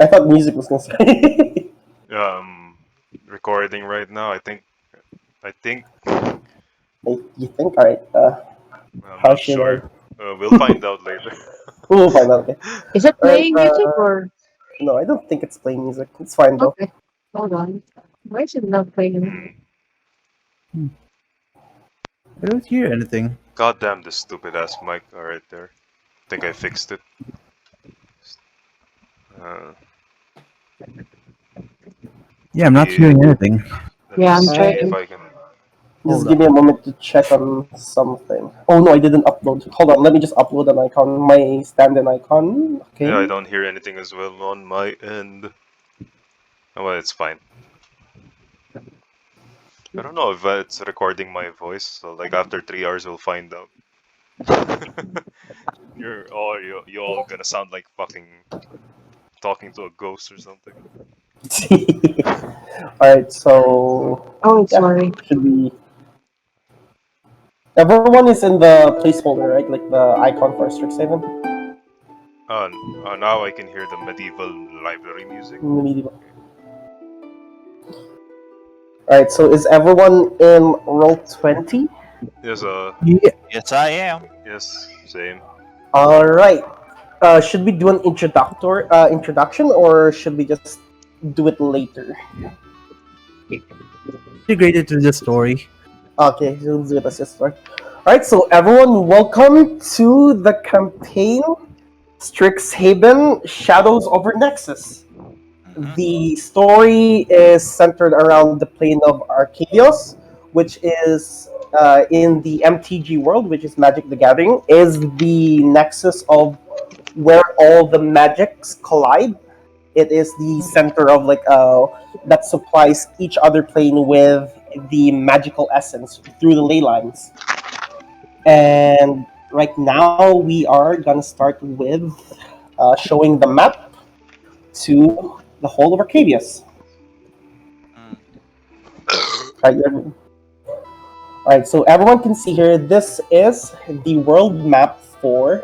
I thought music was gonna say. Recording right now. I think. You think? All right. I'm How not should I? sure. We'll find out later. We'll find out. Okay. Is it All right. playing music or No, I don't think it's playing music. It's fine though. okay? Hold on. Why is it not playing? Hmm. I don't hear anything. God damn this stupid ass mic. Alright, there. Think I fixed it. Uh, Yeah, I'm not yeah, hearing anything. let me Yeah, I'm see Alright. if trying. I can. Just Hold give on. me a moment to check on something. Oh no, I didn't upload. Hold on, let me just upload an icon. My stand-in icon. Yeah, I Okay. don't hear anything as well on my end. Oh, well, it's fine. I don't know if it's recording my voice, so like after 3 hours we'll find out. You all gonna sound like fucking talking to a ghost or something. Alright, so Oh, it's yeah, working. should be. Everyone is in the placeholder, right? Like the icon for Strixhaven. Now I can hear the medieval library music. Medieval. Alright, so is everyone in roll 20? Yes, Yeah. Yes, I am. yes, same. Alright. Should we do an introduction or should we just do it later? Integrated to the story. Okay, we'll do it as just right. Alright, so everyone, welcome to the campaign Strixhaven Shadows over Nexus. Mhm. The story is centered around the plane of Arcadios, which is in the MTG world, which is Magic the Gathering, is the nexus of where all the magics collide. It is the center of that supplies each other plane with the magical essence through the ley lines. And right now we are gonna start with showing the map to the whole of Arcadius. Mm. Right, Alright, so everyone can see here, this is the world map for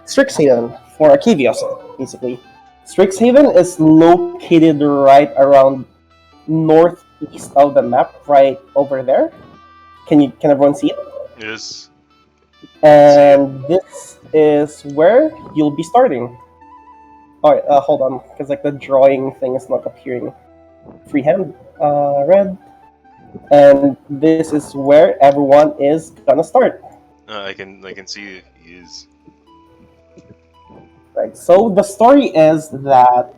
Strixhaven, for Arcavios, basically. Strixhaven is located right around northeast of the map, right over there. Can everyone see it? Yes, see it. And this is where you'll be starting. Alright, hold on, because like the drawing thing is not appearing. Freehand, red, and this is where everyone is gonna start. I can see he is. Right. So the story is that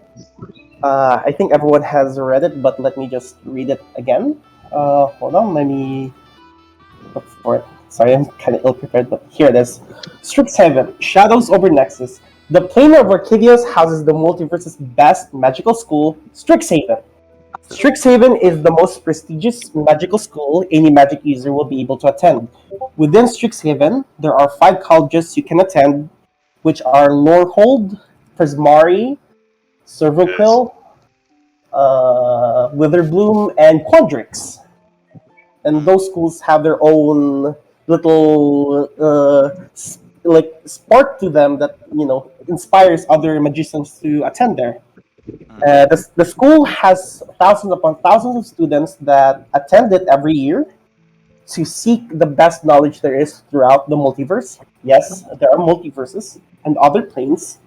I think everyone has read it, but let me just read it again. Hold on, let me look for it. Sorry, I'm kind of ill prepared, but here it is. Strixhaven, Shadows over Nexus. The plane of Arcadios houses the multiverse's best magical school, Strixhaven. Strixhaven is the most prestigious magical school any magic user will be able to attend. Within Strixhaven, there are 5 colleges you can attend, which are Lorehold, Prismari, Yes. Servoquill, Witherbloom, and Quandrix. And Mm. those schools have their own little spark to them that inspires other magicians to attend there. Mm. The school has thousands upon thousands of students that attend it every year to seek the best knowledge there is throughout the multiverse. Yes, there are multiverses and other planes,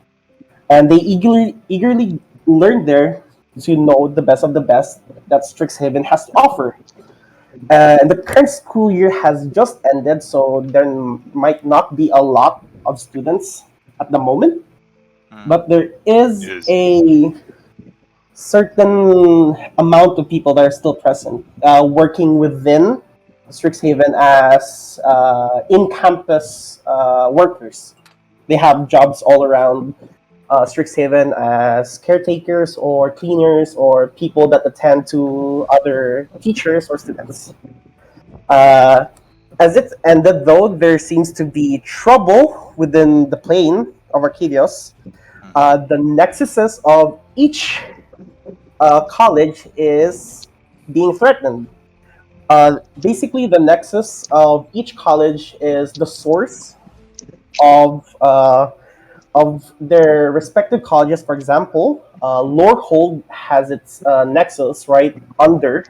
and they eagerly learn there to know the best of the best that Strixhaven has to offer. And the current school year has just ended, so there might not be a lot of students at the moment, Mm. but there is Yes. a certain amount of people that are still present, working within Strixhaven as in-campus workers. They have jobs all around Strixhaven as caretakers or cleaners or people that attend to other teachers or students. Uh, as it ended, though, there seems to be trouble within the plane of Arcadios. Mhm. The nexuses of each college is being threatened. Basically, the nexus of each college is the source of of their respective colleges. For example, Lorehold has its nexus right under,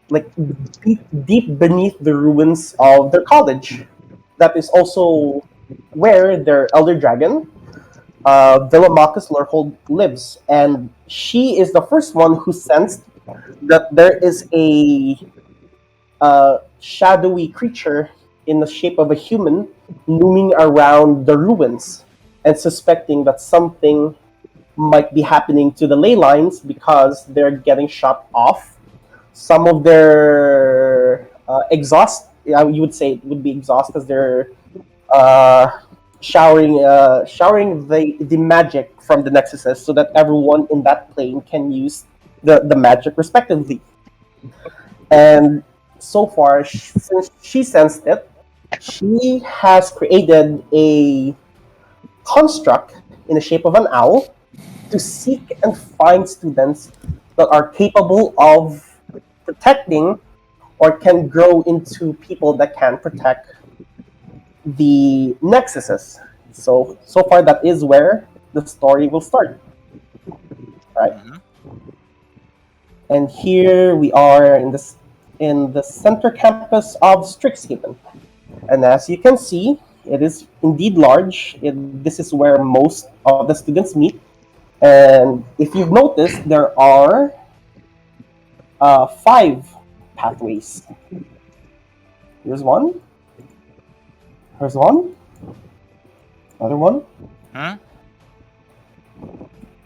like deep beneath the ruins of their college. That is also where their elder dragon, Villamachus Lorehold, lives, and she is the first one who sensed that there is a shadowy creature in the shape of a human looming around the ruins, and suspecting that something might be happening to the ley lines because they're getting shut off. Some of their exhaust, you would say it would be exhaust, because they're uh, showering the magic from the nexuses so that everyone in that plane can use the magic respectively. And so far, since she sensed it, she has created a construct in the shape of an owl to seek and find students that are capable of protecting or can grow into people that can protect the nexuses. So far, that is where the story will start. Right, and here we are in the center campus of Strixhaven. And as you can see, it is indeed large. This is where most of the students meet. And if you've noticed, there are five pathways. Here's one. Here's one. Another one. Hmm?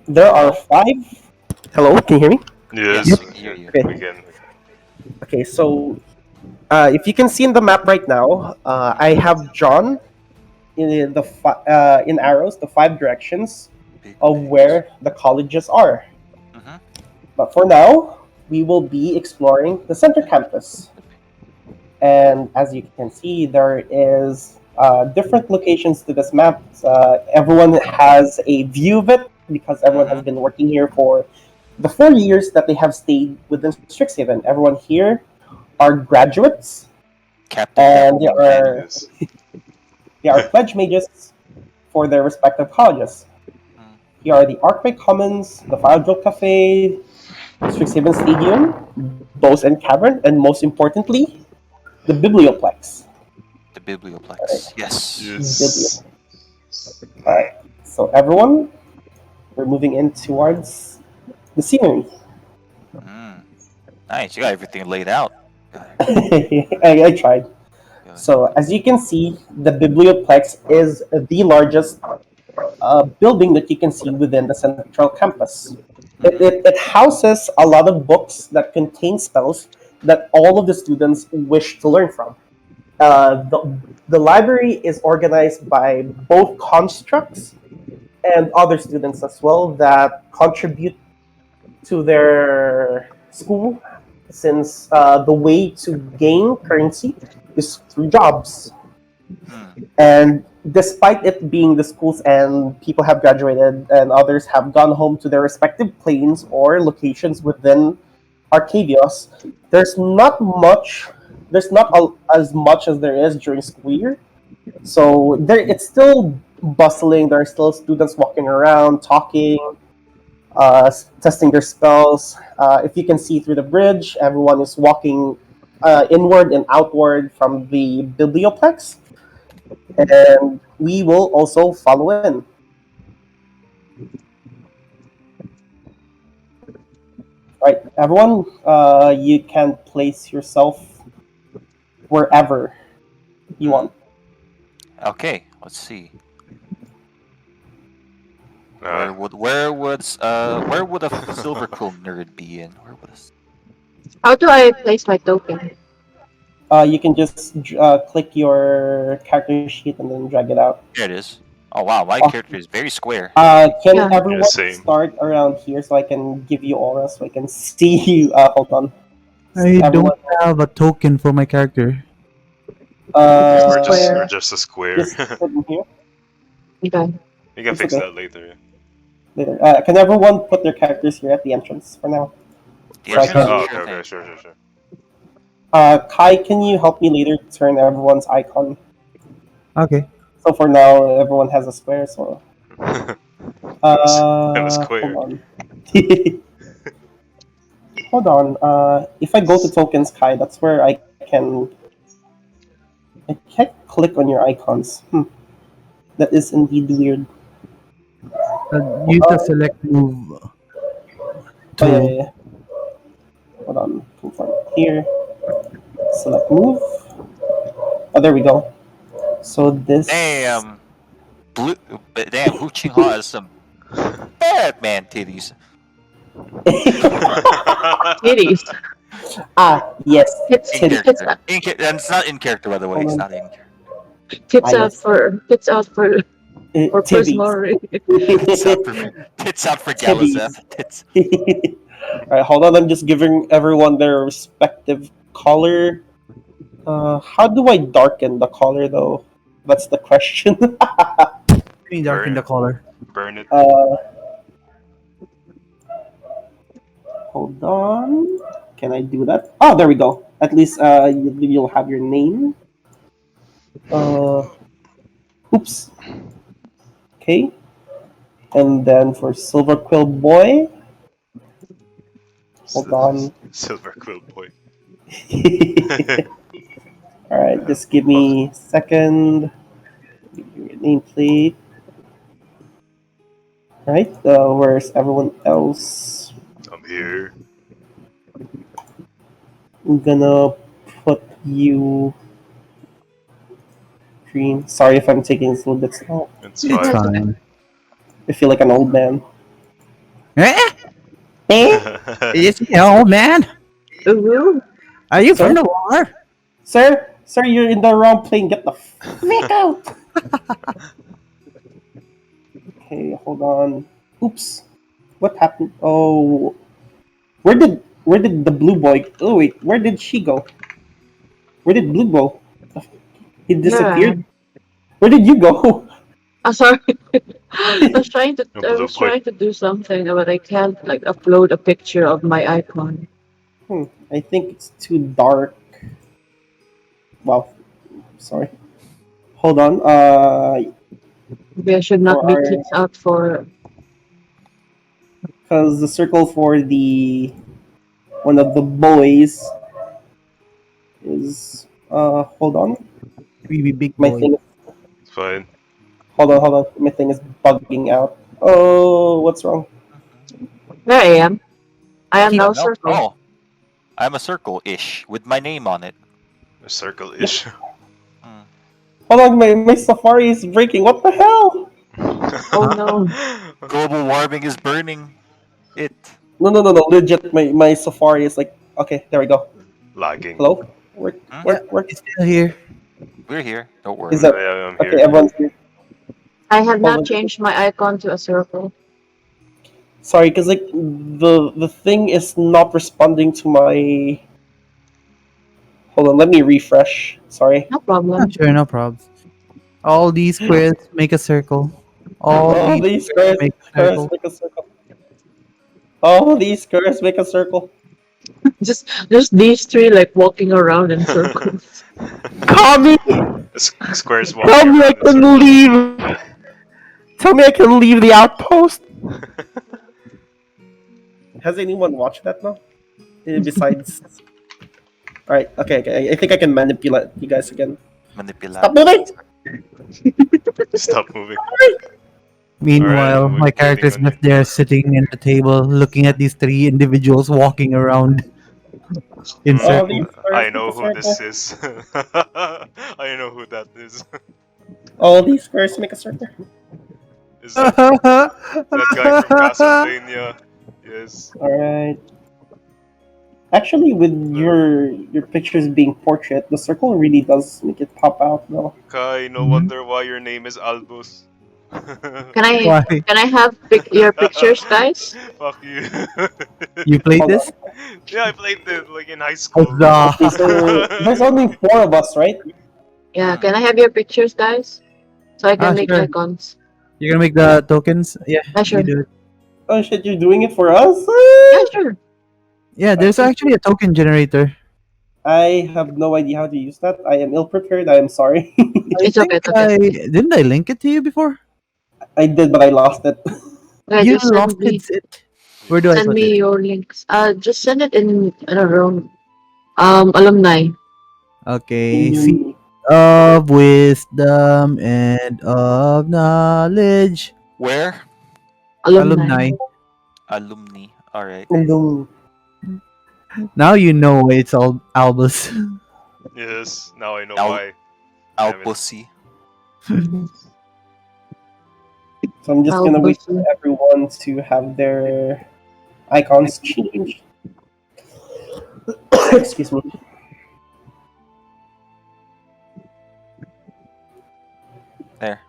There are five. Hello, can you hear me? Yes, Yes, I hear you. Okay. we can. Okay, so if you can see in the map right now, I have drawn in arrows the five directions of where the colleges are. Mhm. But for now, we will be exploring the center campus. And as you can see, there is different locations to this map. Everyone has a view of it because everyone has been working here for the 4 years that they have stayed within Strixhaven. Everyone here are graduates, Captain and Yes. they are pledge mages for their respective colleges. Here are the Arcmage Commons, the Fire Drill Cafe, Strixhaven Stadium, Bows and Cavern, and most importantly, the Biblioplex. The Biblioplex. Yes. Yes. Alright, so everyone, we're moving in towards the scenery. Mm. Nice. You got everything laid out. I tried. So, as you can see, the Biblioplex is the largest building that you can see within the central campus. It houses a lot of books that contain spells that all of the students wish to learn from. The library is organized by both constructs and other students as well that contribute to their school, since the way to gain currency is through jobs. And despite it being the schools and people have graduated and others have gone home to their respective planes or locations within Arcadios, there's not much. There's not as much as there is during school year. So it's still bustling. There are still students walking around, talking, testing their spells. If you can see through the bridge, everyone is walking inward and outward from the biblioplex, and we will also follow in. All right, everyone, you can place yourself wherever you want. Okay. Let's see. Uh, Where would a silver quill nerd be in? Where would a How do I place my token? You can just click your character sheet and then drag it out. There it is. Oh wow, my Oh. character is very square. Can Yeah. everyone same. start around here so I can give you aura so I can see you? Hold on. I Everyone, don't have a token for my character. or Square. just a square. just put in here Okay. You can It's fix okay. that later. later. Can everyone put their characters here at the entrance for now? The Right. entrance? Oh, Sure okay, thing. sure. Kai, can you help me later turn everyone's icon? Okay. So for now, everyone has a square. So That was Hold queer. on. Hold on. If I go to tokens, Kai, that's where I can't click on your icons. That is indeed weird. Use the select move Oh yeah, tool. yeah, yeah. Hold on. Confirm here. Select move. Oh, there we go. So this. Damn. Damn, Hu Qinghua has some Batman titties. Titties. Yes, Tits, In titty. tits, character. And it's not in character, by the way. Hold It's on. not in character. Yes. tits out for personal. Tibbies. Tits out for Tibbies. Galazeth. Tits. Alright, hold on. I'm just giving everyone their respective color. How do I darken the color though? That's the question. Darken the color. Burn it. Hold on. Can I do that? Oh, there we go. At least you'll have your name. Oops. Okay. And then for Silver Quill Boy. Hold on. Silver Quill Boy. Alright, just give me a second. Your nameplate. Alright, where's everyone else? I'm here. I'm gonna put you green. Sorry if I'm taking this a little bit slow. It's It's fine. fine. I feel like an old man. Is he an old man? Ooh. Are you Sir? from the war? Sir, you're in the wrong plane. Get the frick out. Okay, hold on. Oops. What happened? Oh, where did the blue boy? Oh wait, where did she go? Where did blue go? He disappeared. Where did you go? Oh, sorry. I was trying to Blue boy. do something, but I can't like upload a picture of my icon. I think it's too dark. Wow. Sorry. Hold on. Maybe I should not For be our- kicked out for. Because the circle for the one of the boys is hold on. Maybe big My boy. thing It's fine. hold on. My thing is bugging out. Oh, what's wrong? There I am. I am now No. circle. Oh. I'm a circle-ish with my name on it. A circle-ish. Hold on, my Safari is breaking. What the hell? Oh no. Global warming is burning it. No. Legit, my Safari is like okay, there we go. Lagging. Hello? Work. It's still here. We're here. Don't worry. Is that Yeah, I'm okay, here. everyone's here. I have Hold on. not changed my icon to a circle. Sorry, because like the thing is not responding to my. Hold on, let me refresh. Sorry. No problem. Sure, no probs. All these squares make a circle. All Oh, these these squares squares, make a squares circle. make a circle. Oh, these squares make a circle. Just these three like walking around in circles. Kami, Squares walking tell me I around in can circles. leave. Tell me I can leave the outpost. Has anyone watched that now? Besides. Alright, okay. I think I can manipulate you guys again. Manipulate. Stop moving! Stop moving. Meanwhile, Alright, my we're character's waiting on just there sitting at the table looking at these three individuals walking around in Mm, Oh, circles. these squares I make know a who this circle. is. I know who that is. All these squares make a circle. Is that guy from Castlevania? Yes. Alright. Actually, with your pictures being portrait, the circle really does make it pop out, though. Kai, no Mhm. wonder why your name is Albus. Why? Can I have your pictures, guys? Fuck you. You played Hold this? Yeah, I played it like in high school. Okay, so there's only 4 of us, right? Yeah, can I have your pictures, guys? So I can make Sure. icons. You're gonna make the tokens? Yeah, Yeah, sure. you do it. Oh shit, you're doing it for us? Yeah, sure. Yeah, there's actually a token generator. I have no idea how to use that. I am ill prepared. I am sorry. It's okay, it's okay. Didn't I link it to you before? I did, but I lost it. Yeah, You just lost it. Where do I send put me it? your links. Just send it in, I don't know, alumni. Okay. Seat You, of wisdom and of knowledge. Where? Alumni. Alumni. Alumni. Alright. you, Now you know why it's all Albus. Yes, now I know Al- why. Damn it. Alpussy. Mhm. so I'm just gonna wait for Albusi. everyone to have their icons changed. Excuse me. There.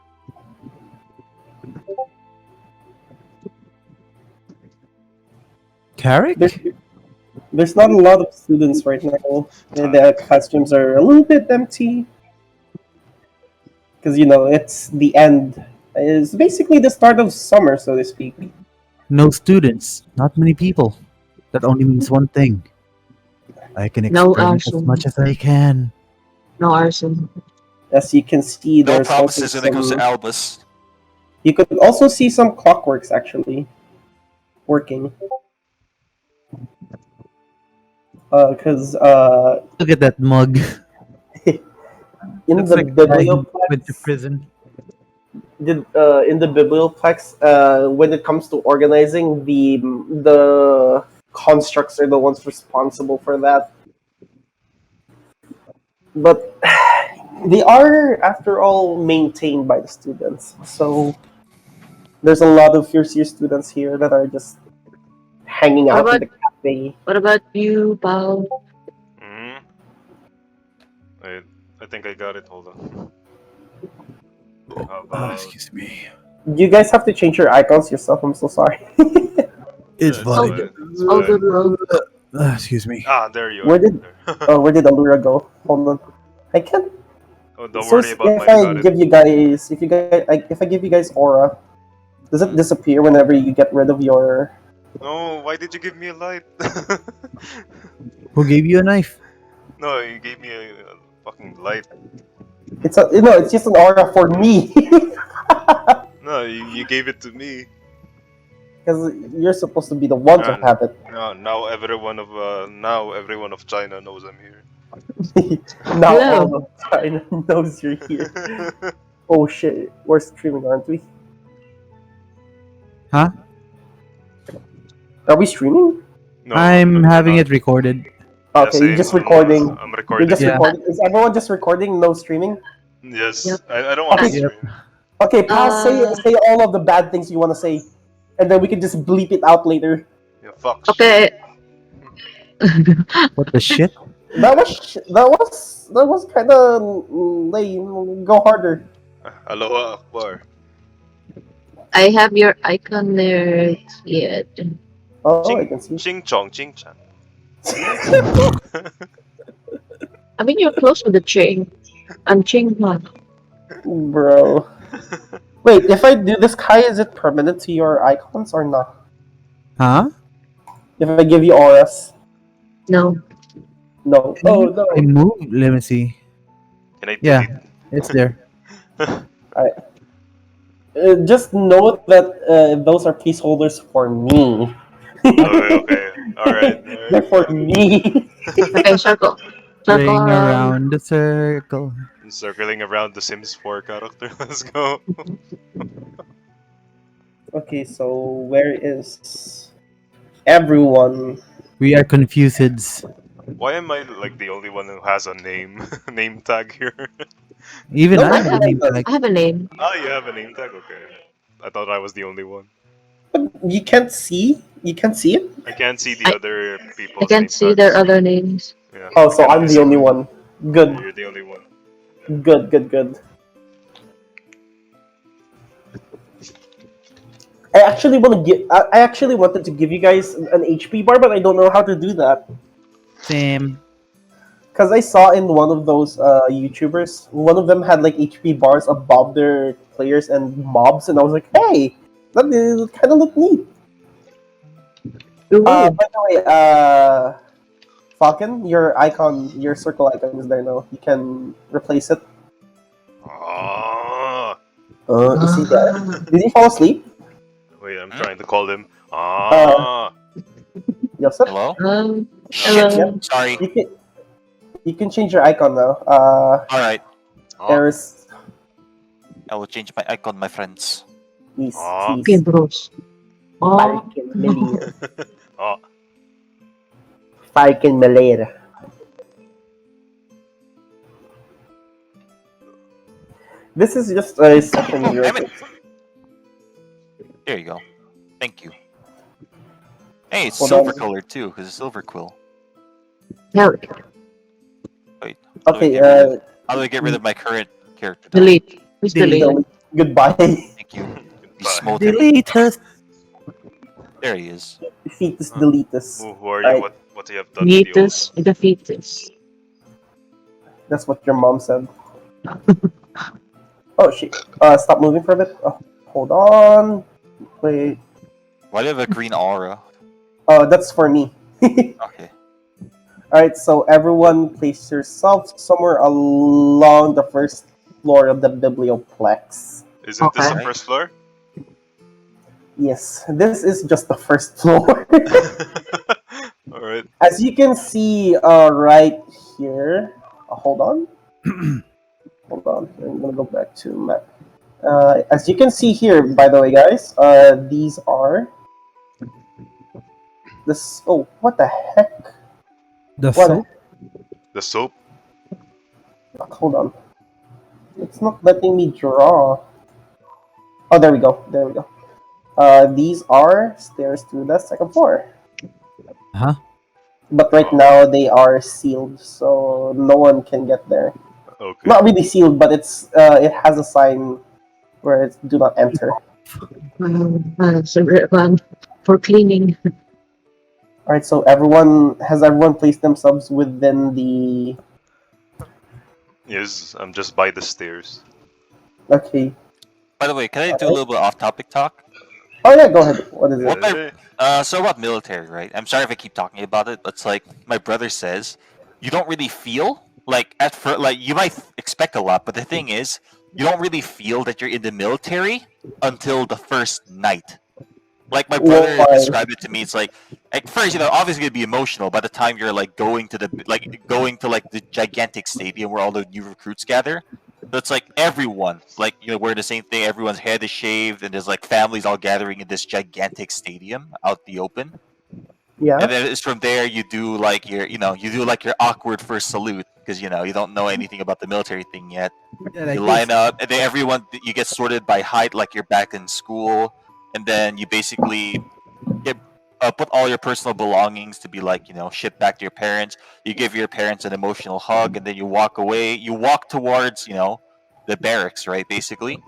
There's, Carrick? there's not a lot of students right now. The Tarek. classrooms are a little bit empty because it's the end. It's basically the start of summer, so to speak. No students. Not many people. That only means one thing. I can No experiment as arson. much as I can. No arson. As you can see, No there's also promises when it comes to some. Albus. You could also see some clockworks actually working. Because Look at that mug. in Looks the like a guy who went to biblioplex, prison. when it comes to organizing, the constructs are the ones responsible for that. But they are, after all, maintained by the students. So there's a lot of first year students here that are just hanging What out in about the cafe. what about you, Pao? Hmm. Wait, I think I got it. Hold on. How about? Excuse me. You guys have to change your icons yourself. I'm so sorry. It's It's All fine. good. fine. It's All fine. good, bro. Excuse me. Ah, there you Where are. did There. where did Allura go? Hold on. I can't. Oh, don't So worry about if mine. I Got it. give you guys, if I give you guys aura, does it disappear whenever you get rid of your? No, why did you give me a light? Who gave you a knife? No, you gave me a fucking light. It's just an aura for me. No, you gave it to me. Because you're supposed to be the one to And have it. now everyone of China knows I'm here. Now Hello. all of China knows you're here. Oh shit, we're streaming, aren't we? Huh? Are we streaming? No, I'm we're having not. it recorded. Yeah, Okay, you're same. just recording. I'm You're recording just it. Yeah. recording. Is everyone just recording? No streaming? Yes, Yep. I don't want to Okay, Yep. stream. okay. Pal, say Uh, say all of the bad things you want to say, and then we can just bleep it out later. Yeah, fuck okay. What the shit? That was kind of lame. Go harder. shit. Aloha Akbar. I have your icon there yet. Oh, I can see. Ching chong ching chan. I mean, you're close with the Ching. I'm Ching Man. Bro. Wait, if I do this, Kai, is it permanent to your icons or not? Huh? If I give you auras, No. no. Oh no. I moved. Let me see. Can I Yeah, delete? it's there. Just note that those are placeholders for me. Okay. Alright. They're for me. Okay, circle. Circle Ring around. around the circle. Circling around the Sims 4 character. Let's go. Okay, so where is everyone? We are confused. Why am I like the only one who has a name name tag here? Even No, I have a everyone name does. tag. I have a name. Oh, you have a name tag? Okay. I thought I was the only one. You can't see. You can't see it. I can't see the I- other I people's can't name see their tags. other names. Yeah. Oh, I so can I'm the see only mine. one. Good, Yeah, you're the only one. good, good, good. I actually wanted to give you guys an HP bar, but I don't know how to do that. Same. Because I saw in one of those YouTubers, one of them had like HP bars above their players and mobs, and I was like, hey, that kind of look neat. Ooh. By the way, Falcon, your circle icon is there now. You can replace it. Oh, Is he there? Did he fall asleep? Wait, I'm Hmm? trying to call him. Uh, Ah. Joseph? Hello? Hello. Shit. Yep. Sorry. You can change your icon now. Alright. Ah. There's I will change my icon, my friends. Ah. Okay, he's bros. Oh, Falcon Melier. Ah. Falcon Melier. This is just a session Oh, real damn it. quick. There you go. Thank you. Hey, it's Hold silver on. colored too, because it's silver quill. hell, Wait. Okay, How do I get rid of my current character? Now? delete. Please Delete. delete. goodbye. Thank you. You Goodbye. smote him. Delete us. There he is. Fetus deletus. Who are you? Alright, What you have done with the old? Fetus. The fetus. that's what your mom said. Oh shit. Stop moving for a bit. Oh, hold on. Wait. Why do you have a green aura? That's for me. Okay. Alright, so everyone place yourself somewhere along the first floor of the biblioplex. Isn't this the Okay. first floor? Yes, this is just the first floor. All right. As you can see right here. Hold on. Hold on. I'm gonna go back to map. As you can see here, by the way, guys, these are this. Oh, what the heck? The What? soap? The soap. Hold on. It's not letting me draw. Oh, there we go. There we go. These are stairs to the second floor. Huh? But right now they are sealed, so no one can get there. Okay. Not really sealed, but it has a sign where it's do not enter. So, for cleaning. All right, so everyone placed themselves within the. Yes, I'm just by the stairs. Okay. By the way, can I do a little bit off-topic talk? Oh yeah, go ahead. What is What it? my so about military, right? I'm sorry if I keep talking about it, but it's like my brother says, you don't really feel like at first, like you might expect a lot, but the thing is, you don't really feel that you're in the military until the first night. Like my brother Why? described it to me, it's like at first, obviously gonna be emotional. By the time you're like going to the gigantic stadium where all the new recruits gather, so it's like everyone, like wearing the same thing. Everyone's head is shaved, and there's like families all gathering in this gigantic stadium out the open. Yeah. And then it's from there you do like your awkward first salute because you don't know anything about the military thing yet. Yeah, like You this. line up, and then you get sorted by height, like you're back in school, and then you basically get put all your personal belongings to be like shipped back to your parents. You give your parents an emotional hug, and then you walk away. You walk towards the barracks, right, basically.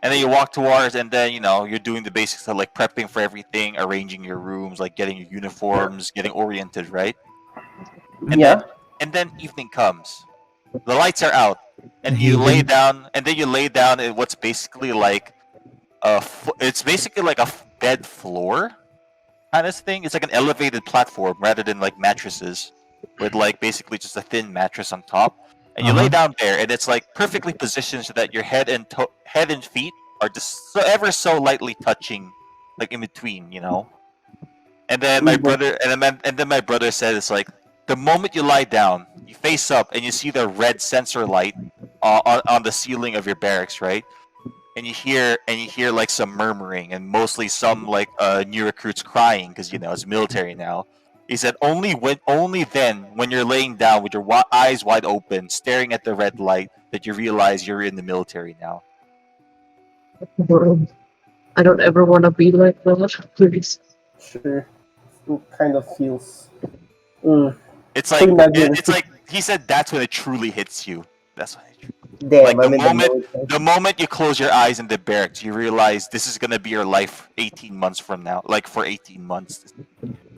And then you walk towards, and then you're doing the basics of like prepping for everything, arranging your rooms, like getting your uniforms, getting oriented, right? And Yeah. then evening comes. The lights are out, and you lay Haven. down, in what's basically like it's basically like a bed floor kind of thing. It's like an elevated platform rather than like mattresses, with like basically just a thin mattress on top. And you lay down there, and it's like perfectly positioned so that your head and feet are just ever so lightly touching, like in between, And then my brother, and then my brother said, it's like the moment you lie down, you face up, and you see the red sensor light on the ceiling of your barracks, right? And you hear like some murmuring and mostly some like new recruits crying because it's military now. He said only then when you're laying down with your eyes wide open staring at the red light that you realize you're in the military now. World. I don't ever want to be like that. Please. Sure. It kind of feels. Mm. It's So like imagine. it's like he said that's when it truly hits you. That's when Damn, like I'm in the military. the moment you close your eyes in the barracks, you realize this is gonna be your life 18 months from now. Like for 18 months.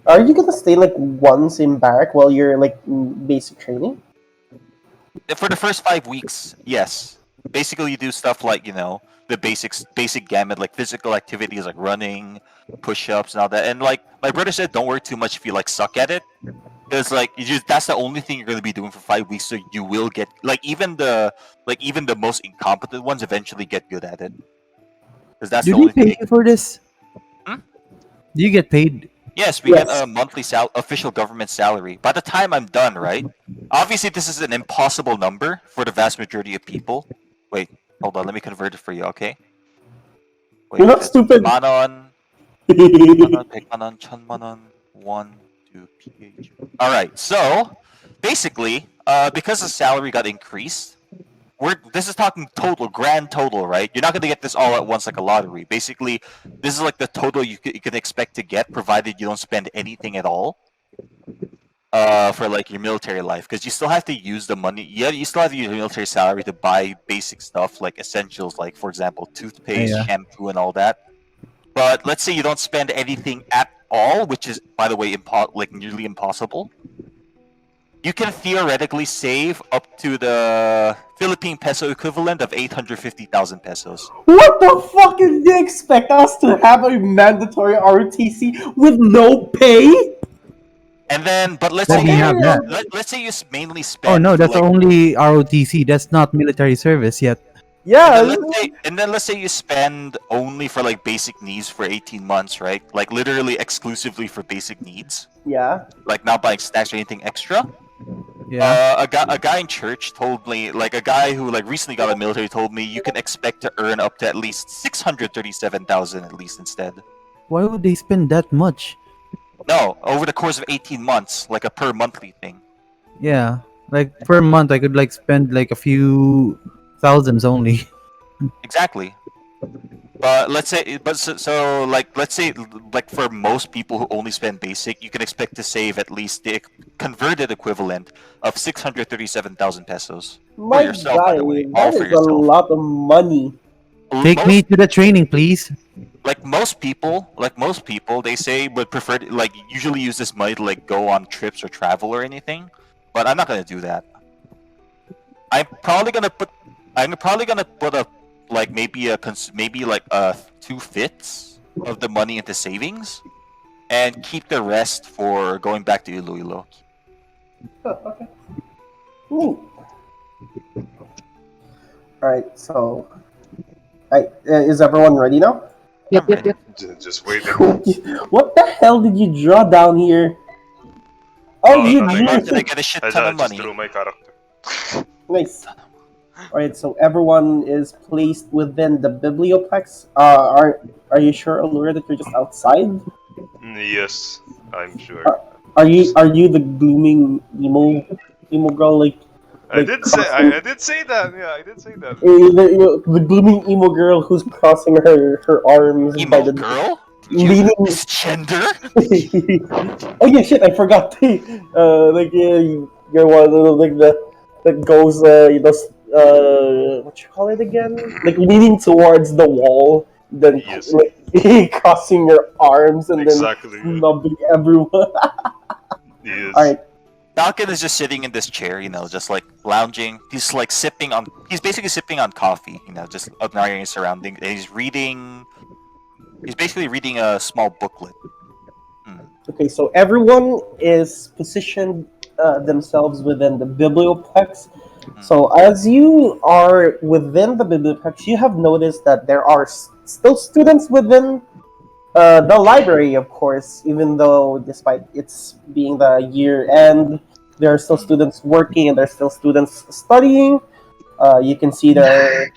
Are you gonna stay like once in barrack while you're like in basic training? For the first 5 weeks, yes. Basically, you do stuff like the basic gamut, like physical activities like running, push-ups, and all that. And like my brother said, don't worry too much if you like suck at it. Because like that's the only thing you're going to be doing for 5 weeks, so you will get even the most incompetent ones eventually get good at it. Because that's Do the they only pay thing. you for this? Hmm? Do you get paid? Yes, we get Yes. a monthly official government salary. By the time I'm done, right? Obviously, this is an impossible number for the vast majority of people. Wait, hold on. Let me convert it for you, okay? Wait, You're not it's stupid. 만원, 10만원, 100만원, 1000만원, 1, 2, PH. All right, so basically, because the salary got increased, this is talking total, grand total, right? You're not going to get this all at once like a lottery. Basically, this is like the total you can expect to get, provided you don't spend anything at all. For like your military life, because you still have to use the money. Yeah, you still have to use your military salary to buy basic stuff like essentials, like for example, toothpaste, Yeah. shampoo, and all that. But let's say you don't spend anything at all, which is, by the way, like nearly impossible. You can theoretically save up to the Philippine peso equivalent of 850,000 pesos. What the fuck did they expect us to have a mandatory ROTC with no pay? And then, but let's Let say me have that. let's say you mainly Oh spend no, for that's like, only ROTC. That's not military service yet. Yeah. and then let's say you spend only for like basic needs for 18 months, right? Like literally exclusively for basic needs, Yeah. like not buying snacks or anything extra. Yeah. A guy in church told me, like a guy who like recently got out of the military told me, you can expect to earn up to at least 637,000 at least instead. Why would they spend that much? No, over the course of 18 months, like a per monthly thing. Yeah. Like per month I could like spend like a few thousands only. Exactly. But let's say, like let's say, like for most people who only spend basic, you can expect to save at least the converted equivalent of 637,000 pesos for My yourself, by guy, the way, all that for is a yourself. lot of money. Take me to the training, please. Like most people, they say would prefer to, like usually use this money to like go on trips or travel or anything. But I'm not gonna do that. I'm probably gonna put. I'm probably gonna put a like maybe like 2/5 of the money into savings, and keep the rest for going back to Iloilo. Okay. Neat. Alright, so. Is everyone ready now? Yep, yep, yep. Just waiting. What the hell did you draw down here? Oh, you nothing. I'm drew. gonna get a shit ton I of just money. drew my character. Nice. Alright, so everyone is placed within the biblioplex. Are you sure, Allura, that you're just outside? Yes, I'm sure. Are you the glooming emo girl like I did say that. Yeah, I did say that. the glooming emo girl who's crossing her arms by Emo the girl? Did you leaning. misgender? Oh yeah, shit! I forgot. Like you're one of the, like the that goes what you call it again? Like leaning towards the wall, then Yes. like crossing your arms and Exactly. then snubbing everyone. Yes. All right. Falcon is just sitting in this chair, just like lounging. He's like sipping on. He's basically sipping on coffee, just admiring his surroundings. And he's reading. He's basically reading a small booklet. Okay, so everyone is positioned themselves within the biblioplex. So as you are within the biblioplex, you have noticed that there are still students within the library, of course, even though despite it's being the year end, there are still students working and there are still students studying. You can see there.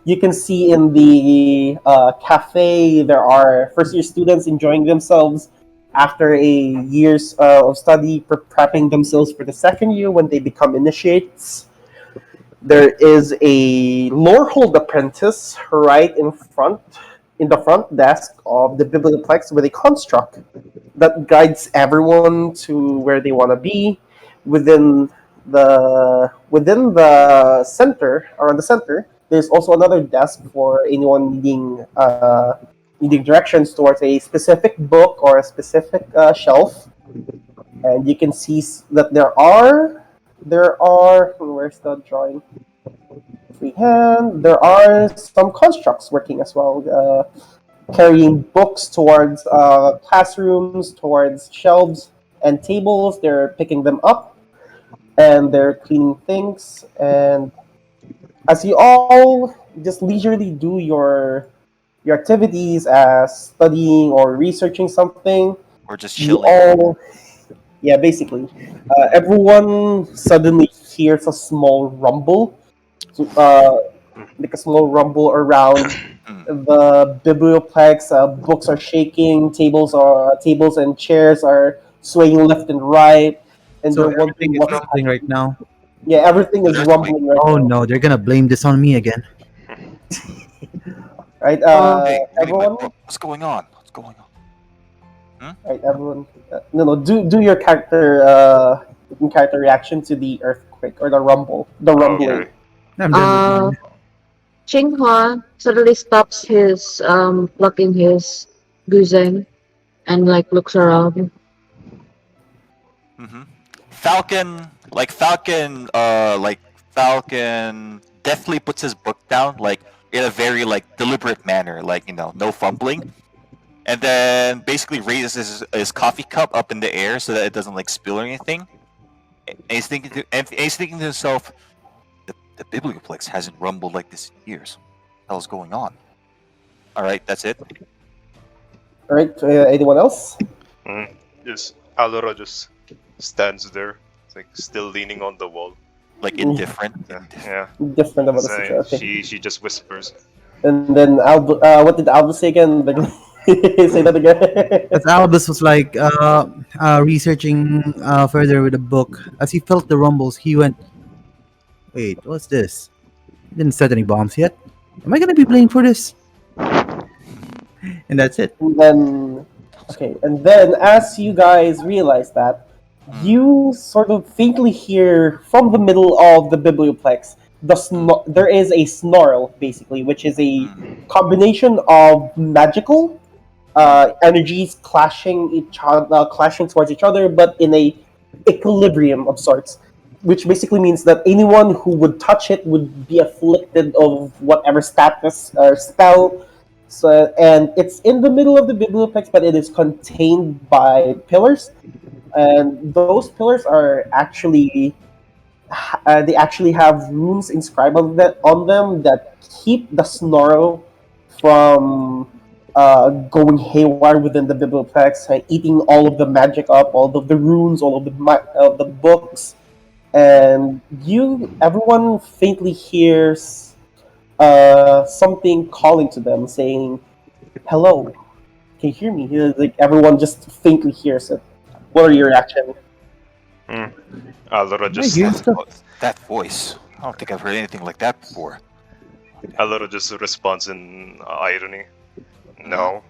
You can see in the cafe there are first year students enjoying themselves after a years of study, prepping themselves for the second year when they become initiates. There is a lorehold apprentice right in the front desk of the biblioplex with a construct that guides everyone to where they want to be within the center, around the center. There's also another desk for anyone needing directions towards a specific book or a specific shelf. And you can see that where's the drawing? Freehand. There are some constructs working as well, carrying books towards classrooms, towards shelves, and tables. They're picking them up and they're cleaning things. And as you all just leisurely do your activities as studying or researching something, Or just you chilling. all, yeah, basically, everyone suddenly hears a small rumble, like a small rumble around Hmm. the biblioplex. Books are shaking, tables and chairs are swaying left and right, and So you're everything wondering is what's rumbling right happening. now. Yeah, everything An is earthquake. rumbling right Oh now. no, they're gonna blame this on me again. Right, Uh, Hey, what do you, everyone. what's going on? What's going on? Hmm? Right, everyone. No, do your character reaction to the earthquake or the rumble, the rumbling. Okay. I'm done with uh, mine. Chinghua suddenly stops his plucking his guzeng and like looks around. Mm-hmm. Falcon deftly puts his book down, like in a very like deliberate manner, like no fumbling, and then basically raises his coffee cup up in the air so that it doesn't like spill or anything. And he's thinking to himself, the Biblioplex hasn't rumbled like this in years. What the hell's going on? All right, that's it. All right, anyone else? Mm. Just Alora just stands there, like still leaning on the wall. Like indifferent. Yeah, indifferent. yeah. Different about the So situation. Okay. she just whispers. And then what did Alba say again? Say that again. As Albus was like researching further with the book, as he felt the rumbles, he went, "Wait, what's this? Didn't set any bombs yet. Am I gonna be blamed for this?" And that's it. And then, okay, and then as you guys realize that, Mm, you sort of faintly hear from the middle of the biblioplex there is a snarl, basically, which is a mm, combination of magical energies clashing towards each other, but in a equilibrium of sorts, which basically means that anyone who would touch it would be afflicted of whatever status or spell. So, and it's in the middle of the biblioplex, but it is contained by pillars, and those pillars are actually they actually have runes inscribed on them that keep the snarl from going haywire within the biblioplex, eating all of the magic up, all of the runes, all of the books, and everyone faintly hears something calling to them, saying, "Hello, can you hear me?" Like everyone just faintly hears it. What are your reaction? Mm. Alora I just hear that, stuff. that voice. I don't think I've heard anything like that before. Alora just responds in irony. No.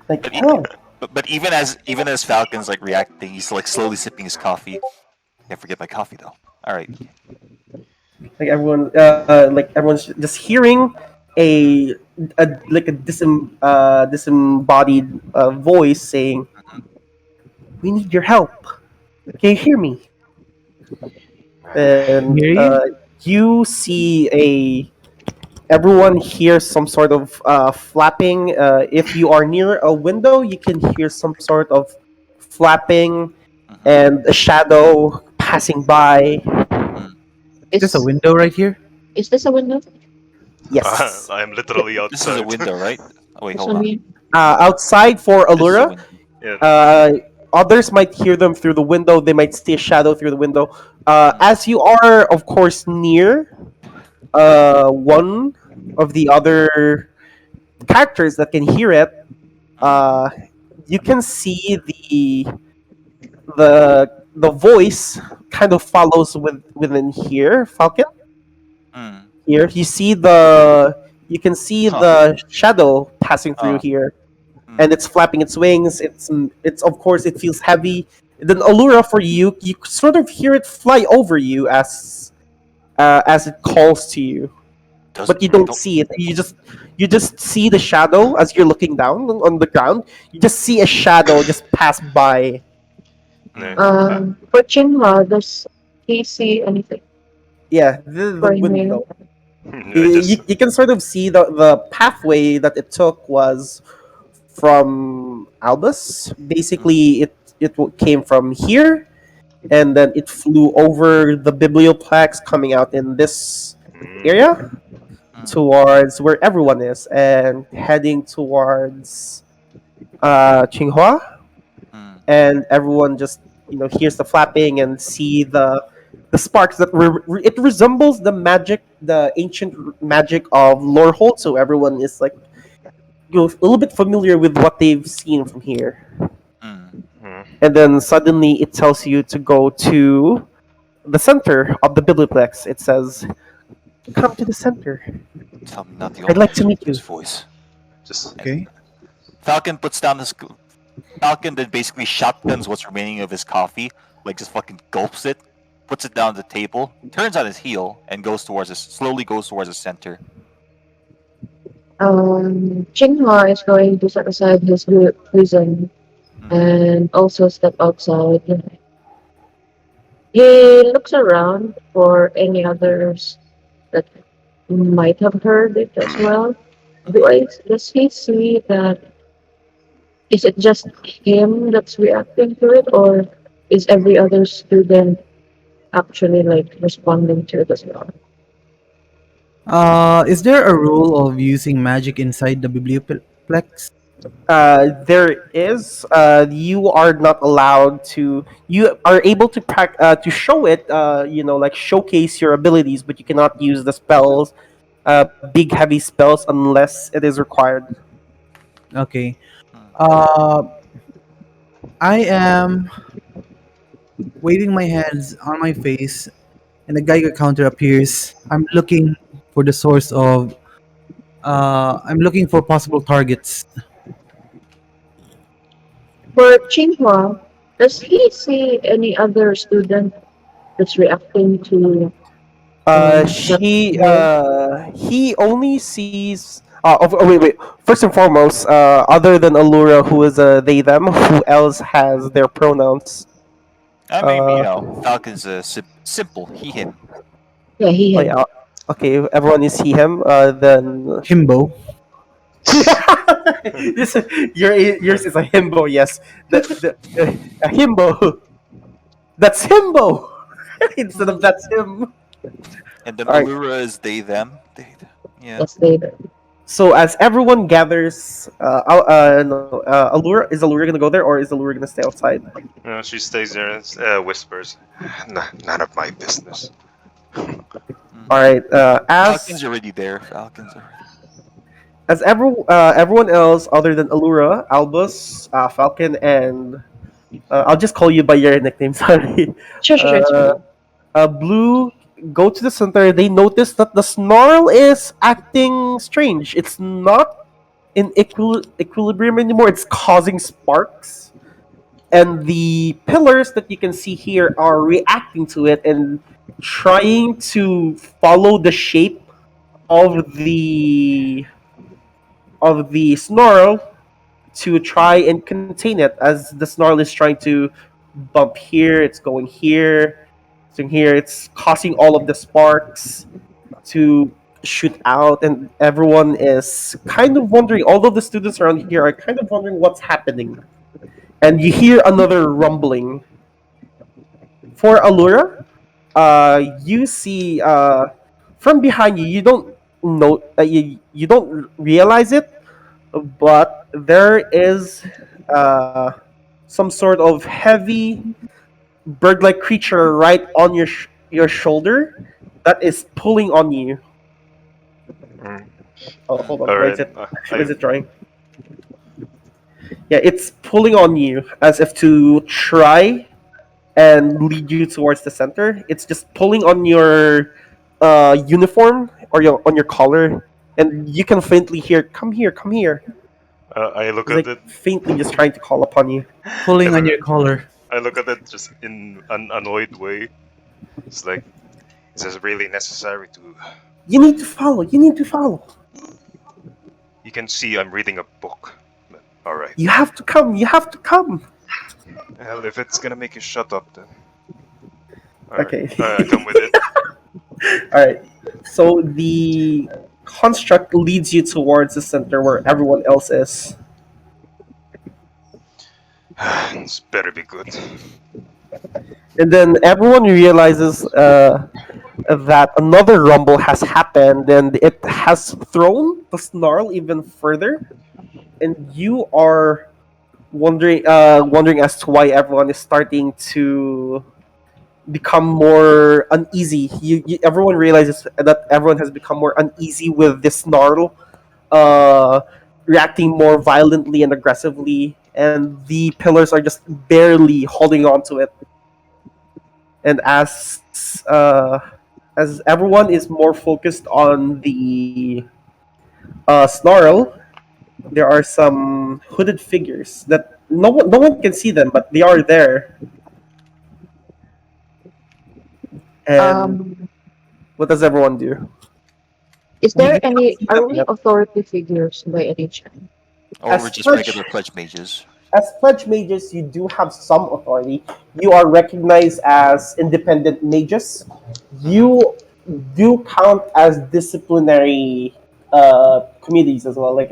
Like, But, hello. but even as Falcon's like reacting, he's like slowly sipping his coffee. Can't forget my coffee though. All right. Like everyone's just hearing a, like a disembodied voice saying, "We need your help. Can you hear me?" And Hear you? you see a everyone hears some sort of flapping. If you are near a window, you can hear some sort of flapping Mhm, and a shadow passing by. mm. Is this a Is window right here? is this a window? Yes. I'm literally This is a outside. window, right? Oh wait, This hold one on. here? Outside for This is a Allura, window. Yeah. others might hear them through the window. They might see a shadow through the window. Mm, As you are, of course, near one of the other characters that can hear it, mm, uh, you can see the voice kind of follows within here, Falcon. mm. Here, you can see Huh. the shadow passing through Uh, here, and mm. it's flapping its wings. It's of course it feels heavy. Then Allura, for you sort of hear it fly over you as it calls to you, Does but you don't don't see it. You just see the shadow as you're looking down on the ground. You just see a shadow just pass by. Yeah. mm. For Chinghua, does he see anything Yeah, the for him? window. I just You can sort of see the pathway that it took was from Albus. Mm. Basically, came from here, and then it flew over the biblioplex, coming out in this Mm. area Mm, towards where everyone is, and heading towards Tsinghua, mm, and everyone just hears the flapping and see the sparks that it resembles the ancient magic of Lorehold. So everyone is like a little bit familiar with what they've seen from here. mm. Mm. And then suddenly it tells you to go to the center of the biblioplex. It says, "Come to the center. Tell me not the I'd old like man to meet with his you." voice. Just And Okay. Falcon puts down his Falcon then basically shotguns what's remaining of his coffee, like just fucking gulps it, puts it down on the table, turns on his heel, and slowly goes towards the center. Chinghua is going to set aside his prison Mm, and also step outside. He looks around for any others that might have heard it as well. mm. Does he see that? Is it just him that's reacting to it, or is every other student actually like responding to it as well? Is there a rule of using magic inside the biblioplex? There is. You are not allowed to. You are able to to show it. Like showcase your abilities, but you cannot use the spells, big heavy spells, unless it is required. Okay. Mm. Uh, I am waving my hands on my face, and the Geiger counter appears. For the source of. I'm looking for possible targets. For Chinghua, does he see any other student that's reacting to that She noise? he only sees. Wait. First and foremost, other than Allura, who is a they them, who else has their pronouns? I mean, Uh, Falcon's simple, he, him. Yeah, he oh him. yeah. Okay, everyone is he him. Then Himbo. this yours is a himbo. Yes, a himbo. That's himbo instead of that's him. And then All right. Allura is they, them. Yeah. That's David. So as everyone gathers, no, Allura Allura gonna go there, or is Allura gonna stay outside? she stays there and whispers, None of my business." All right. Falcon's already there. Falcon's already. Everyone else other than Allura, Albus, Falcon, and I'll just call you by your nickname. Sorry. Sure, it's Uh, fine. Blue go to the center. They notice that the snarl is acting strange. It's not in equilibrium anymore. It's causing sparks, and the pillars that you can see here are reacting to it and trying to follow the shape of the snarl to try Mm, and contain it, as the snarl is trying to bump here, it's going here, it's in here, it's causing all of the sparks to shoot out, and everyone is kind of wondering, all of the students around here are kind of wondering what's happening. And you hear another rumbling. For Allura, you see from behind you, you don't know, you don't realize it, but there is uh, some sort of heavy bird-like creature right on your shoulder that is pulling on you. Mm. Oh, hold on. mm, Where is Alright, it? Where I is it drawing? Yeah, it's pulling on you as if to try and lead you towards the center. It's just pulling on your uniform or on your collar, and you can faintly hear, "Come here, come here." I look It's at like it, faintly just trying to call upon you. Pulling on and your collar. I look at it just in an annoyed way. It's like, is this really necessary to? You need to follow. You need to follow. You can see I'm reading a book. All right. You have to come. You have to come. Hell, if it's gonna make you shut up, then. All right. Okay. I come with it. All right. So the construct leads you towards the center where everyone else is. It's better be good. And then everyone realizes that another rumble has happened, and it has thrown the snarl even further. And you are wondering as to why everyone is starting to become more uneasy. Everyone realizes that everyone has become more uneasy with this snarl, uh, reacting more violently and aggressively, and the pillars are just barely holding on to it. And as everyone is more focused on the snarl, there are some hooded figures that no one can see them, but they are there. And Um, what does everyone do? is You there cannot any? see Are them we yet. authority figures by any chance? Or we're As just such, regular pledge mages. as pledge mages, you do have some authority. You are recognized as independent mages. Hmm. You do count as disciplinary committees as well, like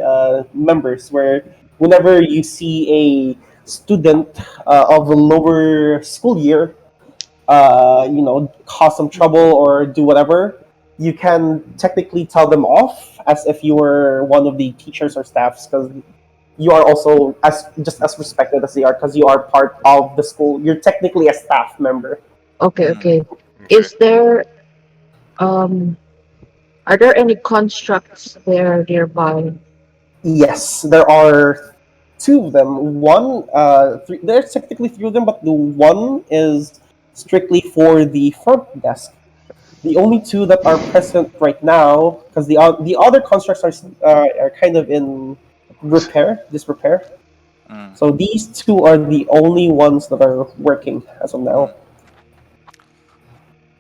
members, where whenever you see a student of a lower school year, cause some trouble or do whatever, you can technically tell them off as if you were one of the teachers or staffs, because you are also as just as respected as they are because you are part of the school. You're technically a staff member. Okay, Hmm. okay. Okay. Is there um are there any constructs there nearby? Yes, there are two of them. There's technically three of them, but the one is strictly for the front desk. The only two that are present right now, because the other constructs are kind of in disrepair. Mm. So these two are the only ones that are working as of now. Mm.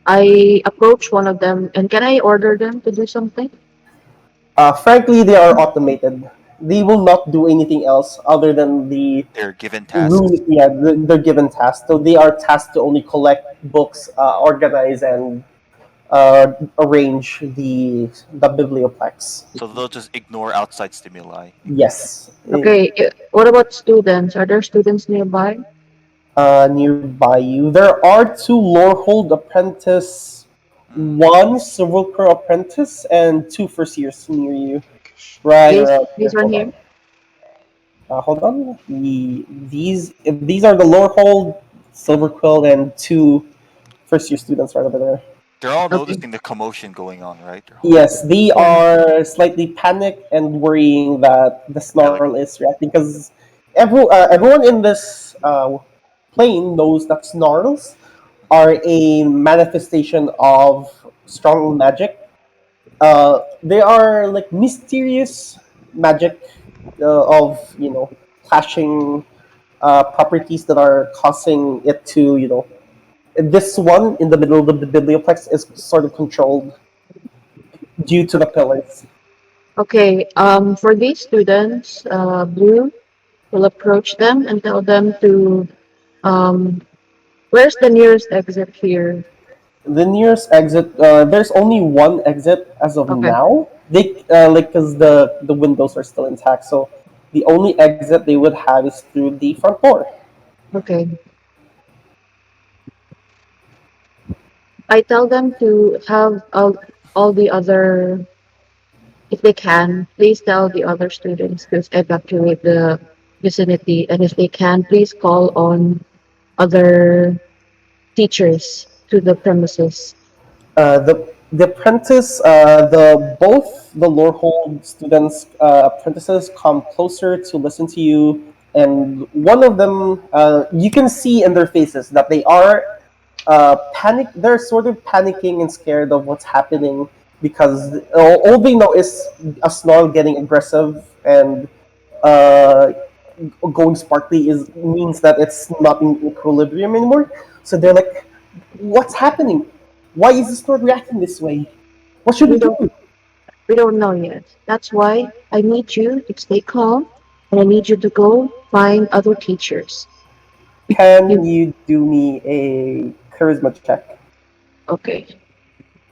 I approach one of them and can I order them to do something? Frankly, they are automated. They will not do anything else other than the They're given tasks. rule. Yeah, they're given tasks. So they are tasked to only collect books, organize, and arrange the biblioplex. So they'll just ignore outside stimuli. Yes. Okay, what about students? Are there students nearby? Nearby you, there are two Lorehold apprentice, Mm. one Silvercrow apprentice, and two first years near you. Right These around these here. one Hold here? on. Hold on. These are the Lorehold, Mm. Silverquill, and two first year students right over there. They're all Okay. noticing the commotion going on, right? They're all Yes, they Yeah. are slightly panicked and worrying that the yeah, like snarl is reacting because everyone in this plane knows that snarls are a manifestation of strong magic. They are like mysterious magic of clashing properties that are causing it to this one in the middle of the biblioplex is sort of controlled due to the Okay. pillars. Okay. For these students, Blue will approach them and tell them to um where's the nearest exit here? The nearest exit, there's only one exit as of Okay. now. They like because the windows are still intact, so the only exit they would have is through the front door. Okay. I tell them to have all the other, if they can, please tell the other students to evacuate the vicinity. And if they can, please call on other teachers to the premises. The apprentice, the both the Lorehold students, apprentices come closer to listen to you, and one of them, you can see in their faces that they are panic. They're sort of panicking and scared of what's happening because all they know is a snarl getting aggressive and uh, going sparkly is means that it's not in equilibrium anymore. So they're like, "What's happening? Why is the snarl reacting this way? What should we We don't do?" we don't know yet. That's why I need you to stay calm and I need you to go find other teachers. Can You you do me a charisma check? okay.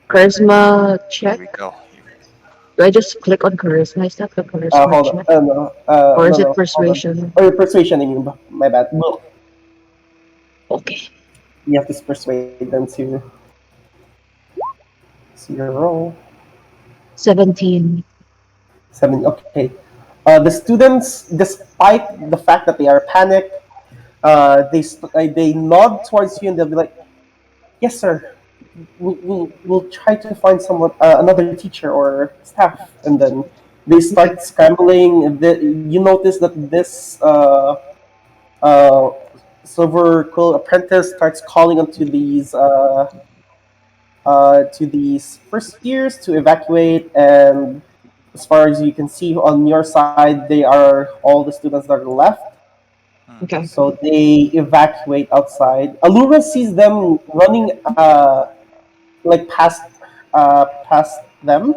Charisma here we check. go. Do I just click on charisma? Is that the charisma Hold on. check? No. Or is No. it No. Hold on. persuasion? Oh, you're persuasioning you. My bad. Look, Okay. you have to persuade them to see your roll. 17. 7. Okay. The students, despite the fact that they are panicked, they nod towards you and they'll be like, "Yes, sir. We'll try to find someone, another teacher or staff." And then they Okay. start scrambling. You notice that this uh, silver quill apprentice starts calling onto these first years to evacuate. And as far as you can see on your side, they are all the students that are left. Hmm. Okay. So they evacuate outside. Allura sees them running, like past them,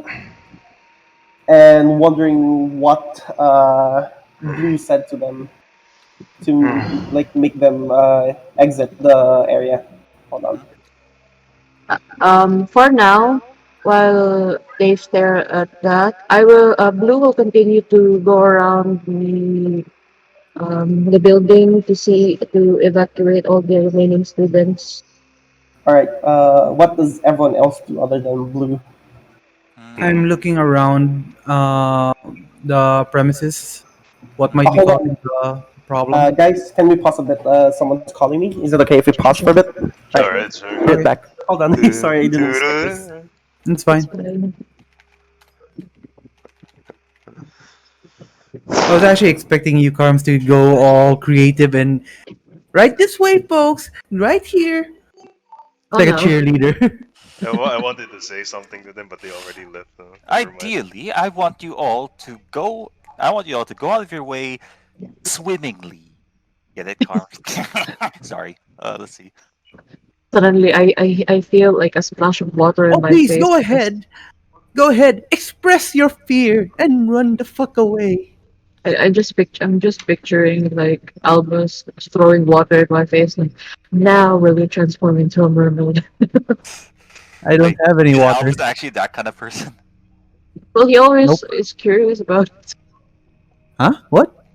and wondering what Blue said to them to like make them exit the area. Hold on. Hmm. For now, while they stare at that, Blue will continue to go around the building to evacuate all the remaining students. All right. What does everyone else do other than Blue? Hmm. I'm looking around the premises. What might be Hold on, causing the problem? guys. Can we pause a bit? Someone's calling me. Is it okay if we Sure, pause for sure. a bit? All right. Alright, Be sure. right Okay, back. Hold on. Sorry, I didn't expect this. it's It's fine. fine. I was actually expecting you, Carms, to go all creative and right this way, folks. Right here. It's Oh like a no. cheerleader. I wanted to say something to them, but they already left. Never mind. Ideally, I want you all to go. I want you all to go out of your way swimmingly. Get it, Carl? Sorry. Let's see. Suddenly, I feel like a splash of water Oh, in my please face go because ahead. Go ahead. Express your fear and run the fuck away. I'm just picturing like Albus throwing water in my face. Like, now will you transform into a mermaid? I don't Wait, have any is water. Albus actually that kind of person? Well, he always Nope. is curious about it. Huh? What?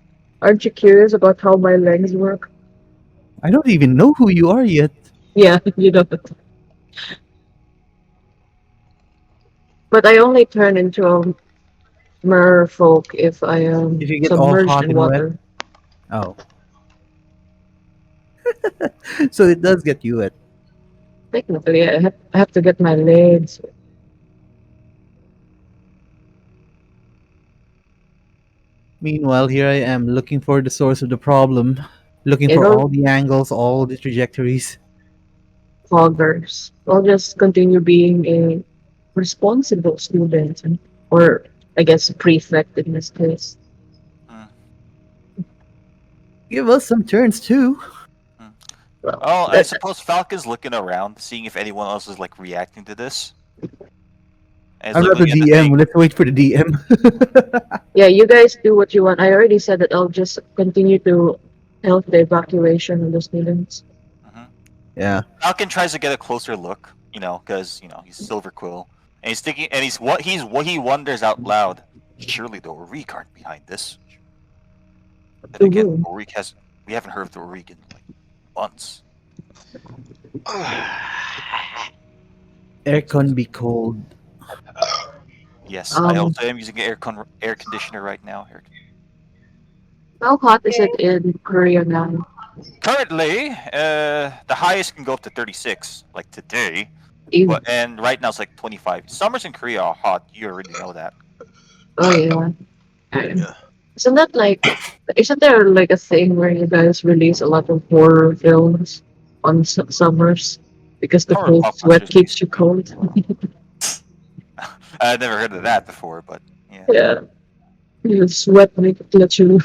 Aren't you curious about how my legs work? I don't even know who you are yet. Yeah, you know. But I only turn into a merfolk if I am If you get all submerged hot in and wet. water. Oh. So it does get you wet. Technically, I have to get my legs. Meanwhile, here I am looking for the source of the problem. Looking You for know, all the angles, all the trajectories. foggers. I'll just continue being a responsible student, or I guess prefect in this case. Hmm, Give us some turns too. hmm. Well, Well, I that, suppose Falcon's looking around, seeing if anyone else is like reacting to this. And it's I'm like not the looking at the DM. thing. Let's wait for the DM. yeah, you guys do what you want. I already said that I'll just continue to help the evacuation of the students. Hmm. Yeah. Falcon tries to get a closer look, because he's Silver Quill, and he's thinking, and what he wonders out loud. Surely the Orik aren't behind this. Then again, Ooh. Orik has. We haven't heard of the Orik in like months. Aircon be cold. Yes, I Um, also am using an air conditioner right now. how hot is it in Korea now? Currently, the highest can go up to 36, like today. Ew. And right now it's like 25. Summers in Korea are hot. You already know that. Oh yeah. Um, Yeah. Isn't that like, isn't there like a thing where you guys release a lot of horror films on summers because the Summer cold sweat blockbusters, keeps you basically. cold? I've never heard of that before, but yeah. Yeah, the sweat lets you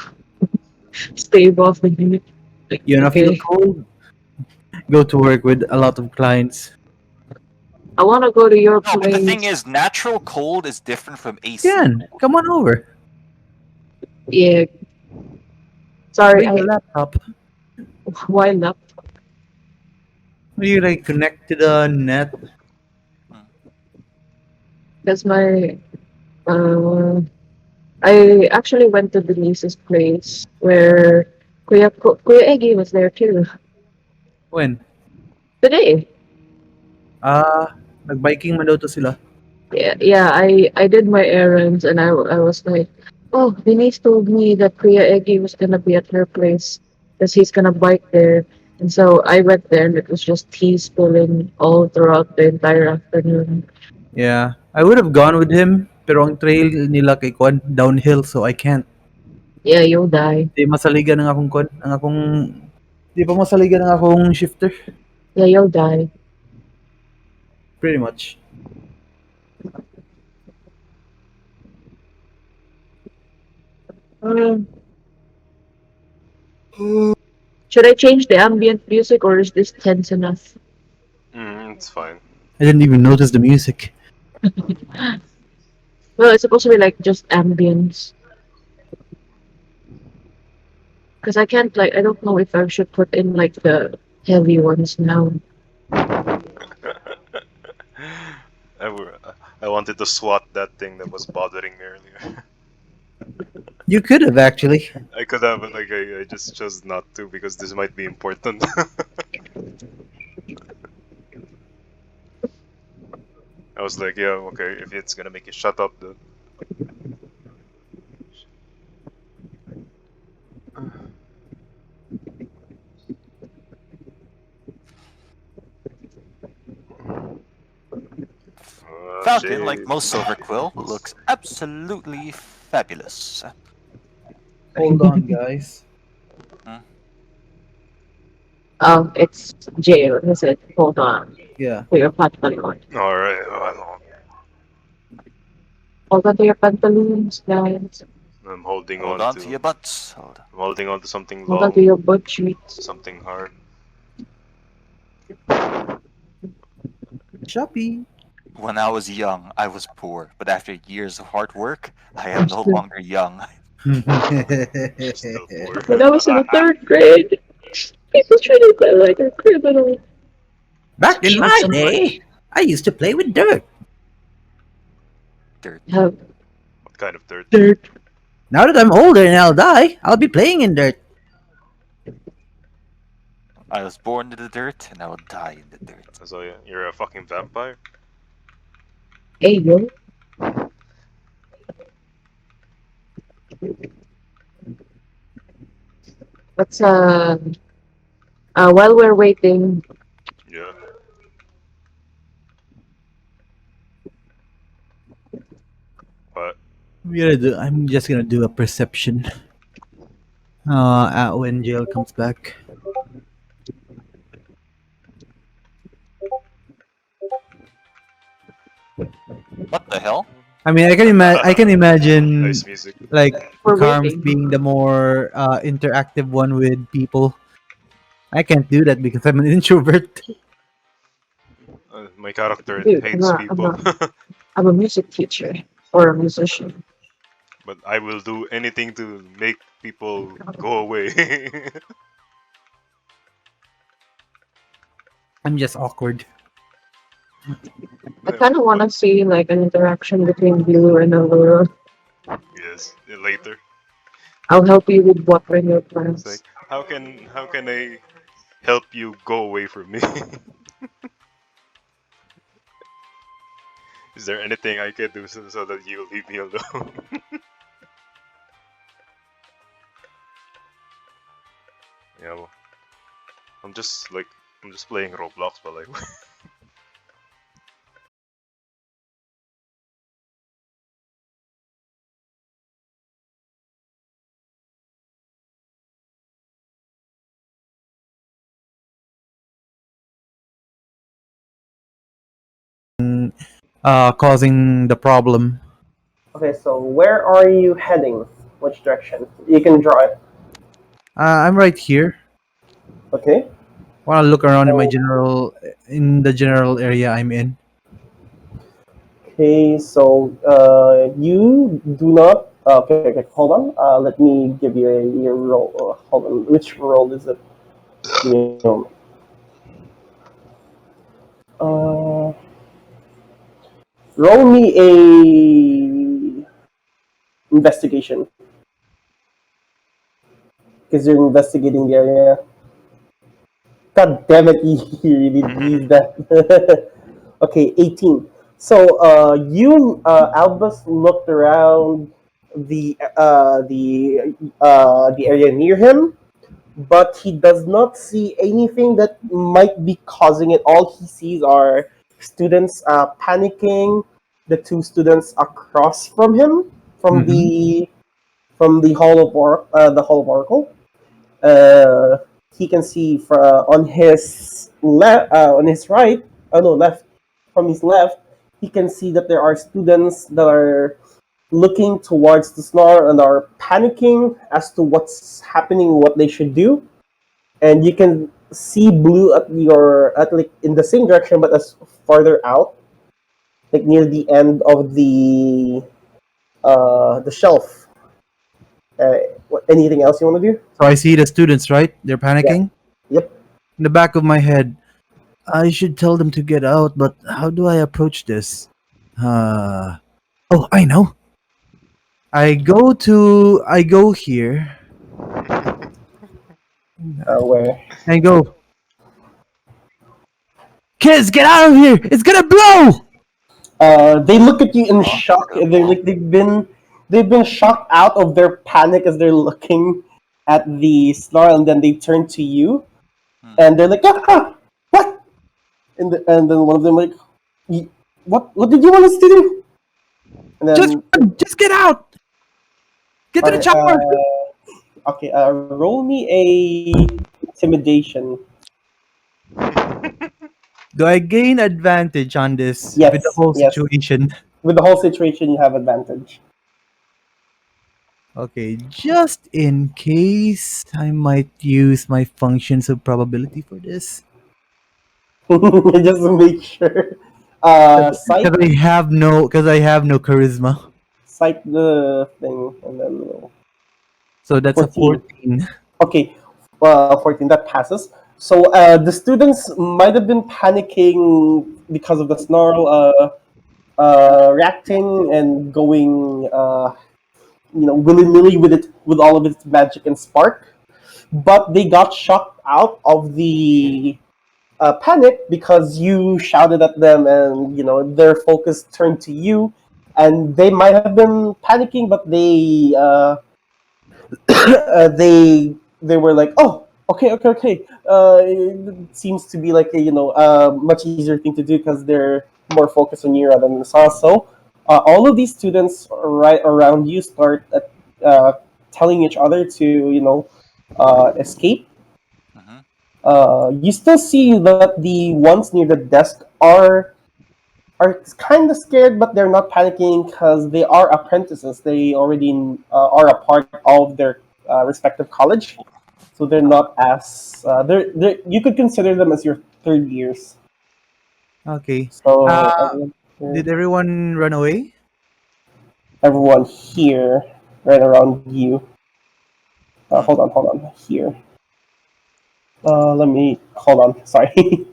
stave off the heat. Like, You wanna feel okay, cold? Go to work with a lot of clients. I want to go to your No, but the thing place. is, natural cold is different from AC Can cold. come on over. Yeah, sorry, Bring your laptop. why not? Will you like connect to the net? Hmm. Because my Uh, I actually went to Denise's place where Kuya Eggy was there too. When? Today. Nag-biking man daw to sila. Yeah, I did my errands and I was like, oh, Denise told me that Kuya Eggy was gonna be at her place because he's gonna bike there. And so I went there and it was just tea spilling all throughout the entire afternoon. Yeah. I would have gone with him, pero ang trail nila kay Kwan downhill, so I can't. Yeah, you'll die. Di masaligan ng akong Kwan, ang akong di pa masaligan ng akong shifter. Yeah, you'll die. Pretty much. Um, should I change the ambient music or is this tense enough? It's fine. I didn't even notice the music. Well, it's supposed to be like just ambience. Because I can't like I don't know if I should put in like the heavy ones now. I, w- I wanted to swat that thing that was bothering me earlier. You could have actually. I could have, but like I just chose not to because this might be important. I was like, yeah, okay, if it's gonna make you shut up, then. Falcon, like Shit. most Silver Quill, looks absolutely fabulous. Hold on, guys. Oh, it's jail, is it? Hold on. Yeah. To your pantaloons. Alright, well, Hold on to your pantaloons, guys. I'm holding Hold on on to. to your butts. Hold on. I'm holding on to something Hold on to long, your butt cheeks. something hard. Shopee. When I was young, I was poor, but after years of hard work, I am I'm no still, longer young. Still poor. when I was in the third grade, people treated me like a criminal. Back in Show my some day, I used to play with dirt. Dirt. have What kind of dirt? dirt. Now that I'm older and I'll die, I'll be playing in dirt. I was born in the dirt, and I will die in the dirt. So yeah, you're a fucking vampire? Hey, yo. Let's while we're waiting, Yeah. What? I'm just gonna do a perception. When jail comes back. What the hell? I mean, I can imagine Nice music. like we're Carms waiting. being the more interactive one with people. I can't do that because I'm an introvert. My character Dude, hates people. I'm a music teacher or a musician. But I will do anything to make people go away. I'm just awkward. I kind of want to see like an interaction between Blue and Aurora. Yes, later. I'll help you with watering your It's plants. like, how can I help you go away from me? Is there anything I can do so that you leave me alone? Yeah, well, I'm just playing Roblox, but like. Causing the problem. Okay, so where are you heading? Which direction? You can draw it. I'm right here. Okay. Want to look around So, in the general area I'm in. okay, so you do not. Okay, hold on. Let me give you a roll. Hold on. Which roll is it? Give me a moment. Uh, roll me a investigation because you're investigating the area. God damn it, you really used that. Okay, 18. So you, Albus, looked around the area near him, but he does not see anything that might be causing it. All he sees are students panicking. The two students across from him, from Mm-hmm. the Hall of Oracle. Uh, he can see on his left, on his right, oh no, left, from his left, he can see that there are students that are looking towards the snore and are panicking as to what's happening, what they should do. And you can see blue at like in the same direction, but as farther out, like near the end of the shelf. Anything else you want to do? So I see the students, right? They're Yeah. panicking. Yep. In the back of my head, I should tell them to get out, but how do I approach this? Uh, oh, I know. I go here Where? and go, kids, get out of here! It's gonna blow! They look at you in Huh? shock. They've been shocked out of their panic as they're looking at the snarl, and then they turn to you, Hmm. and they're like, ah, what? And then one of them like, what did you want us to do? And Just then, run! Just get out! Get to the alright, chopper! okay, roll me a intimidation. Do I gain advantage on this with the Yes, whole yes. situation? With the whole situation, you have advantage. Okay, just in case, I might use my functions of probability for this. Just to make sure. Cite Because I have no charisma. cite the thing, and then roll. So that's a 14. 14. Okay, 14, that passes. So the students might have been panicking because of the snarl, reacting and going, willy nilly with it, with all of its magic and spark. But they got shocked out of the panic because you shouted at them, and their focus turned to you, and they might have been panicking, but they were like, oh, okay, okay, okay. It seems to be like a much easier thing to do because they're more focused on you rather than Saw. So all of these students right around you start telling each other to escape. Mhm. You still see that the ones near the desk are kind of scared, but they're not panicking because they are apprentices. They already are a part of their respective college, so they're not as they're you could consider them as your third years. Okay. So Uh, did everyone run away? everyone here, right around you. Hmm. Hold on here. Let me hold on. Sorry.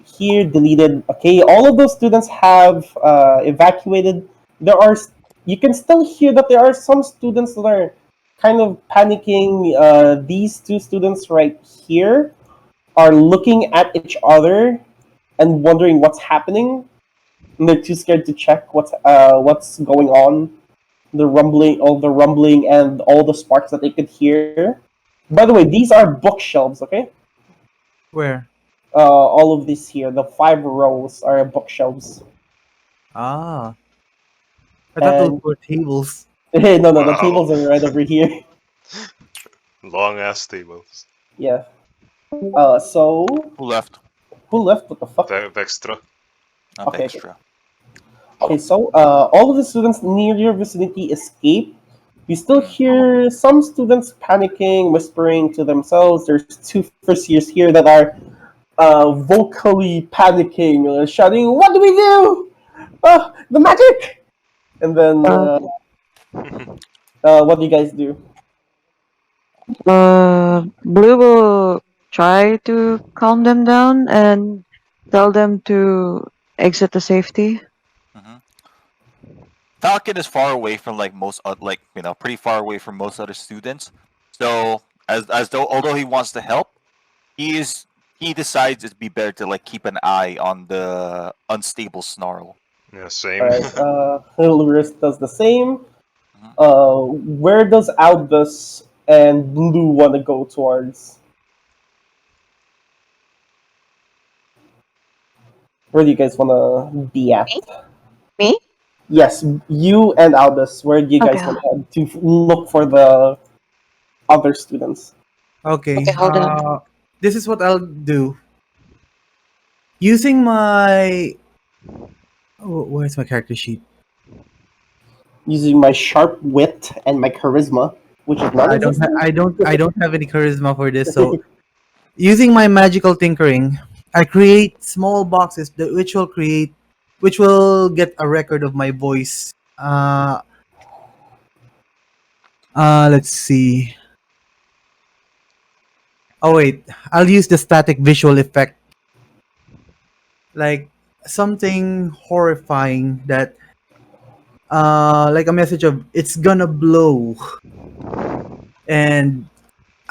Here deleted. Okay, all of those students have evacuated. There are You can still hear that there are some students that are kind of panicking. These two students right here are looking at each other and wondering what's happening. And they're too scared to check what's going on. The rumbling, and all the sparks that they could hear. By the way, these are bookshelves. Okay, Where? all of these here, the 5 rows are bookshelves. Ah, I thought those And were tables. no, the Wow. tables are right over here. Long ass tables. Yeah. So Who left? who left? What the fuck? Vextra. Not Okay, okay. extra. Okay, so all of the students near your vicinity escape. You still Hmm. hear some students panicking, whispering to themselves. There's two first years here that are vocally panicking, shouting, "What do we do? Oh, the magic!" And then, Uh, what do you guys do? Blue will try to calm them down and tell them to exit to safety. Mhm. Falcon is far away from like most like pretty far away from most other students. So as though although he wants to help, he decides it'd be better to like keep an eye on the unstable snarl. Yeah, same. Alright, Hilarious does the same. Mhm. Where does Albus and Blue want to go towards? Where do you guys want to be at? Me? Yes, you and Albus. Where do you guys Okay. want to head to look for the other students? Okay. Okay, hold on. This is what I'll do. Using my where's my character sheet? Using my sharp wit and my charisma, which is non-existent. I don't have any charisma for this. So using my magical tinkering, I create small boxes which will get a record of my voice. Let's see. Oh wait, I'll use the static visual effect, like something horrifying that, like a message of "it's gonna blow," and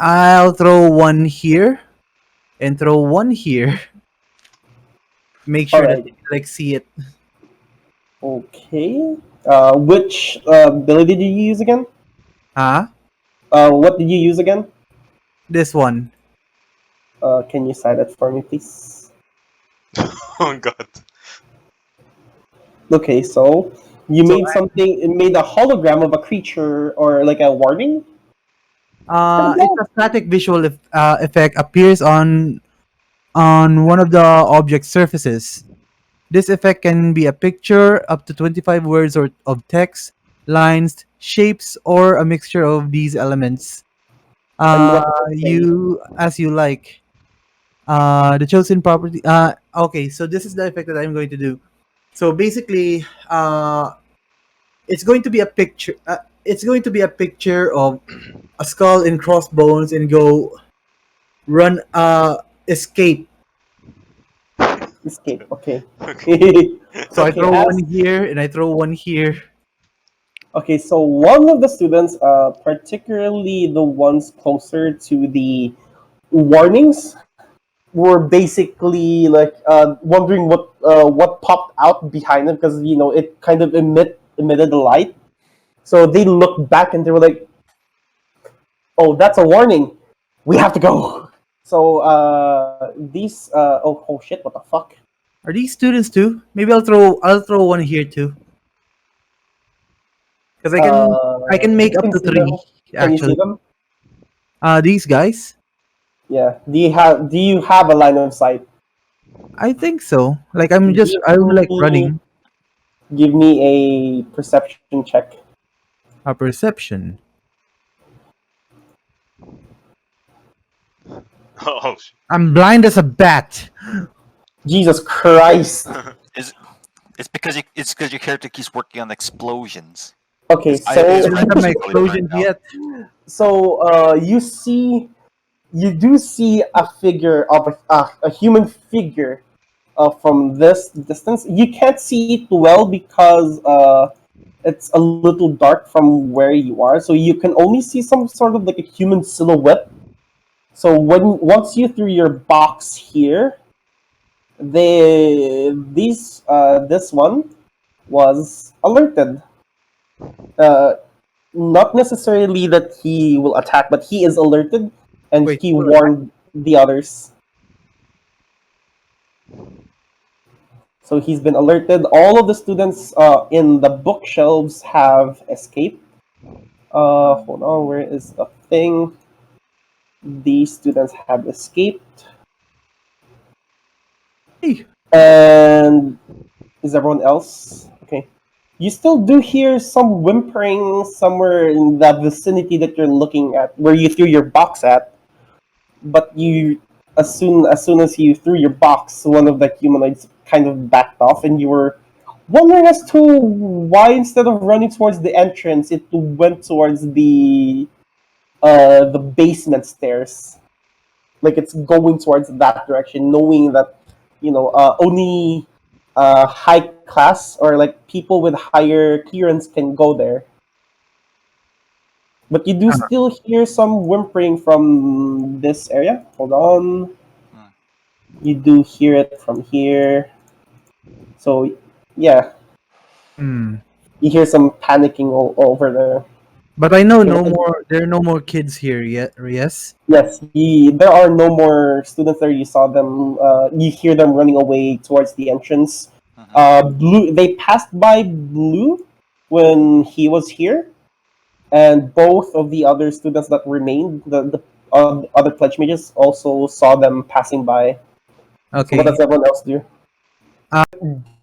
I'll throw one here and throw one here. Make sure that Alright. they like see it. Okay. Which ability did you use again? Huh? What did you use again? This one. Can you cite it for me, please? Oh god. Okay, so you So made something. It made a hologram of a creature or like a warning. It's a static visual effect appears on one of the object surfaces. This effect can be a picture, up to 25 words or of text, lines, shapes, or a mixture of these elements. And what does it say? You as you like. The chosen property. Okay, so this is the effect that I'm going to do. So basically, it's going to be a picture. It's going to be a picture of a skull and crossbones, and go run. Escape. Escape. Okay. Okay. So I Okay. throw one here and I throw one here. Okay. So one of the students, particularly the ones closer to the warnings, were basically like wondering what popped out behind them because it kind of emitted the light. So they looked back and they were like, "Oh, that's a warning. We have to go." So these oh shit, what the fuck? Are these students too? Maybe I'll throw one here too. Because I can You make up can to see them. three Can you see actually. them? These guys. Yeah. Do you have a line of sight? I think so. Like Give I'm like me running give me a perception check. a perception. Oh, I'm blind as a bat. Jesus Christ. Is it's because your character keeps working on explosions. Okay, His eye- I his so don't red have my is really burned explosions out. yet. you do see a figure of a human figure from this distance. You can't see it well because it's a little dark from where you are, so you can only see some sort of like a human silhouette. So once you threw your box here, this one was alerted. Uh, Not necessarily that he will attack, but he is alerted, and Wait, he will attack? warned the others. So he's been alerted. All of the students in the bookshelves have escaped. Hold on, where is the thing? These students have escaped. Hey, And is everyone else? Okay. You still do hear some whimpering somewhere in the vicinity that you're looking at, where you threw your box at. But as soon as you threw your box, one of the humanoids kind of backed off, and you were wondering as to why instead of running towards the entrance, it went towards the basement stairs. Like it's going towards that direction, knowing that only high class or like people with higher clearance can go there. But you do Huh. still hear some whimpering from this area. Hold on. Hmm. You do hear it from here. So, yeah, Hmm. you hear some panicking over there. But I know Okay, no more. There are no more kids here yet. Yes. yes, there are no more students there. You saw them. You hear them running away towards the entrance. Mhm. Blue. They passed by Blue when he was here, and both of the other students that remained, the other pledge mages, also saw them passing by. So what Okay. does everyone else do? Uh,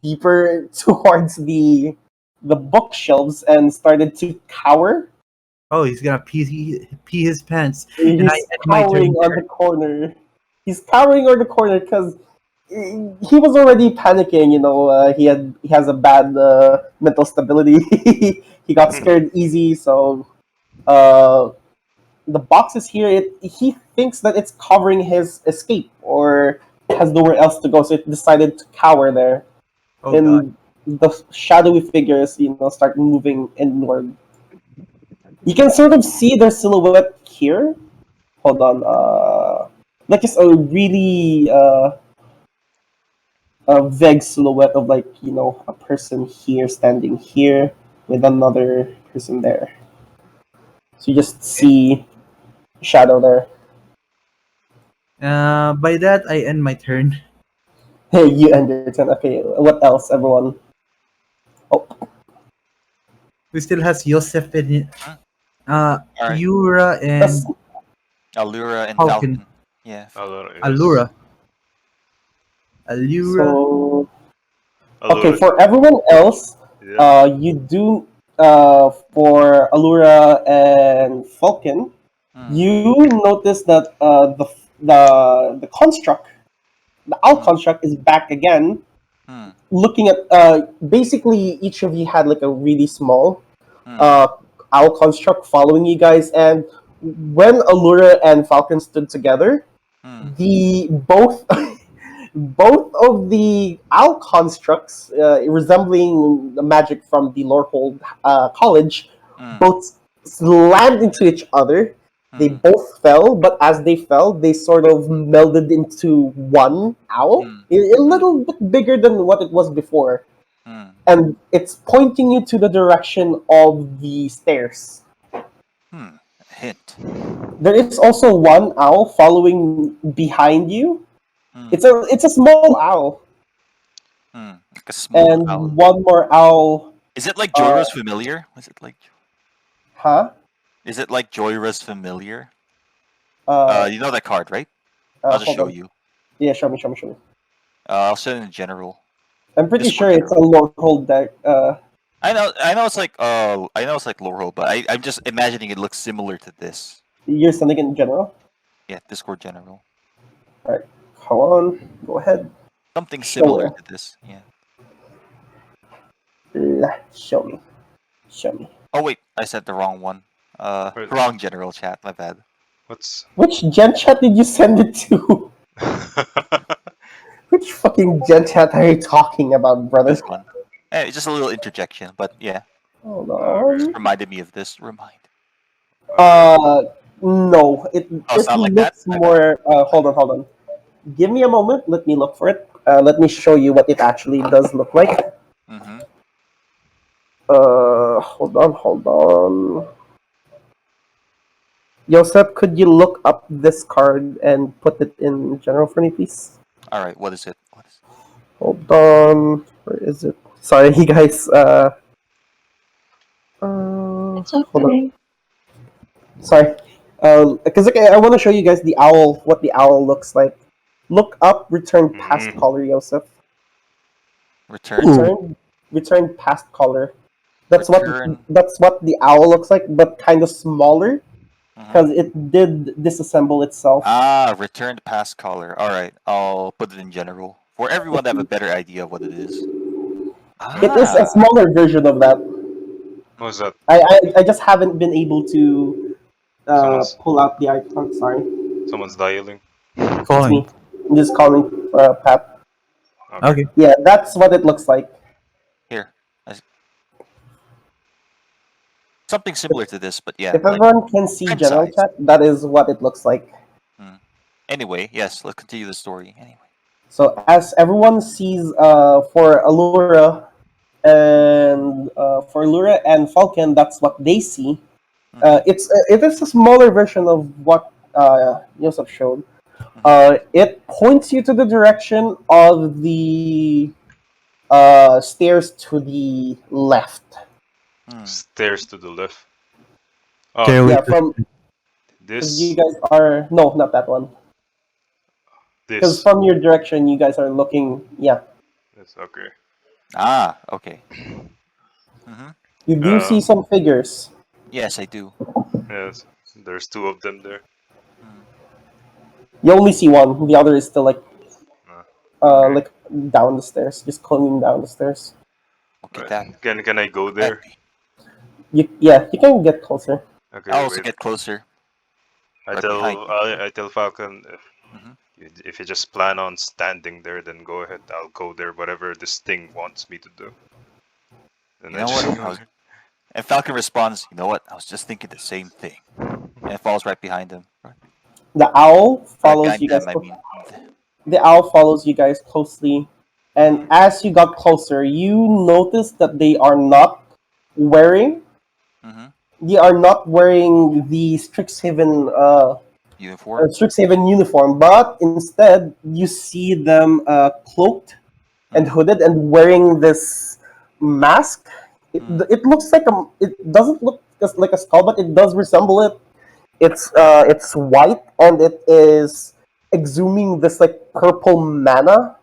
Deeper towards the bookshelves and started to cower. Oh, he's gonna pee his pants, and I He's end my cowering turn on there. the corner. He's cowering on the corner because he was already panicking. He has a bad mental stability. He got scared easy, so uh, the box is here. He thinks that it's covering his escape or has nowhere else to go, so it decided to cower there. Oh God. And the shadowy figures, start moving inward. You can sort of see their silhouette here. Hold on. Like just a really a vague silhouette of like a person here standing here with another person there. So you just see shadow there. By that I end my turn. Hey, you end your turn. Okay, what else, everyone? Oh, We still has Yosef and Hmm? All right. Yura that's and Allura and Falcon. Falcon. Yeah. Yes. Allura. Allura. so. Okay, Allura. for everyone else, Yeah. you do for Allura and Falcon, Hmm. you notice that the construct, the owl Hmm. construct, is back again. Hmm. Looking at basically each of you had like a really small Hmm. uh, owl construct following you guys, and when Allura and Falcon stood together, Hmm. the both both of the owl constructs resembling the magic from the Lorehold College Hmm. both slammed into each other. They Hmm. both fell, but as they fell, they sort of melded into one owl, Hmm. a little bit bigger than what it was before. Hmm. And it's pointing you to the direction of the stairs. Hmm. Hint. There is also one owl following behind you. Hmm. It's a small owl, Hmm. Like a small owl. and one more owl. Is it like Uh, Joyra's familiar? Was it like? huh? Is it like Joyra's familiar? Uh, You know that card, right? I'll just hold show on. you. Yeah, show me, show me, show me. I'll send it in general. I'm pretty Discord sure it's a general. Lorehold deck. I know it's like I know it's like Laurel, but I'm just imagining it looks similar to this. You're sending it in general. Yeah, Discord general. All right, come on, go ahead. Something Show similar me. to this. Yeah. Show me. Show me. Oh wait, I said the wrong one. Wait, Wrong general chat. My bad. what's Which gen chat did you send it to? Which fucking gen chat are you talking about, brother? This one. It's just a little interjection, but yeah, Hold just on. reminded me of this. Remind. okay. Uh, no. Oh, it's It not like that. looks My bad. more. Hold on, hold on. Give me a moment. Let me look for it. Let me show you what it actually does look like. Mm-hmm. Hold on, hold on. Joseph, could you look up this card and put it in general for me, please? All right. What is it? What is? Hold on. Where is it? Sorry, you guys. It's Hold on. okay. Sorry. Because I want to show you guys the owl, what the owl looks like. Look up, return past Mm. caller, Joseph. Return. Return past caller. That's what Return. that's what the owl looks like, but kind of smaller Mhm. because it did disassemble itself. Ah, returned past caller. All right, I'll put it in general for everyone to have a better idea of what it is. It is a Ah, smaller version of that. What's that? I just haven't been able to Someone's pull out the icon. Sorry, someone's dialing. it's Calling. me. I'm just calling Pat. Okay. Okay. Yeah, that's what it looks like. Something similar to this, but yeah, If like everyone can see time general size. chat, that is what it looks like. Anyway, yes, let's continue the story. Anyway. So as everyone sees, for Allura and Falcon, that's what they see. Mhm, It is a smaller version of what Yosef showed. mhm, It points you to the direction of the stairs to the left. mm. Stairs to the left. Oh, Stairway Yeah, to from because you this, guys are no, not that one. Because this, from your direction, you guys are looking. Yeah, this. Okay. Ah, okay. Hmm. you do Uh, see some figures. Yes, I do. yes. There's two of them there. Mm. You only see one. The other is still Okay. like down the stairs, just climbing down the stairs. Okay, Right. that Can I go let there? me. You can get closer. I'll Okay. also Wait. get closer, I right behind tell you. I tell Falcon Hmm. if you just plan on standing there, then go ahead. I'll go there. Whatever this thing wants me to do. And You I know just what? go there. And Falcon responds, "You know what? I was just thinking the same thing." And falls right behind him. The owl Right follows behind you guys. them, I mean. The owl follows you guys closely, and Mhm. as you got closer, you notice that wearing. Hmm. They are not wearing the Uniform. Strixhaven uniform, but instead you see them cloaked and Hmm. hooded and wearing this mask. Hmm. It looks like a. It doesn't look like a skull, but it does resemble it. It's white and it is exhuming this like purple mana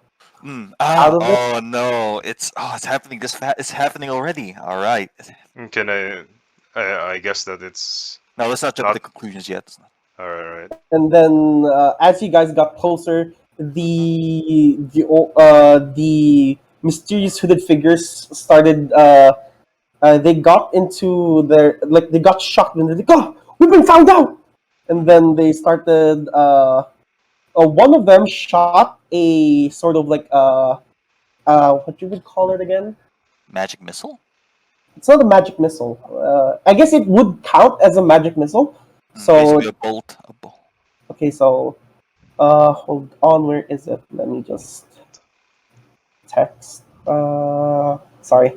Mm. out Ah. of it. Oh no! It's happening. It's happening already. All right. Can I guess that it's Now let's not jump to not. conclusions yet. Alright. And then as you guys got closer, the mysterious hooded figures started. They got into their like they got shocked and they're like, "Oh, we've been found out!" And Mhm. then they started. One of them shot a sort of what you would call it again? Magic missile. It's not a magic missile. I guess it would count as a magic missile. Basically So a bolt. A bolt. okay, so hold on, where is it? Let me just text. Sorry.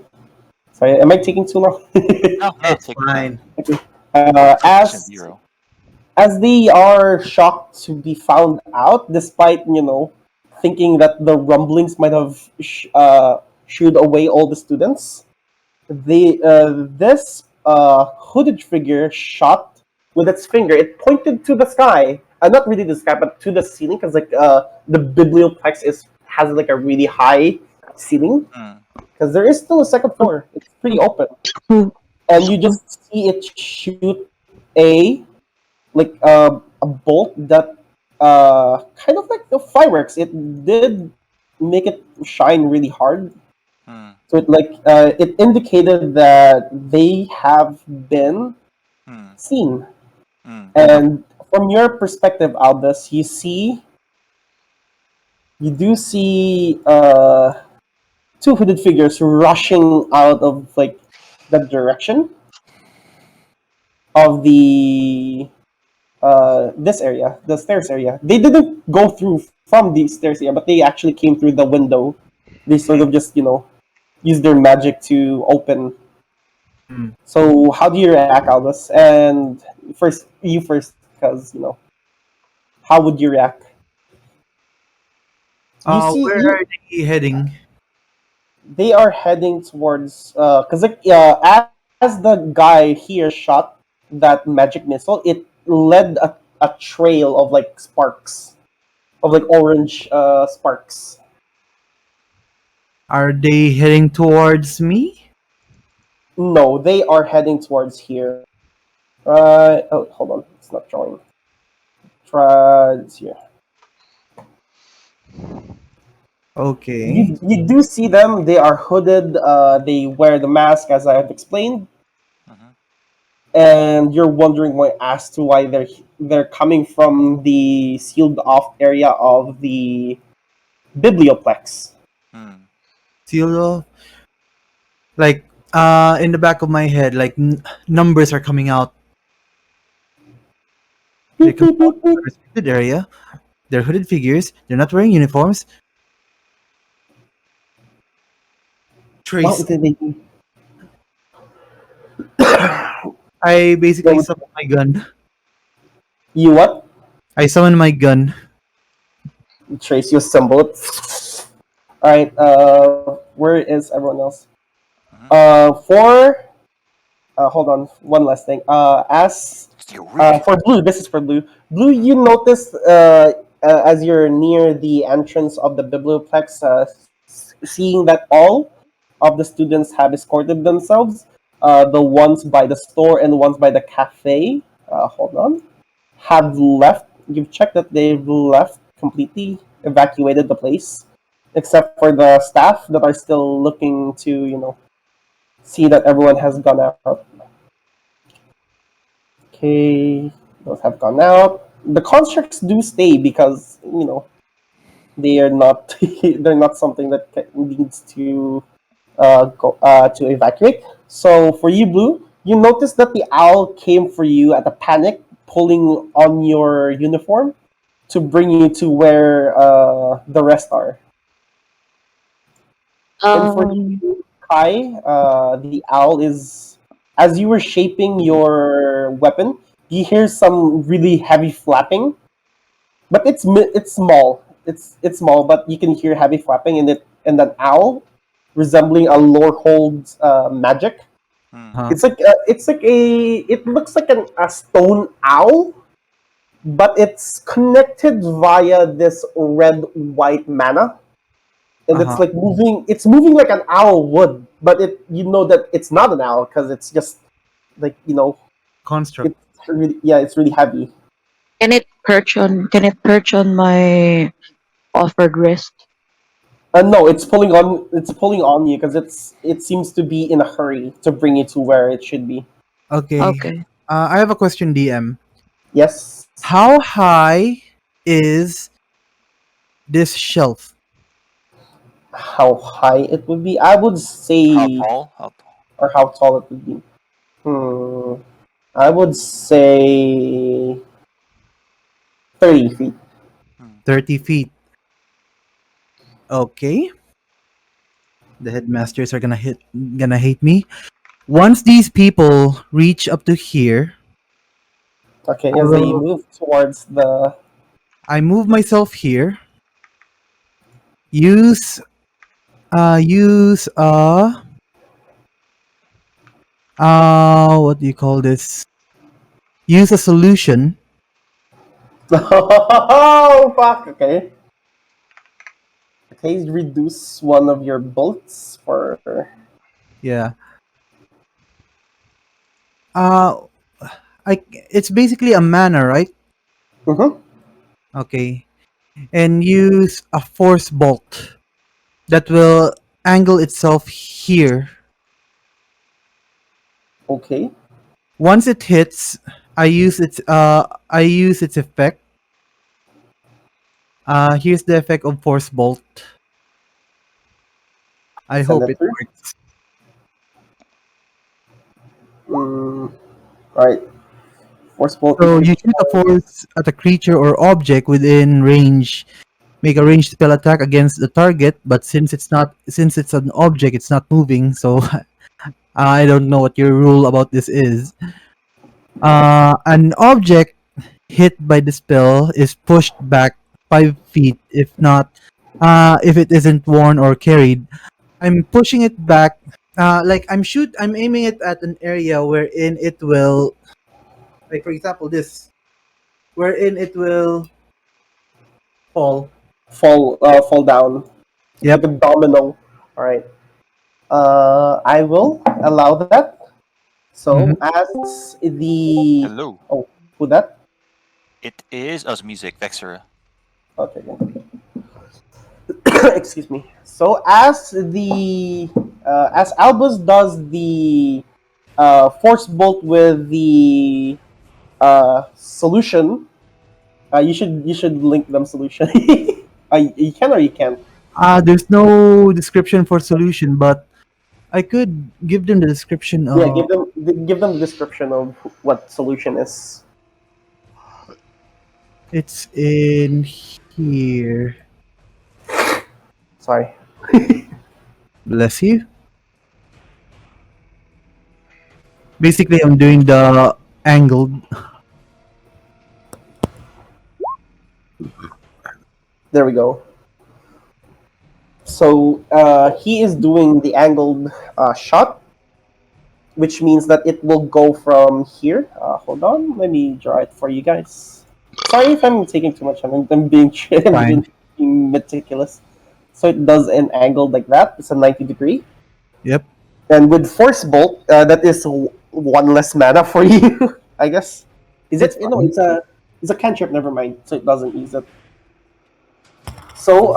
Am I taking too long? No, no. it's Take your time. fine. We're Patient As Zero. they are shocked to be found out, despite thinking that the rumblings might have shooed away all the students, this hooded figure shot with its finger. It pointed to the sky. Not really the sky, but to the ceiling, because the biblioplex has like a really high ceiling. Mm. Because there is still a second floor. It's pretty open, and you just see it shoot a a bolt that kind of like the fireworks. It did make it shine really hard. Mm. So it indicated that they have been Mm. seen. Mm. And from your perspective, Albus, you do see two hooded figures rushing out of that direction of the this area, the stairs area. They didn't go through from the stairs area, but they actually came through the window. They sort of just use their magic to open. Hmm. So how do you react, Albus? And you first, because how would you react? You see, Where are they heading? they are heading towards because as the guy here shot that magic missile, it led a trail of sparks, of orange sparks. Are they heading towards me? No, they are heading towards here. Oh, hold on, it's not showing. Try this here. Okay. You do see them. They are hooded. They wear the mask, as I have explained, Mhm. and you're wondering as to why they're coming from the sealed off area of the biblioplex. Mm. Seal off? Like In the back of my head, like numbers are coming out. They Beep, come beep, out beep, from beep. the restricted area. They're hooded figures. They're not wearing uniforms. What Trace. did they do? I basically Well, summoned my gun. you what? I summoned my gun. Trace, you assemble it. Alright, where is everyone else? Mhm. For hold on, one last thing. As It's the original. for blue, this is for blue. Blue, you notice as you're near the entrance of the biblioplex, seeing that all of the students have escorted themselves. The ones by the store and the ones by the cafe. Hold on, have left. You've checked that they've left completely, evacuated the place, except for the staff that are still looking to, see that everyone has gone out. Okay, those have gone out. The constructs do stay because they are not they're not something that needs to go to evacuate. So for you, Blue, you notice that the owl came for you at a panic, pulling on your uniform to bring you to where the rest are. And for Um, you, Kai, the owl is as you were shaping your weapon, you hear some really heavy flapping, but it's small. It's small, but you can hear heavy flapping, and an owl resembling a lore holds magic. Hmm. Huh. It looks like a stone owl, but it's connected via this red white mana, and Uh it's huh. like moving. It's moving like an owl would, but you know that it's not an owl because it's just like Construct. it's it's really heavy. can it perch on my offered wrist? No, it's pulling on you because it seems to be in a hurry to bring you to where it should be. Okay. Okay. I have a question, DM. Yes. How high is this shelf? How high it would be? I would How say, tall? How tall? or how tall it would be. Hmm. I would say 30 feet. Hmm. 30 feet. Okay. The headmasters are gonna hate me. Once these people reach up to here, Okay, I as they will move towards the I move myself here. Use use what do you call this? Use a solution. oh fuck. Okay. Okay, reduce one of your bolts for. Yeah. Uh it's basically a mana, right? Mm-hmm. Okay. And use a force bolt that will angle itself here. Okay. Once it hits, I use its effect. Here's the effect of force bolt. I Send hope it it through. works. Mm, all right. Force bolt So you equipped. shoot a force at a creature or object within range. Make a ranged spell attack against the target, but since it's an object, it's not moving. So I don't know what your rule about this is. An object hit by the spell is pushed back 5 feet if it isn't worn or carried. I'm pushing it back. I'm aiming it at an area wherein it will, like for example, this, wherein it will fall. Fall down like Yep. a domino. All right. I will allow that. So Mm-hmm. as the Hello. oh, who that? It is us music, Vexera. Okay. Excuse me. So as Albus does the force bolt with the solution, you should link them solution. You can or you can't. There's no description for solution, but I could give them the description Yeah, of give them the description of what solution is. it's in here. Sorry. Bless you. Basically, I'm doing the angled. There we go. So he is doing the angled shot, which means that it will go from here. Hold on, let me draw it for you guys. Sorry if I'm taking too much. I'm being Fine. being meticulous. So it does an angle like that. It's a 90 degree. Yep. And with force bolt, that is one less mana for you, I guess. Is It's it? No, fine. it's a cantrip. Never mind. So it doesn't use it. So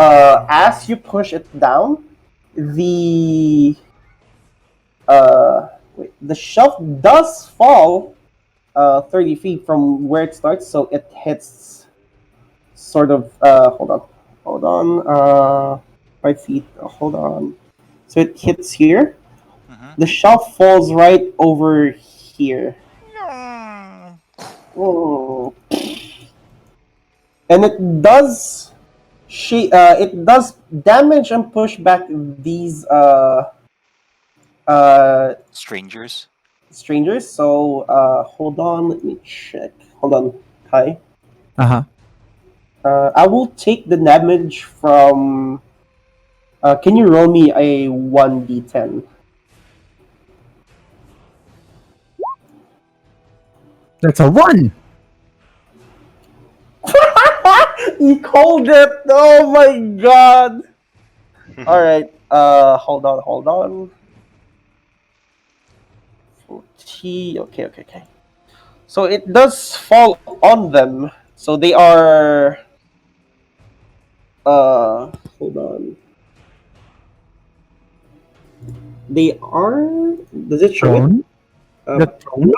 as you push it down, the the shelf does fall 30 feet from where it starts, so it hits sort of. Hold on. 5 feet. Hold on. So it hits here. Mhm. The shelf falls right over here. Oh. And it does damage and push back these uh Strangers. strangers. So hold on, let me check. Hold on, Kai. Uh huh. I will take the damage from. Can you roll me a 1d10? That's a one. You called it! Oh my god! Alright, hold on. 40. Okay. So it does fall on them. So they are. Hold on. They are. Does it show it? Prone. Um, That prone.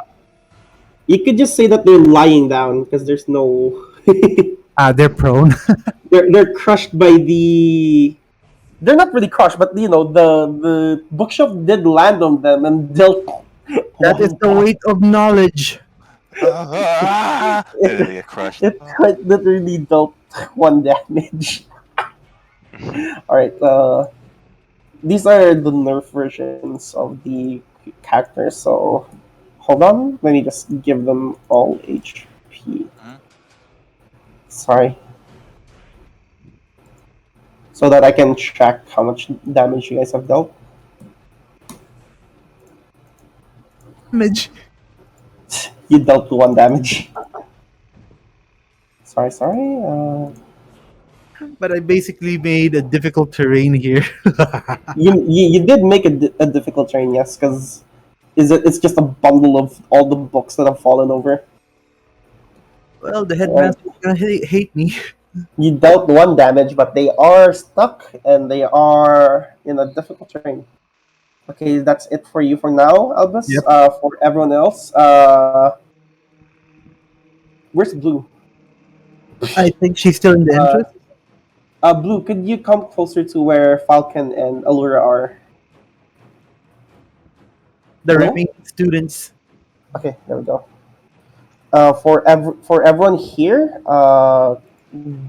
you could just say that they're lying down because there's no. They're prone. They're crushed by the. They're not really crushed, but the bookshelf did land on them and dealt That is one. the weight of knowledge. They get crushed. It quite literally dealt one damage. All right. These are the nerf versions of the characters. So hold on. Let me just give them all HP. Mhm. Sorry. So that I can track how much damage you guys have dealt. Damage. You dealt one damage. Sorry. But I basically made a difficult terrain here. You did make a difficult terrain, yes, because it's just a bundle of all the books that have fallen over. Well, the Right. headmaster's gonna hate me. You dealt one damage, but they are stuck and they are in a difficult terrain. Okay, that's it for you for now, Albus. Yep. For everyone else, where's Blue? I think she's still in the Uh, entrance. Blue, could you come closer to where Falcon and Allura are? The Hello? remaining students. Okay, there we go. For everyone here,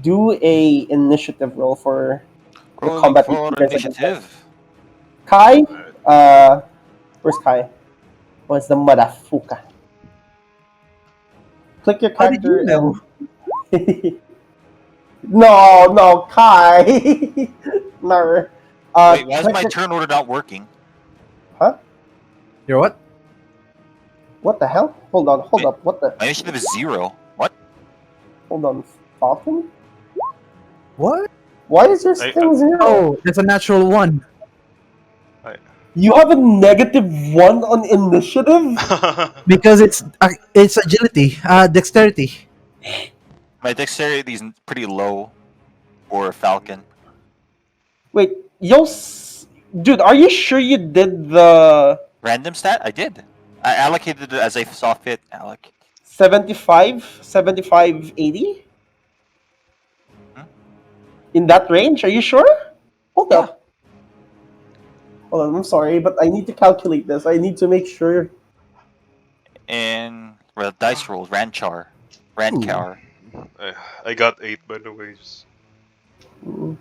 do a initiative roll for the Rolling combat you for guys are gonna fight. initiative. Kai, where's Kai? Where's the motherfucker? Click your How did you character know? and no, Kai. No. Wait, why is Click my your, turn order not working? huh? You're what? What the hell? Hold on, hold Wait. up. What the? My initiative is 0. What? Hold on, Falcon. What? Why is your I- thing 0? Oh, that's a natural one. You have a -1 on initiative. Because it's agility, dexterity. My dexterity is pretty low for Falcon. Wait, dude, are you sure you did the Random stat? I did. I allocated it as I saw fit, Alec. 75, 80? Hmm? In that range? Are you sure? Hold Yeah. up. Hold on, I'm sorry, but I need to calculate this. I need to make sure. And well, dice rolls, Ranchar. Rancar. I got 8 by the way. Mm,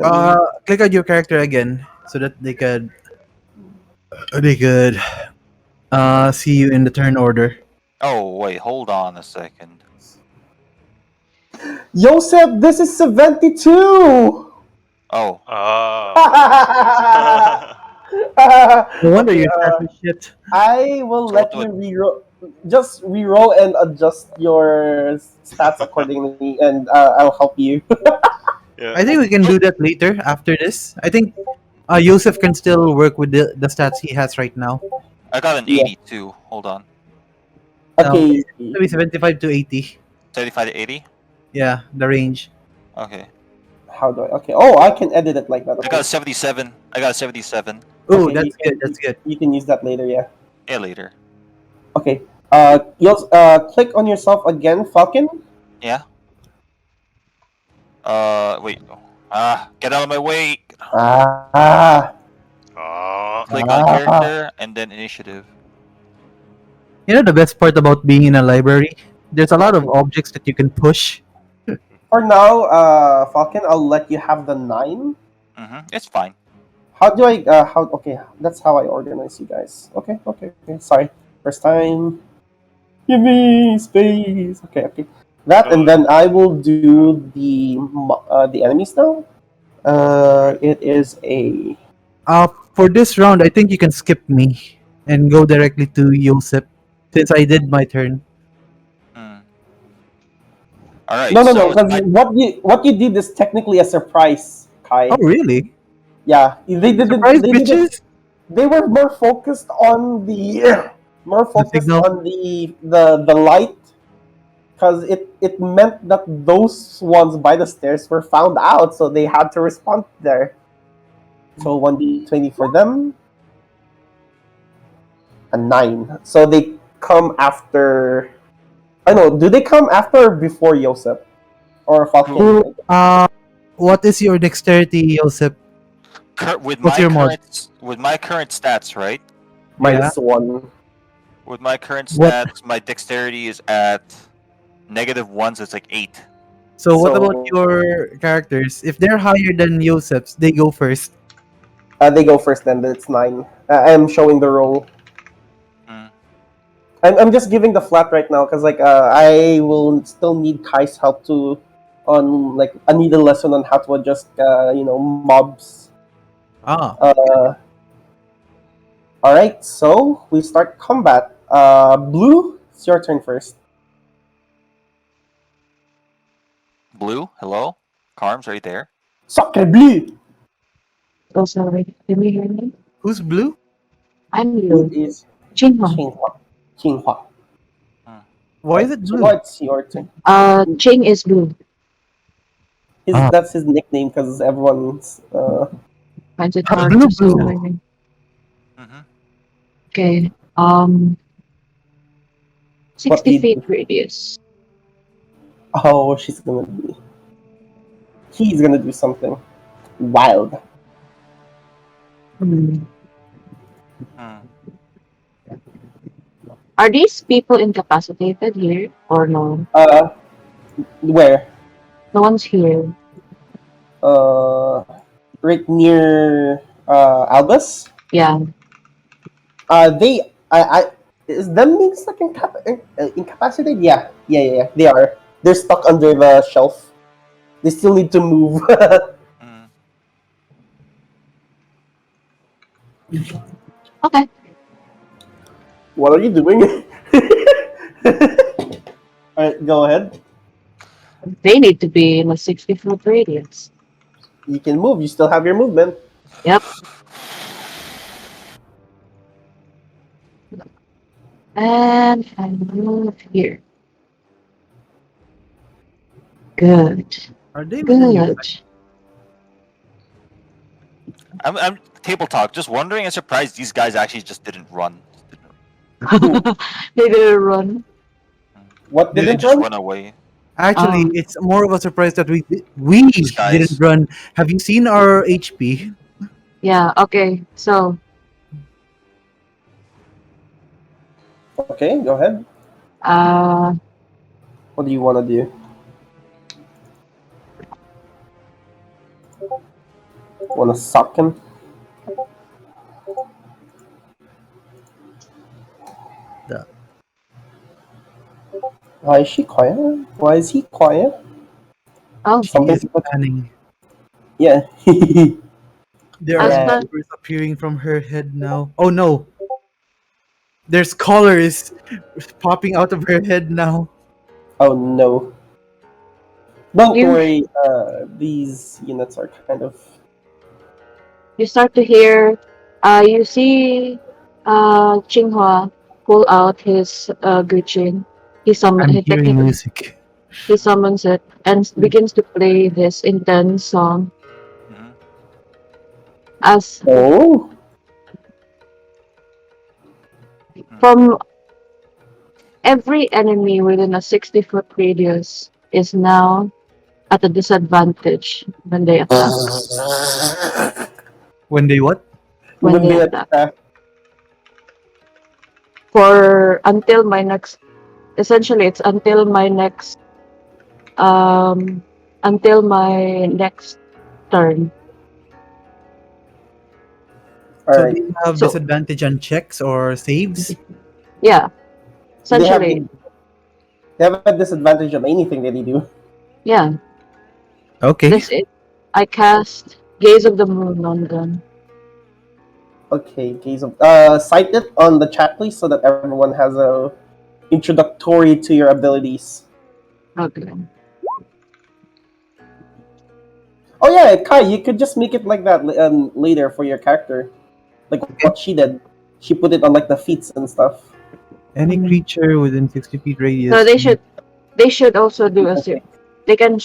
10. Click on your character again so that they could see you in the turn order. Oh wait, hold on a second. Joseph, this is 72! Oh, Ah. No wonder Okay, your stats are shit. I will So let what you reroll. Just reroll and adjust your stats accordingly, and I'll help you. Yeah. I think we can do that later after this. I think Yosef can still work with the stats he has right now. I got an Yeah. 82. Hold on. Okay. Maybe 75 to 80. 75 to 80? Yeah, the range. Okay. How do I? Okay. Oh, I can edit it like that. I Okay. got a 77. I got a 77. Oh, Okay, that's good. That's good. you can use that later. Yeah. Yeah, later. Okay. You'll click on yourself again, Falcon. Yeah. Wait. Get out of my way. Ah. Click on character and then initiative. You know the best part about being in a library? There's a lot of objects that you can push. For now, Falcon, I'll let you have the 9. It's fine. How do I? How? Okay, that's how I organize you guys. Okay. Okay. Okay. Sorry. First time. Give me space. Okay. Okay. That, and then I will do the enemies now. It is a. For this round, I think you can skip me and go directly to Yosef since I did my turn. Alright, No, no, so no. Because what you did is technically a surprise, Kai. Oh, really? Yeah, they didn't. Surprise, They didn't. bitches! They were more focused on the more focused signal? on the light, because it meant that those ones by the stairs were found out, so they had to respond there. So 1d20 for them, a 9. So they come after. I know. Do they come after or before Yosef or Falcon? What is your dexterity, Yosef? With What's my your mod? current stats, right? Minus 1. With my current What? stats, my dexterity is at -1, so it's like 8. So what So- about your characters? If they're higher than Yosef's, they go first. They go first. Then it's 9. I'm showing the roll. Mm. I'm just giving the flat right now because I will still need Kai's help to on like I need a lesson on how to adjust mobs. All right, so we start combat. Blue, it's your turn first. Blue, hello? Carms, are you there? Sacre bleu. Oh, sorry. Can you hear me? Who's blue? I'm Blue Liu. is Jinghua. Qinghua. Qinghua. Why is it So blue? what's your turn? Ching is blue. That's his nickname because everyone's. Finds it Ah, hard blue, to say blue. anything. Mm-hmm. Okay. What 60 do you feet do? radius. Oh, he's gonna do something wild. Hmm. Hmm. Are these people incapacitated here or no? Where? The ones here. Right near Albus. Yeah. They I is them being stuck incapacitated? Yeah. They are. They're stuck under the shelf. They still need to move. Mm. Okay. What are you doing? All right, go ahead. They need to be in a 60-foot radius. You can move. You still have your movement. Yep. And I move here. Good. Are they within your Good. I'm table talk. Just wondering and surprised these guys actually just didn't run. They didn't run. What They didn't just run? run away. Actually, Um, it's more of a surprise that we These guys. didn't run. Have you seen our HP? Yeah. Okay. So, Okay, go ahead. uh, What do you want to do? Want to suck him? The, Why is she quiet? Why is he quiet? oh, she is Something's planning. yeah. There are as Yeah. for whispers appearing from her head now. Oh no! There's colors popping out of her head now. Oh no. Don't you, worry. These units are kind of. you start to hear, you see, Chinghua pull out his Guchin. I'm He hearing technically music. he summons it and begins to play this intense song. Hmm. As Oh. from every enemy within a 60-foot radius is now at a disadvantage when they attack. When they what? When When they they attack. attack. For until my next, essentially, it's um, until my next turn. All So right. they have So disadvantage on checks or saves. yeah, They have essentially, they have a disadvantage on anything that they do. yeah. Okay. This is I cast Gaze of the Moon on them. Okay, case of cite it on the chat please so that everyone has a introductory to your abilities. Okay. Oh yeah, Kai, you could just make it like that later for your character, like Okay. what she did. She put it on like the feats and stuff. Any Mhm. creature within 60 feet So radius. they should also do a Okay. they can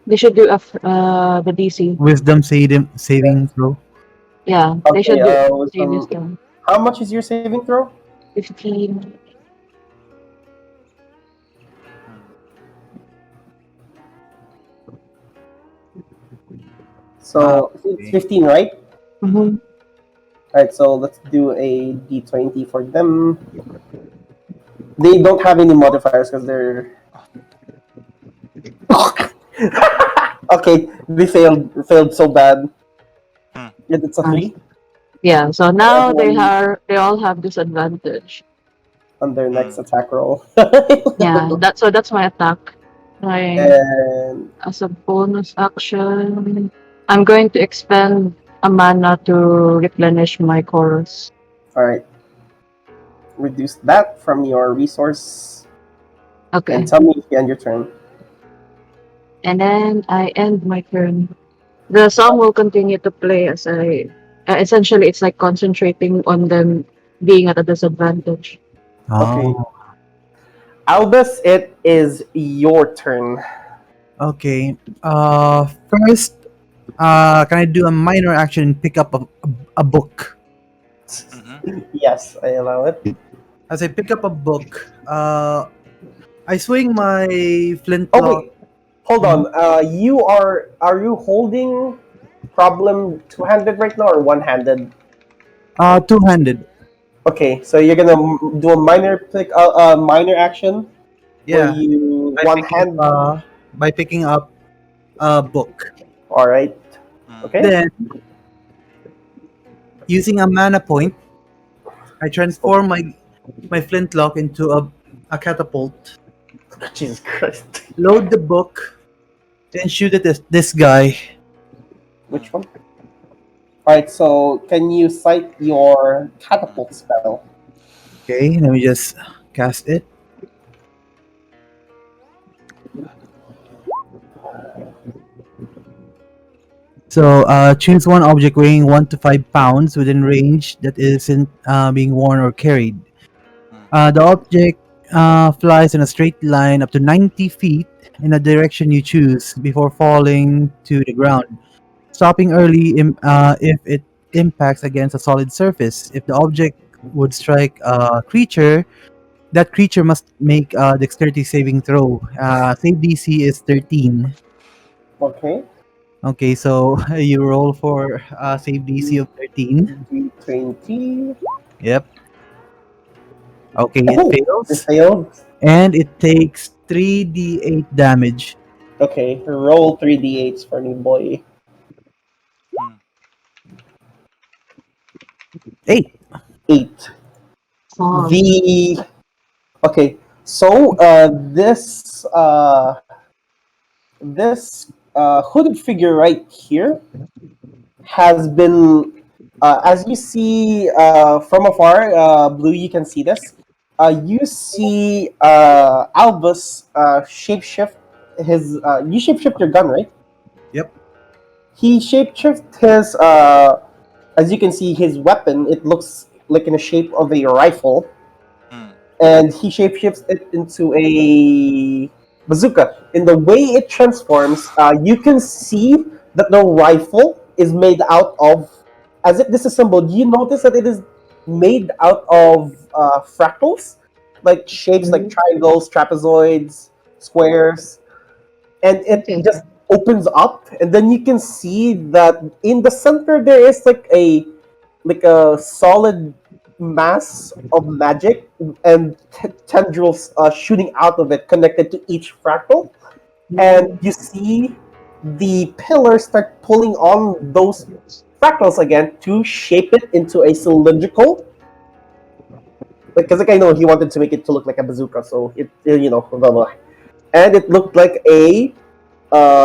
they should do the DC. Wisdom saving throw. Yeah, they Okay. should do With see this down. how much is your saving throw? 15. Ah, So it's okay. 15, right? Hmm. Mm-hmm. All right. So let's do a d20 for them. They don't have any modifiers because they're okay. They failed so bad. Hmm. It's a three. Yeah, so So now everyone they all have disadvantage. on their Hmm. next attack roll. Yeah, that's my attack. My And as a bonus action, I'm going to expend a mana to replenish my chorus. all right, reduce that from your resource and Okay, tell me if you end your turn. and then I end my turn. The song will continue to play as I essentially it's like concentrating on them being at a disadvantage. Okay, Oh, Albus, it is your turn. okay. First, can I do a minor action and pick up a book? Hmm. Yes, I allow it. As I pick up a book, I swing my Oh flintlock. wait, hold Mhm. on. Are you holding problem two-handed right now or one-handed? Two-handed. Okay, so you're gonna do a minor action where Yeah, you by one picking hand. by picking up a book. All right. Hmm. Okay. Then, using a mana point, I transform my flintlock into a catapult. Jesus Christ. Load the book, then shoot at this guy. Hmm. Which one? Alright, so can you cite your catapult spell? Okay, let me just cast it. So choose one object weighing 1 to 5 pounds within range that isn't being worn or carried. Hmm. The object flies in a straight line up to 90 feet in a direction you choose before falling to the ground, stopping early if it impacts against a solid surface. If the object would strike a creature, that creature must make a dexterity saving throw. Save DC is 13. Okay. Okay, so you roll for save DC of 13. D20. Yep. Okay, it Oh, it fails. failed. And it takes 3d8 damage. Okay, roll 3d8s for me, boy. Hmm. 8. 8. Oh, The Okay, so this hooded figure right here has been, as you see from afar, Blue, you can see this. You see Albus shapeshift you shapeshift your gun, right? Yep. He shapeshift his, as you can see, his weapon. It looks like in the shape of a rifle, Hmm. and he shapeshifts it into a bazooka. In the way it transforms, you can see that the rifle is made out of, as it disassembled, you notice that it is made out of fractals, like shapes like mhm. triangles, trapezoids, squares, and it Okay. just opens up, and then you can see that in the center there is like a solid mass of magic and tendrils shooting out of it connected to each fractal, and Mm. you see the pillars start pulling on those fractals again to shape it into a cylindrical, because like I know he wanted to make it to look like a bazooka, so it blah, blah. And it looked like a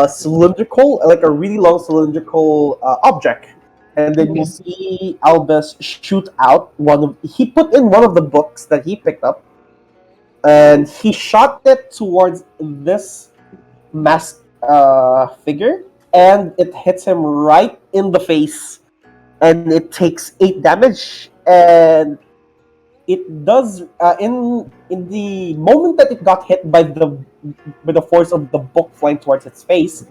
cylindrical, like a really long cylindrical object. And then you Okay. see Albus shoot out he put in one of the books that he picked up, and he shot it towards this masked figure, and it hits him right in the face, and it takes 8 damage. And it does in the moment that it got hit by the force of the book flying towards its face,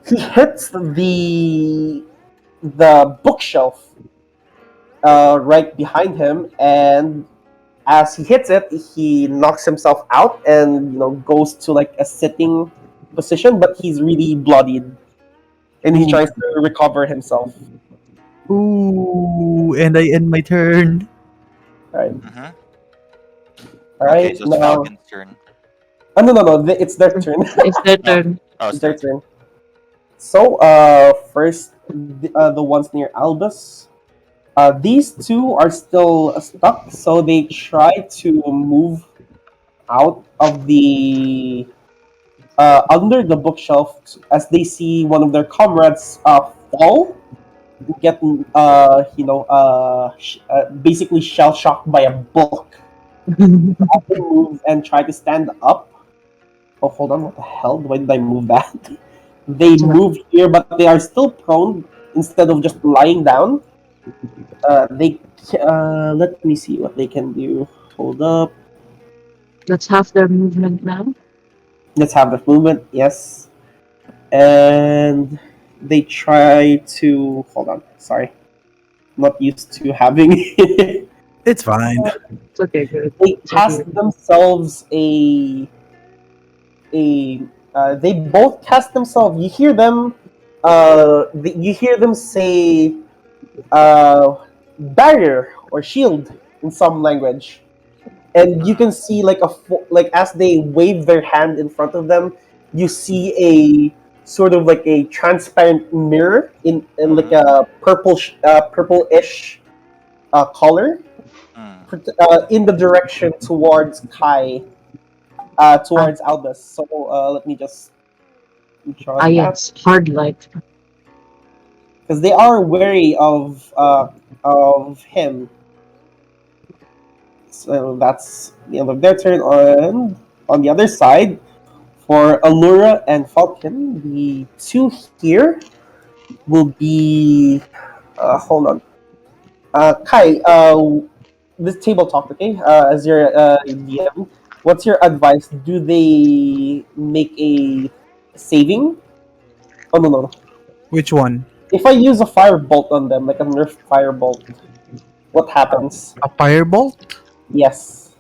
he hits the bookshelf right behind him, and as he hits it, he knocks himself out and goes to like a sitting position, but he's really bloodied, and he Ooh. tries to recover himself. Ooh, and I end my turn. All right, Hmm. all Okay, right. so it's Now, Falcon's turn. oh, no, it's their turn. It's their Oh, turn. oh, It's it's their their turn. turn. So, first, the ones near Albus. These two are still stuck, so they try to move out of the under the bookshelf as they see one of their comrades fall, get basically shell shocked by a book. They move and try to stand up. Oh, hold on, what the hell? Why did I move that? They That's all right. move here, but they are still prone instead of just lying down. They let me see what they can do. Hold up. That's half their movement now. Let's have the movement. Yes, and they try to hold on. Sorry, not used to having. It's fine. It's okay, good. They It's okay. cast themselves a. They both cast themselves. You hear them. You hear them say barrier or shield in some language, and you can see like like as they wave their hand in front of them, you see a sort of like a transparent mirror in like Hmm. a purple-ish color, Hmm. in the direction towards Kai, towards Albus. So let me just draw Ah, that, yes. Hard light. because they are wary of him. So that's the end of their turn. On the other side, for Allura and Falcon, the two here will be. Hold on. Kai, this table talk, okay? As your DM, what's your advice? Do they make a saving? Oh, no, no, no. Which one? If I use a firebolt on them, like a nerf firebolt, what happens? A firebolt? Yes.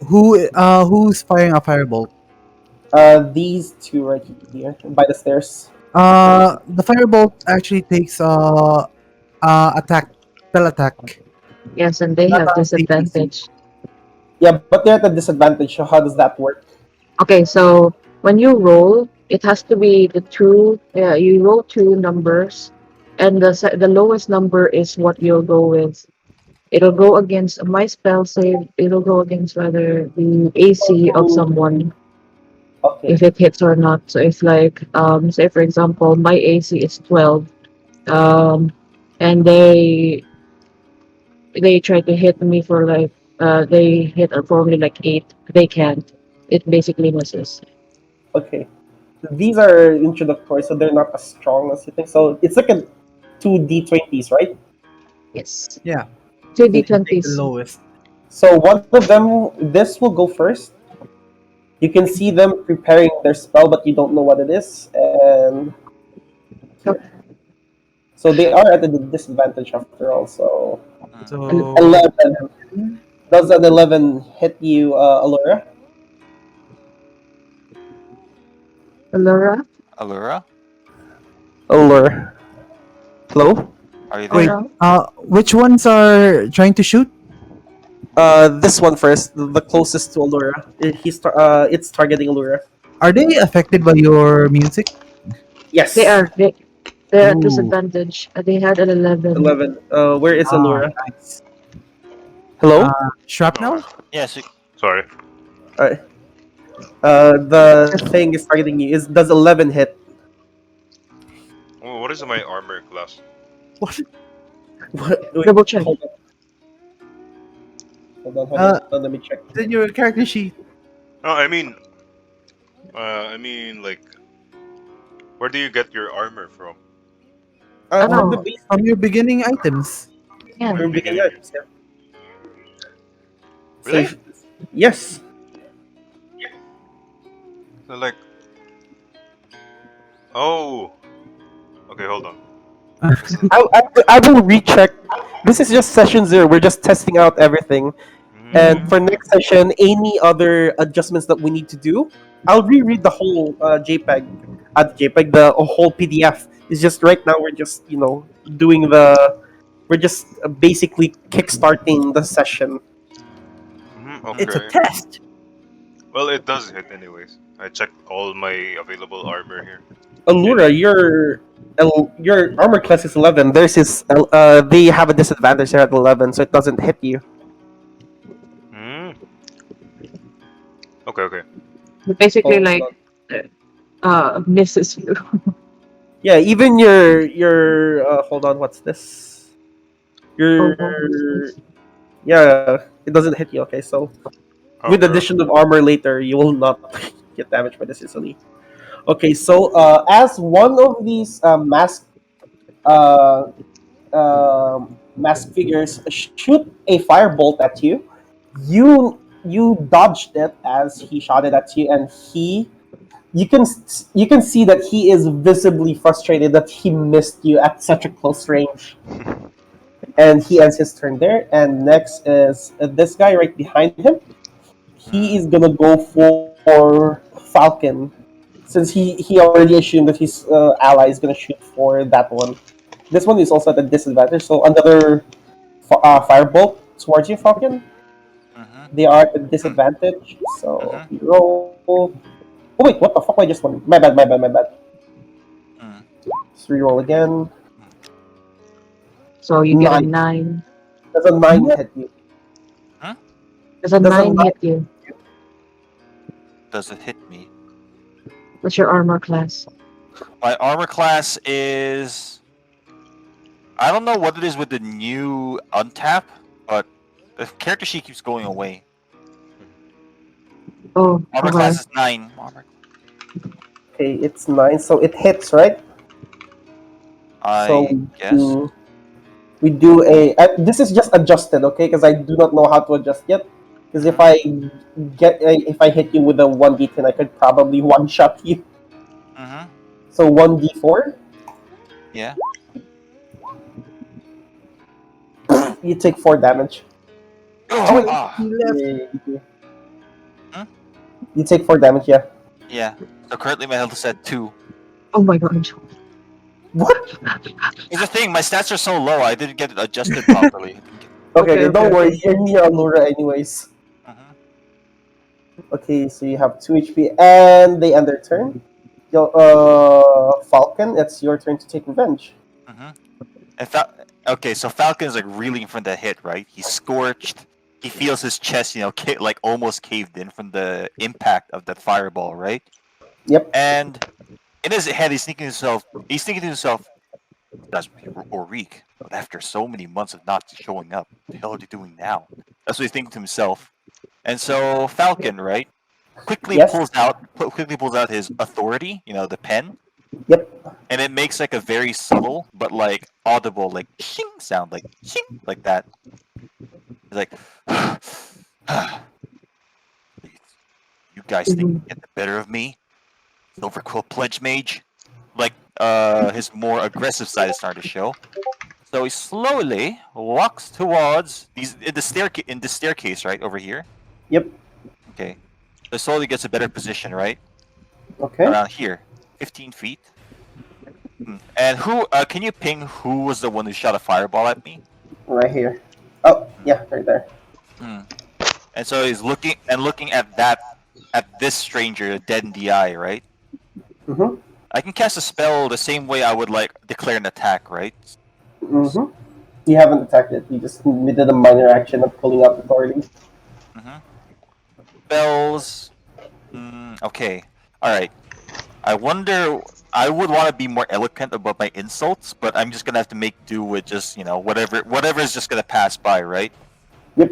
Who's firing a firebolt? These two right here by the stairs. The firebolt actually takes attack, spell attack, Yes, and they not have a save DC. disadvantage. Yeah, but they're at a disadvantage. So how does that work? Okay, so when you roll, it has to be the two. Yeah, you roll two numbers, and the lowest number is what you'll go with. It'll go against my spell save. It'll go against whether the AC of Oh, someone, okay. if it hits or not. So if like say for example my AC is 12, um and they try to hit me for like they hit for only like 8, they can't. It basically misses. Okay. These are introductory, so they're not as strong as you think. So it's like a two D20s, right? Yes. Yeah, Two so you take the D20s. lowest. So one of them, this will go first. You can see them preparing their spell, but you don't know what it is. And So, here. So they are at a disadvantage after all. So Mm. So 11. Does an 11 hit you, Alora? Laura? Allura, Allure. Hello? are you wait, there? Laura? which ones are trying to shoot? This one first, the closest to Allura. It's targeting Allura. Are they affected by your music? They Yes. are they're at Ooh, disadvantage. They had an 11. 11. Where is ah, Allura? nice. Hello? No, Shrapnel? Yes. sorry. Alright. The thing is targeting you. Does 11 hit? Oh, what is my armor class? What? Wait, Double check. Uh, hold on. Let me check. it's in your character sheet. Oh, I mean, like, where do you get your armor from? I From the know. base, From your beginning items. Yeah. My from beginning beginning. items, yeah. So Really? yes. So, like, oh, okay, hold on. This is- I will recheck. This is just session 0. We're just testing out everything. And Mm, for next session, any other adjustments that we need to do, I'll reread the whole JPEG, the whole PDF. It's just right now we're just doing we're just basically kickstarting the session. It's a okay. test. Well, it does hit anyways. I checked all my available armor here. Allura, your armor class is 11. They have a disadvantage there at 11, so it doesn't hit you. Mm, okay, okay. Basically Hold like on. misses you. Yeah, even your hold on, what's this? Oh, Your oh, what's this? yeah, it doesn't hit you. Okay, so with Okay, addition of armor later, you will not get damaged by this easily. Okay, so as one of these uh, mask figures shoot a firebolt at you, you dodged it as he shot it at you, and you can see that he is visibly frustrated that he missed you at such a close range. okay. And he ends his turn there. And next is this guy right behind him. He is gonna go for Falcon, since he already assumed that his ally is gonna shoot for that one. This one is also at a disadvantage, so another firebolt towards you, Falcon. Mm-hmm. They are at a disadvantage, so Mm-hmm. you roll. Oh wait, what the fuck? I just won. My bad. Mm. Let's reroll again. So you get a 9. 9. Does a 9 hit you? Huh? Does a Does a 9 9 hit you? Does it hit me? What's your armor class? My armor class is. I don't know what it is with the new untap, but the character sheet keeps going away. Oh, Armor okay. class is 9. Armor. Okay, it's 9, so it hits, right? So I guess. we do a. This is just adjusted, okay? Because I do not know how to adjust yet. Because Mhm. if I hit you with a 1d10, I could probably one shot you. Mm-hmm. So 1d4, Yeah. you take 4 damage. Oh wait, Ah. He left. yeah, you do. Hmm? You take 4 damage, yeah. Yeah. So currently my health is at 2. Oh my god. What? Here's the thing, my stats are so low, I didn't get it adjusted properly. Okay, don't worry. Okay. You're near Allura anyways. Mhm, Okay, so you have 2 HP, and they end their turn. Falcon, it's your turn to take revenge. mhm. And okay, so Falcon's like reeling from the hit, right? He's scorched. He feels his chest, like almost caved in from the impact of that fireball, right? Yep. And in his head, he's thinking to himself, "That's Orique. But after so many months of not showing up, what the hell are they doing now?" That's what he's thinking to himself. And so Falcon, right, Yes. quickly pulls out his authority, the pen, Yep. and it makes like a very subtle but like audible like shing sound, like shing, like that. It's like, you guys think you Mhm. can get the better of me, Silver Quill Pledge Mage? Like, his more aggressive side is starting to show. So he slowly walks towards these in the staircase, right over here. Yep. Okay, so slowly gets a better position, right Okay. around here, 15 feet. And who? Can you ping who was the one who shot a fireball at me? Right here. Oh, yeah, right there. Hmm. And so he's looking at this stranger dead in the eye, right? Mm-hmm. I can cast a spell the same way I would like declare an attack, right? Mm-hmm. You haven't attacked it. You just did a minor action of pulling out authority. Mm-hmm. Spells. Okay. All right. I wonder. I would want to be more eloquent about my insults, but I'm just gonna have to make do with just whatever is just gonna pass by, right? Yep.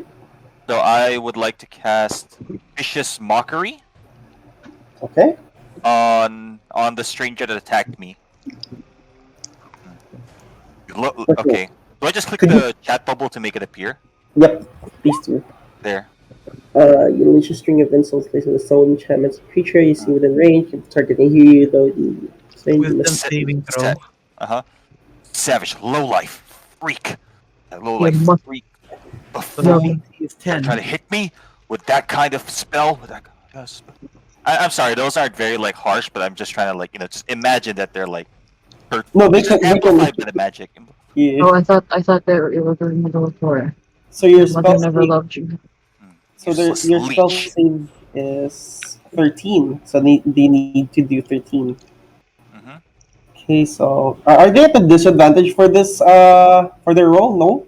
So I would like to cast vicious mockery Okay. on the stranger that attacked me. Okay. Do I just click Could you? the chat bubble to make it appear? Yep. These two. There. You unleash a string of insults based on the soul enchantment's creature you see within range. If the target can hear you, though you Wisdom Sa- saving throw. Uh-huh. Savage, low life, freak. That low Yeah, life must freak So the buffoon. DC is Try 10. to hit me with that kind of spell. With that kind of spell. I'm sorry, those aren't very like harsh, but I'm just trying to just imagine that they're like No, hurtful. they It's just can. They can. amplified by the magic. Yeah. Oh, I thought they were in the middle of Florida. So your Your mother spell never save. loved you. So Useless your spell leech. save is 13. So they need to do 13. Mm-hmm. Okay. So are they at a disadvantage for this? For their roll? No.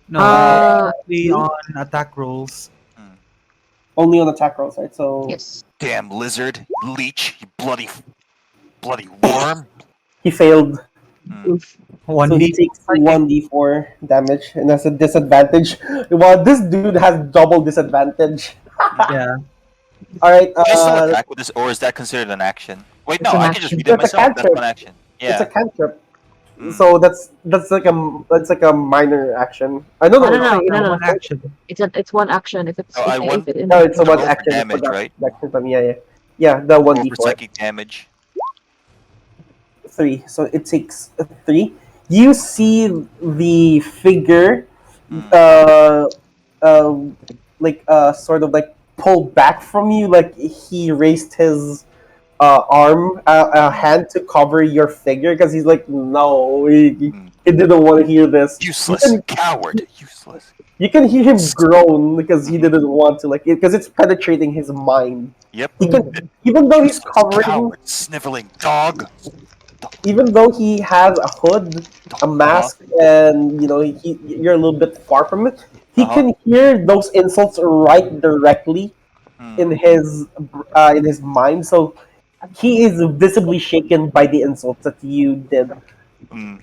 No, Uh, only on attack rolls. Only on attack rolls, right? So yes. Damn lizard, leech, you bloody worm. he failed. Oof. So he 1d. takes 1d4 damage, and that's a disadvantage. Well, this dude has double disadvantage. Yeah. All right. Can I still attack with this, or is that considered an action? Wait, It's no, an I can just action. read it That's a myself. That's cantrip. one action. It's a Yeah. cantrip. Mm. So that's like a minor action. I don't Oh, know. no, Yeah, no. one action. It's one action. If it's So I want if it No, it's a to one roll for action. I damage, forgot. right? Yeah. The one Roll d for four. psychic damage. 3. So it takes 3. You see the figure, Mm. uh, uh, sort of like pull back from you, like he raised his hand to cover your figure because he's like, no, Mm. he didn't want to hear this. Useless coward. Useless. You can hear him groan because he Mhm. didn't want to, because it's penetrating his mind. Yep. He can, even though he's Useless covering, coward. Sniveling dog. even though he has a hood, a mask, and you're a little bit far from it, he Uh-huh. can hear those insults right directly Mm. in his mind. So he is visibly shaken by the insults that you did.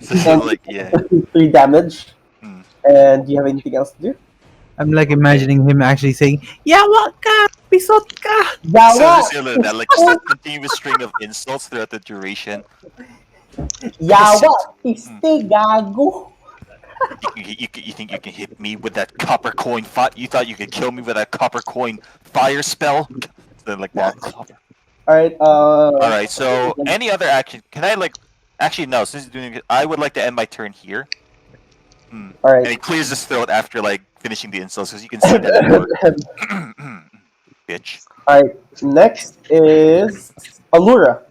So And like, yeah. 3 damage. Mm. And do you have anything else to do? I'm like imagining him actually saying, Yawa ka! Pisot ka! So Yawa! just that, like just a continuous string of insults throughout the duration. Yawa! Piste gago! You think you can hit me with that copper coin You thought you could kill me with that copper coin fire spell? Something like that. Alright, Alright, so any other action? Can I actually no, since he's doing it, I would like to end my turn here. And Alright. he clears his throat after finishing the insults, because you can see that it worked. Bitch. Alright, next is Allura.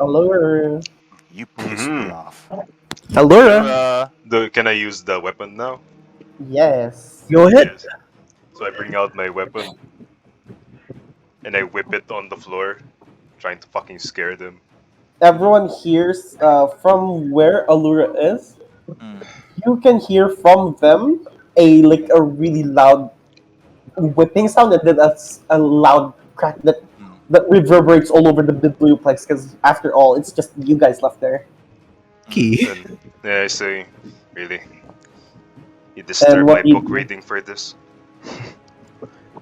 Allura. You piss me off. Allura. Can I use the weapon now? Yes. Go ahead. Yes. So I bring out my weapon and I whip it on the floor, trying to fucking scare them. Everyone hears from where Allura is. Mm, You can hear from them a really loud whipping sound, and then a loud crack mm. that reverberates all over the biblioplex. Because after all, it's just you guys left there. Key. And yeah, I say, really, you And disturb my what you book do? reading for this?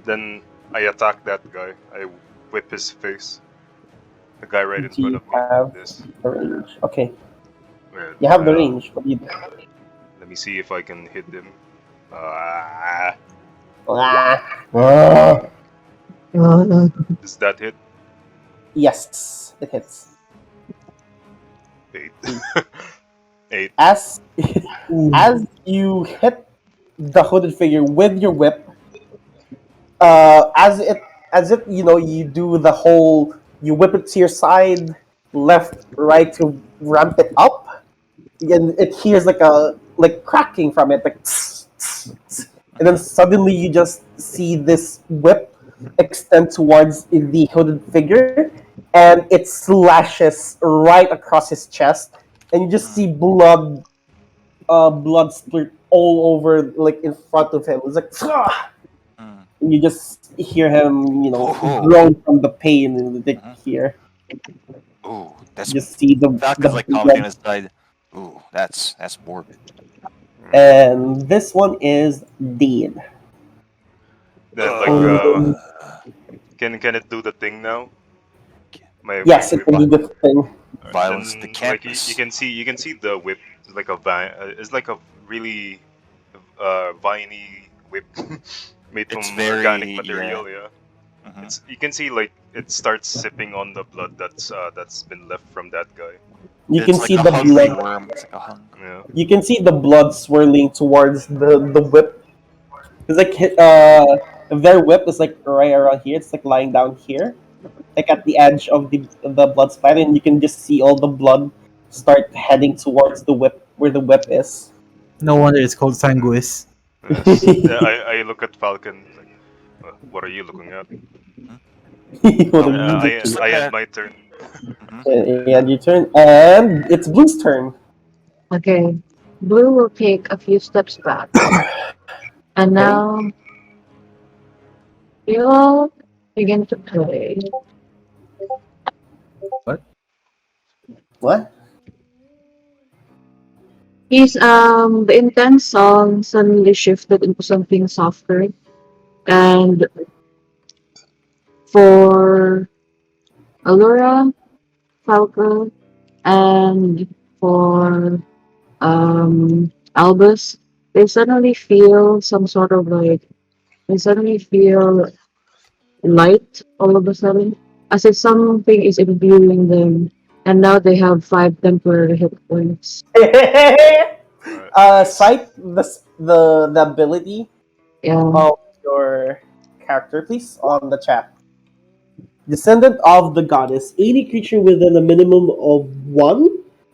Then I attack that guy. I whip his face. The guy right in Do front you of me. have This. the range? Okay, Well, you have the range. What do you do? let me see if I can hit him. Ah, Ah. Ah. does that hit? Yes, it hits. 8. 8. As as you hit the hooded figure with your whip, as it you do the whole you whip it to your side, left, right to ramp it up, and it hears like cracking from it, like and then suddenly you just see this whip extend towards the hooded figure, and it slashes right across his chest, and you just see blood splurt all over like in front of him. It's like Mm. and you just hear him, Oh. groan from the pain and the Mhm. here. Ooh, that's You just see the Falcon's like commenting on blood. his side. Ooh, that's morbid. And this one is dead. Then Um, can it do the thing now? My yes, it whip. can do the thing. Violence to Then like campus. you can see the whip is like a it's like a really viney whip made It's from organic very material. Yeah, hmm it's you can see like it starts sipping on the blood that's been left from that guy. You can It's like see a the hungry blood. worm. It's like a hungry. Yeah. You can see the blood swirling towards the whip. It's like their whip is like right around here. It's like lying down here, like at the edge of the blood splatter, and you can just see all the blood start heading towards the whip where the whip is. No wonder it's called Sanguis. Yes. Yeah, I look at Falcon. Like, what are you looking at? What are No, you just looking I looking had at. my turn. hmm And you turn, and it's Blue's turn. Okay. Blue will take a few steps back. And Okay. now we will begin to play. What? What? The intense song suddenly shifted into something softer. And for Allura, Falco, and for Albus, they suddenly feel some sort of like they suddenly feel light all of a sudden, as if something is imbuing them, and now they have 5 temporary hit points. Nice. Cite the ability Yeah. of your character, please, on the chat. Descendant of the goddess, any creature within a minimum of one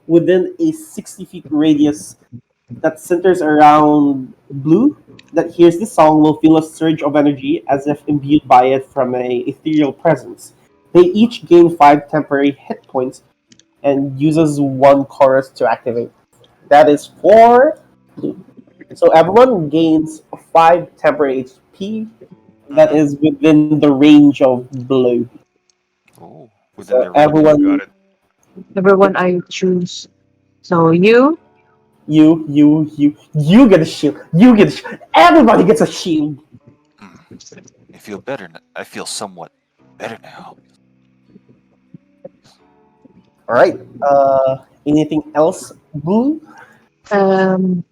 within a 60 feet radius that centers around blue that hears this song will feel a surge of energy as if imbued by it from a ethereal presence. They each gain 5 temporary hit points and uses one chorus to activate. That is for blue. So everyone gains 5 temporary HP that hmm is within the range of blue. Oh, within So the range. everyone, Got it. Everyone I choose. So you, you get a shield. You get a shield. Everybody gets a shield. I feel better. I feel somewhat better now. All right. Anything else, blue? um,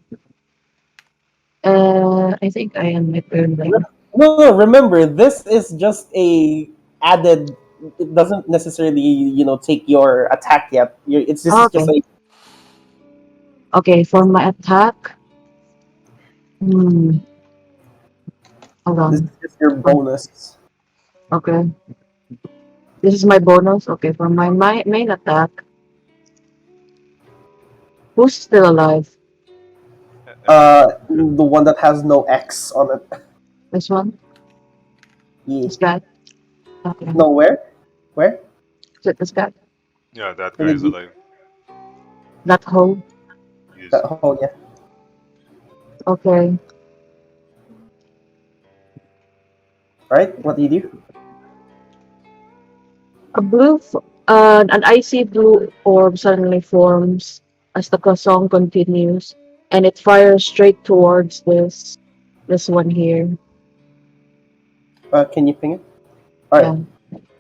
I think I am my turn now. No. Remember, this is just a added. It doesn't necessarily, take your attack yet. It's this is just Okay. a. Okay, for my attack. Hmm. Hold This on. is just your bonus. Okay. This is my bonus. Okay, for my main attack. Who's still alive? Everyone. The one that has no X on it. This one? Yeah. This guy? Okay. No, where? Where? Is it this guy? Yeah, that Where guy did is you? alive. That hole? Yes. Oh yeah. Okay. Right. What do you do? A an icy blue orb suddenly forms as the song continues, and it fires straight towards this one here. Can you ping it? All right.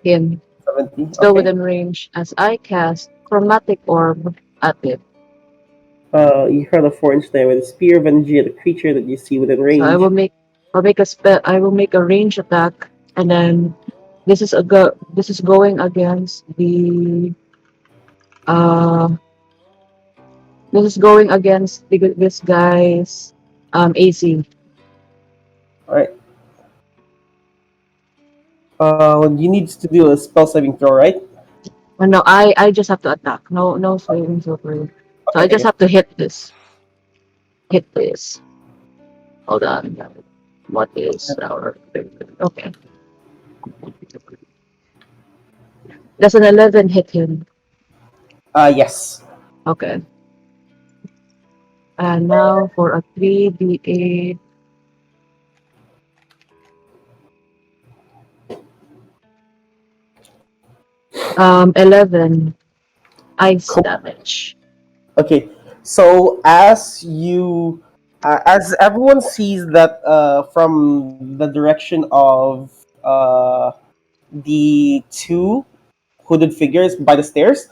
Yeah, him. 70. Still Okay. within range as I cast chromatic orb at it. You hurl a 4-inch die with a spear of energy at a creature that you see within So range. I will make a range attack, and then this is going against the uh this is going against this guy's AC. All right. You need to do a spell saving throw, right? Oh, no, I just have to attack. No savings over. So Okay. I just have to hit this. Hit this. Hold on. What is our okay? Does an 11 hit him? Yes. Okay. And now for a 3d8. 11 ice Cool. damage. Okay. So as everyone sees that from the direction of the two hooded figures by the stairs,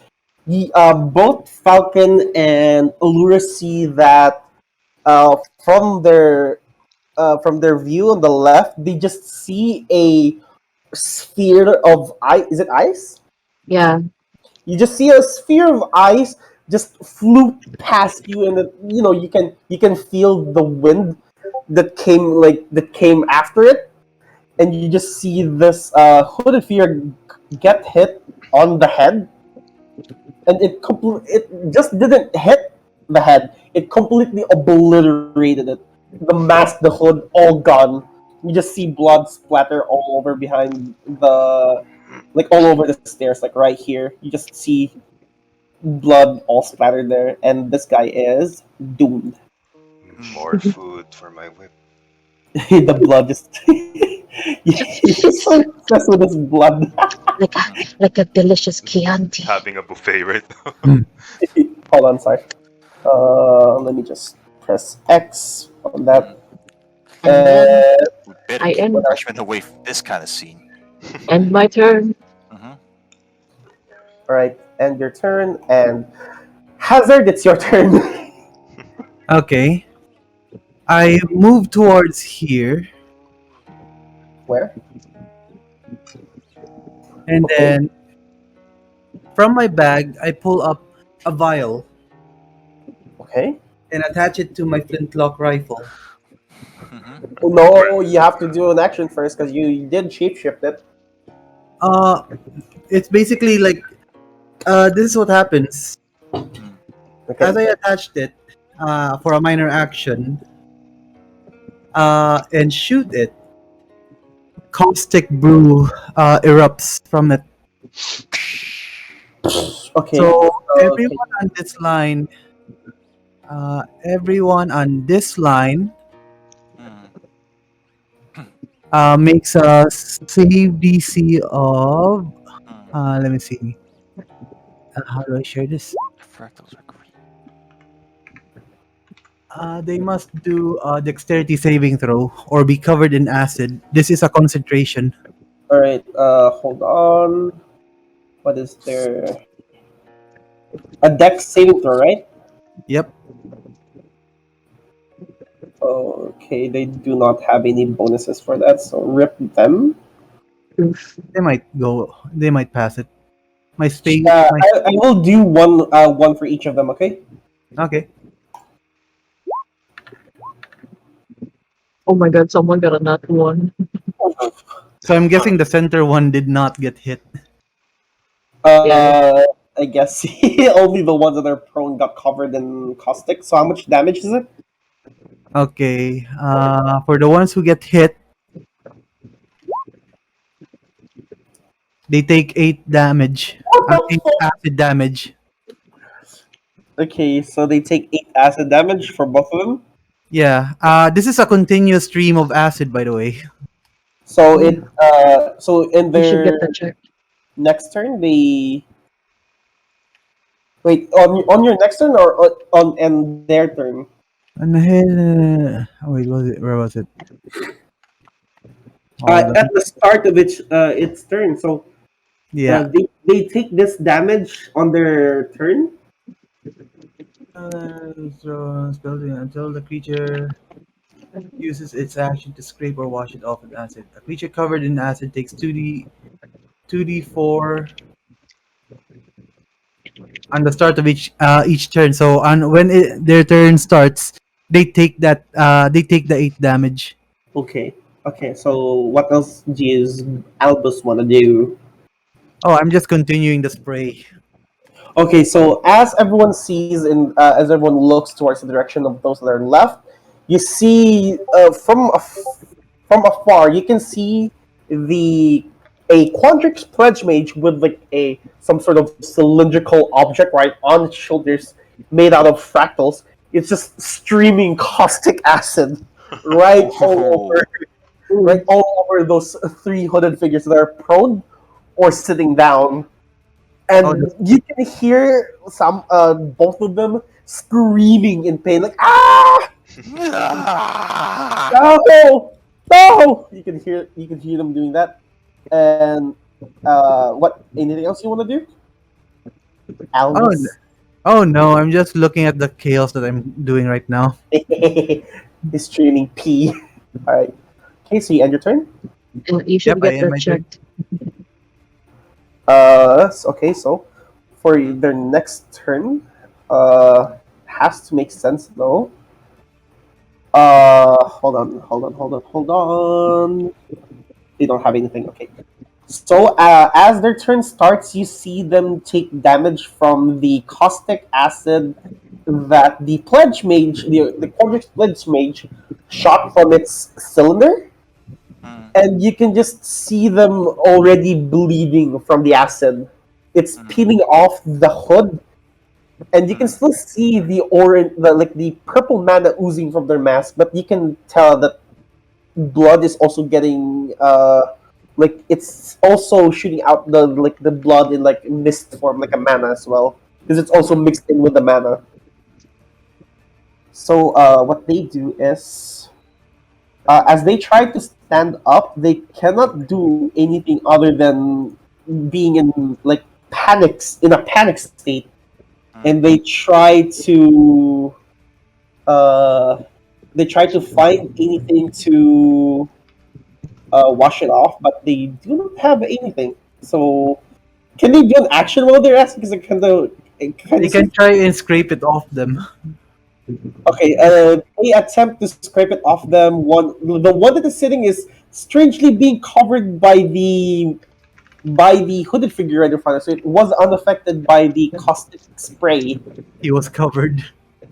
both Falcon and Allura see that uh, from their from their view on the left, they just see a sphere of ice. Is it ice? Yeah. You just see a sphere of ice just flew past you, and you can feel the wind that came after it, and you just see this hooded figure get hit on the head, and it just didn't hit the head. It completely obliterated it. The mask, the hood, all gone. You just see blood splatter all over behind all over the stairs, like right here. You just see blood all splattered there, and this guy is doomed. More food for my whip. The blood just he's so obsessed with his blood. Like a delicious Chianti. Having a buffet right now. Hold on, sorry. Let me just press X on that. And then And We better I keep end punishment away from this kind of scene. end my turn. Hmm. all right, end your turn. And Hazard, it's your turn. Okay. I move towards here, Where? and Okay. then from my bag, I pull up a vial Okay. and attach it to my flintlock rifle. Hmm. Oh, no, you have to do an action first because you did shapeshift it. Uh, it's basically like this is what happens. As Okay. I attached it for a minor action and shoot it, caustic brew erupts from it. Okay. So Okay. everyone on this line Hmm. makes a save DC of. Let me see. How do I share this? Fractals are great. They must do a dexterity saving throw or be covered in acid. This is a concentration. All right. Hold on. What is there? A dex saving throw, right? Yep. Okay, they do not have any bonuses for that, so rip them. They might go. They might pass it. My space. I will do one for each of them. Okay. Okay. Oh my god, someone got a nat one. So I'm guessing the center one did not get hit. Uh, I guess only the ones that are prone got covered in caustic. So how much damage is it? Okay. For the ones who get hit, they take 8 damage. What the 8 fuck? acid damage. Okay, so they take 8 acid damage for both of them. Yeah. This is a continuous stream of acid, by the way. So Mm. so in You should their get that checked. next turn, they wait on your next turn or on and their turn. And wait, was it? Where was it? Hold At on. the start of its turn. So Yeah. they take this damage on their turn. Building until the creature uses its action to scrape or wash it off with acid. A creature covered in acid takes 2d4 on the start of each turn. So on their turn starts, they take the 8 damage. Okay. Okay. So what else does Albus want to do? Oh, I'm just continuing the spray. Okay. So as everyone sees and as everyone looks towards the direction of those that are left, you see from afar you can see the a Quandrix Pledge Mage with like a some sort of cylindrical object right on its shoulders made out of fractals. It's just streaming caustic acid right all Oh. over right all over those three hooded figures that are prone or sitting down. Oh, And you can hear both of them screaming in pain, like Ah! no, no! You can hear them doing that. And what? Anything else you want to do, oh, Albus? oh no! I'm just looking at the chaos that I'm doing right now. He's streaming P. All right, Casey, end your turn. You Yep, should I get end that my turn. checked. Okay, so for their next turn, has to make sense though. Hold on. They don't have anything. Okay. So as their turn starts, you see them take damage from the caustic acid that the pledge mage, the Quadrix pledge mage, shot from its cylinder, Mm, and you can just see them already bleeding from the acid. It's mm, peeling off the hood, and you can mm, still see the orange, the purple mana oozing from their mask, but you can tell that blood is also getting like it's also shooting out the blood in like mist form, like a mana as well, because it's also mixed in with the mana. So what they do is, as they try to stand up, they cannot do anything other than being in like panics in a panic state, mm. and uh, they try to find anything to wash it off, but they do not have anything. So can they do an action while they're asking? Because it kind They of can seems try and scrape it off them. okay. They attempt to scrape it off them. The one that is sitting is strangely being covered by the hooded figure right in front of us. So it was unaffected by the caustic spray. He was covered.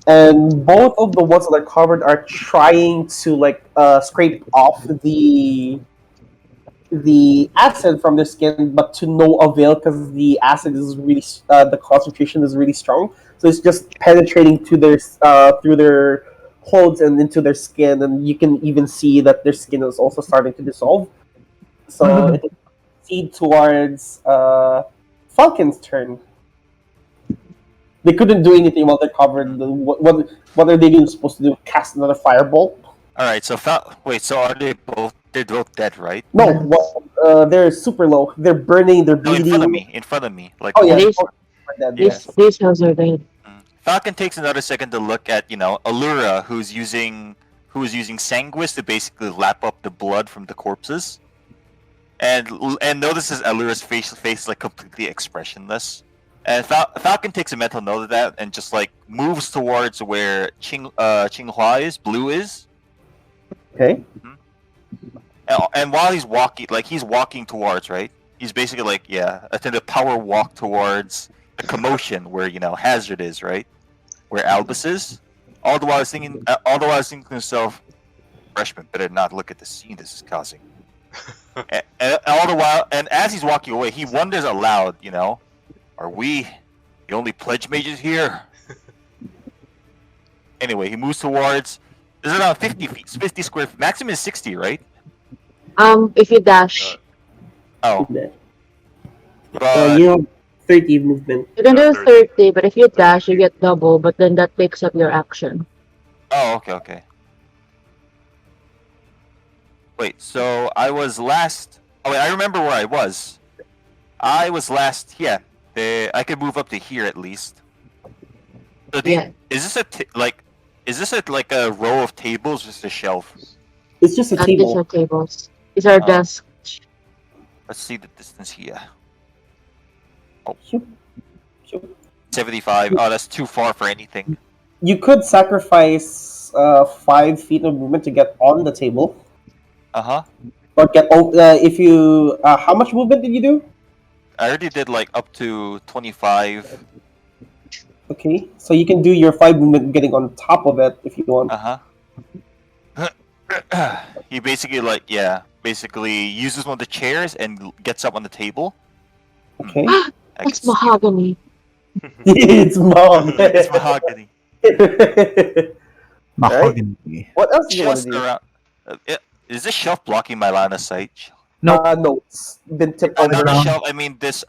And both of the ones that are covered are trying to like scrape off the acid from their skin, but to no avail because the acid is really the concentration is really strong. So it's just penetrating to their through their clothes and into their skin, and you can even see that their skin is also starting to dissolve. So it proceed towards Falcon's turn. They couldn't do anything while they're covered. What are they even supposed to do? Cast another firebolt? All right. So wait. So are they both? They're both dead, right? No, Yes. they're super low. They're burning. They're No, in front of bleeding. me. In front of me. Like Oh yeah, both. These both are dead. these Yes. Yes. these house are dead. Falcon takes another second to look at Allura, who's using Sanguis to basically lap up the blood from the corpses, and notices Allura's face like completely expressionless. And Falcon takes a mental note of that and just like moves towards where Qinghua is, Blue is, Okay. and while he's walking towards right, he's basically like, yeah, attempt to power walk towards the commotion where Hazard is, right? Where Albus is. All the while I was thinking, to myself, freshman better not look at the scene this is causing. And all the while, and as he's walking away, he wonders aloud, are we the only pledge mages here? Anyway, he moves towards. This is around 50 feet, 50 square. Maximum is 60, right? If you dash, Oh, You but have 30 movement. you can Yeah, do 30. 30, but if you 30 dash, you feet. get double, but then that takes up your action. oh, okay. Wait, so I was last. Oh wait, I remember where I was. I was last. Yeah, I could move up to here at least. So Yeah. is this Is this like a row of tables or just a shelf? It's just a These table. are tables. These are Oh. desks. Let's see the distance here. Shoop, shoop. 75. Oh, that's too far for anything. You could sacrifice 5 feet of movement to get on the table, Uh-huh. or get if you. How much movement did you do? I already did like up to 25. Okay, so you can do your 5 movement getting on top of it if you want. Uh-huh. He basically basically uses one of the chairs and gets up on the table. Okay, I That's can see- mahogany. it's mom. It's mahogany. Mahogany. What else do you want Just to do? around. Is this shelf blocking my line of sight? No, No, it's been tipped Not over. the Around. shelf. I mean this.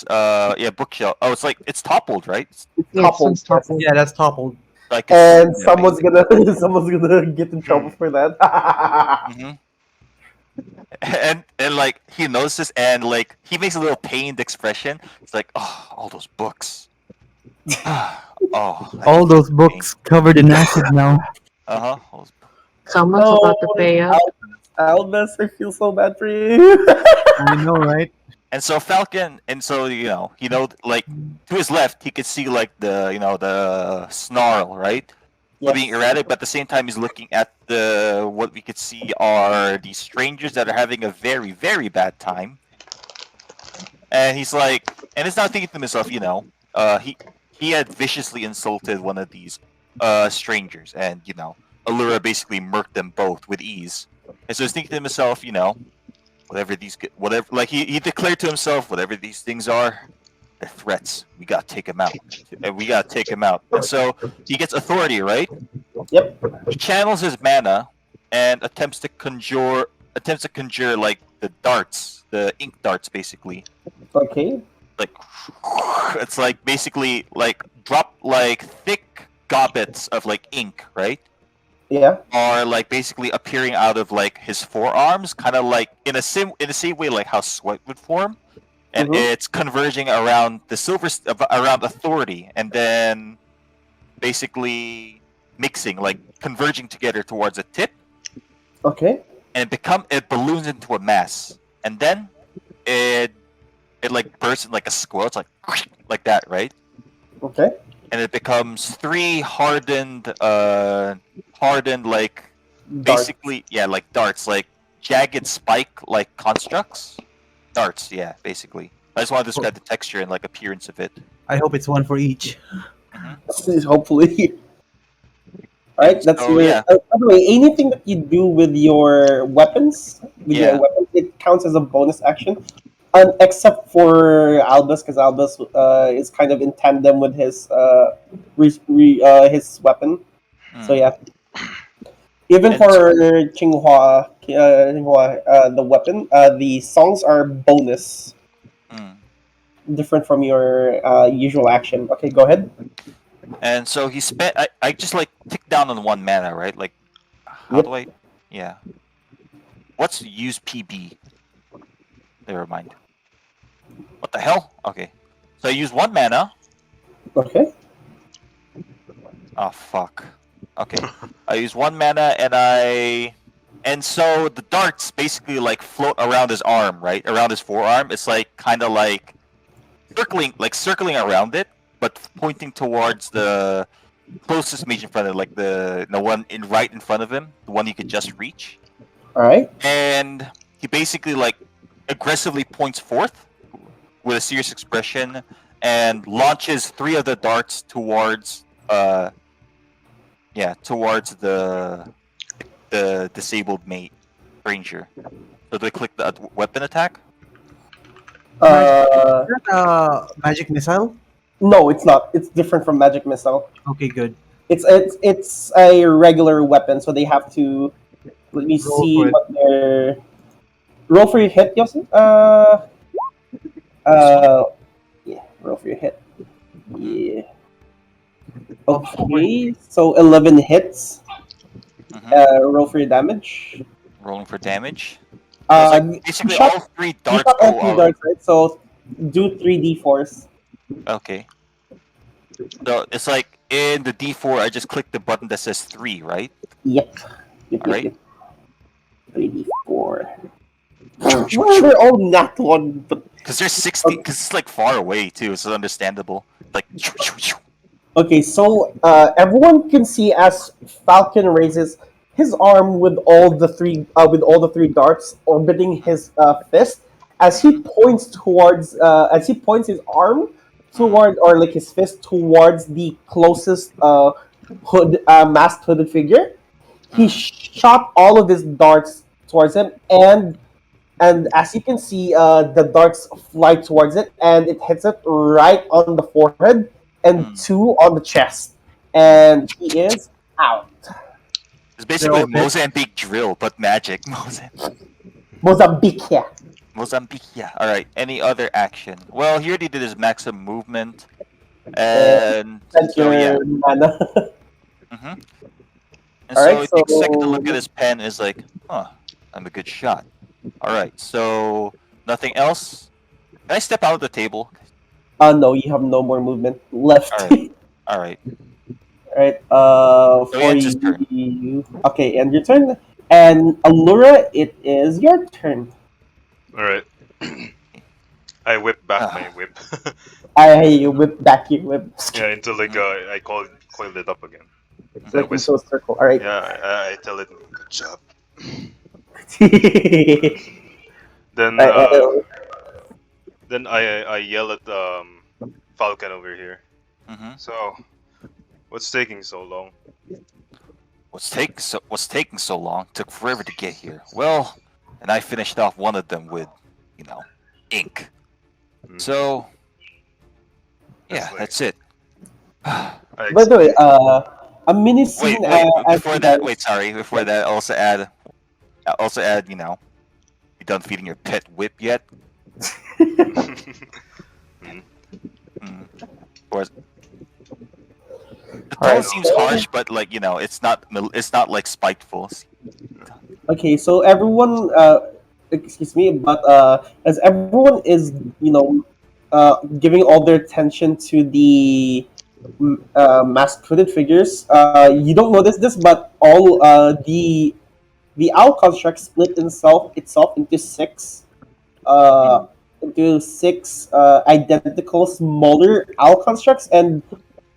Bookshelf. Oh, it's toppled, right? It's Yes, toppled. it's toppled. yeah, that's toppled. Like And someone's gonna get in trouble for that. hmm and like he notices and like he makes a little pained expression. It's like, oh, all those books. Oh, All those books covered in acid now. Uh huh. Someone's No, about to pay up. Albus, I feel so bad for you. I know, right? And so Falcon, and so like to his left, he could see like the snarl, right? Yes. Being erratic, but at the same time, he's looking at what we could see are these strangers that are having a very, very bad time. And he's like, and he's not thinking to himself, he had viciously insulted one of these strangers, and Allura basically murked them both with ease. And so he's thinking to himself, whatever, like he declared to himself, whatever these things are, they're threats. We gotta take them out. And we gotta take him out. And so he gets authority, right? Yep. He channels his mana and attempts to conjure like the darts, the ink darts, basically. Okay. Like it's like basically like drop like thick gobbets of like ink, right? Yeah. Are like basically appearing out of like his forearms, kind of like in the same way like how sweat would form, and Mhm. it's converging around around authority, and then basically mixing, like converging together towards a tip, Okay. and it balloons into a mass, and then it like bursts in like a squirrel. It's like that, right? Okay. And it becomes 3 hardened like Dark. basically like darts, like jagged spike like constructs. Darts, yeah, basically. I just want to describe the texture and like appearance of it. I hope it's one for each. Hopefully. Alright, that's So, your. yeah. By the way, anything that you do with your weapons, Yeah. it counts as a bonus action. Except for Albus, because Albus is kind of in tandem with his his weapon. So Mm. yeah. Even And- for Qinghua, the weapon, the songs are bonus, Mm. different from your usual action. Okay, go ahead. And so he spent. I just like tick down on 1 mana, right? Like, how Yep. do I? Yeah. What's use PB? Never mind. What the hell? Okay. So I use 1 mana. Okay. Oh fuck. Okay. I use 1 mana and so the darts basically like float around his arm, right? Around his forearm. It's like kind of like circling around it, but pointing towards the closest mage in front of it, like the one right in front of him, the one he could just reach. All right. And he basically like aggressively points forth with a serious expression and launches 3 of the darts towards towards the disabled mate ranger. So do I click the weapon attack? Uh, Is that a magic missile? no, it's not. It's different from magic missile. Okay, good. It's a regular weapon, so they have to. Let me Roll see for it. what their roll for your hit, Yosin. This one? Yeah, roll for your hit. Mhm. Yeah. Oh, wait. Okay, so 11 hits. Mhm. Roll for your damage. Rolling for damage. So it's like You basically shot all 3 you darts shot all go three out. darts, right? So do 3d4s. Okay. So it's like in the D4, I just click the button that says 3, right? Yep. Yep, All yep, right. yep. 3d4. Why are they all nat one? Because there's 60. Because it's like far away too, so it's understandable. Like. Okay, so everyone can see as Falcon raises his arm with all the three darts orbiting his fist Mhm. as he points his arm Mhm. toward or like his fist towards the closest masked hooded figure. He Mhm. shot all of his darts towards him, and as you can see, the darts fly towards it, and it hits it right on the forehead and Mhm. 2 on the chest, Mhm. and he is out. It's They're basically all a dead. Mozambique drill, but magic. Mozambique. Mozambique. Yeah. All right. Any other action? Well, he already did his maximum movement, And and spent so yeah. your mana. Hmm. And All so right, it takes a second to look at so his pen. And is like, huh, I'm a good shot. All right. So nothing else. Can I step out of the table? no, you have no more movement left. All right. All right. Right, So he for ends his turn. you. Okay, and your turn. And Allura, it is your turn. All right. I whip back my Ah. whip. I whip back your whip. Yeah, until like Mhm. I coiled it up again. I Mhm. Like whisper. into a circle. All right. Yeah, I tell it, good job. Then Alright, I yell at Falcon over here. Mhm. So what's taking so long? What's taking so long? Took forever to get here. Well, and I finished off one of them with, you know, ink. Hmm, So yeah, that's like that's it. I by the way, explain. a mini scene Wait. as Before you that, guys. sorry. Before Yeah. that, also add, you done feeding your pet whip yet? Hmm, Mm. Or the All tone right. seems So harsh, but like it's not like spiteful. okay. So everyone, excuse me, but as everyone is, giving all their attention to the masked hooded figures, you don't notice this, but all the owl construct split itself uh, into six identical smaller owl constructs and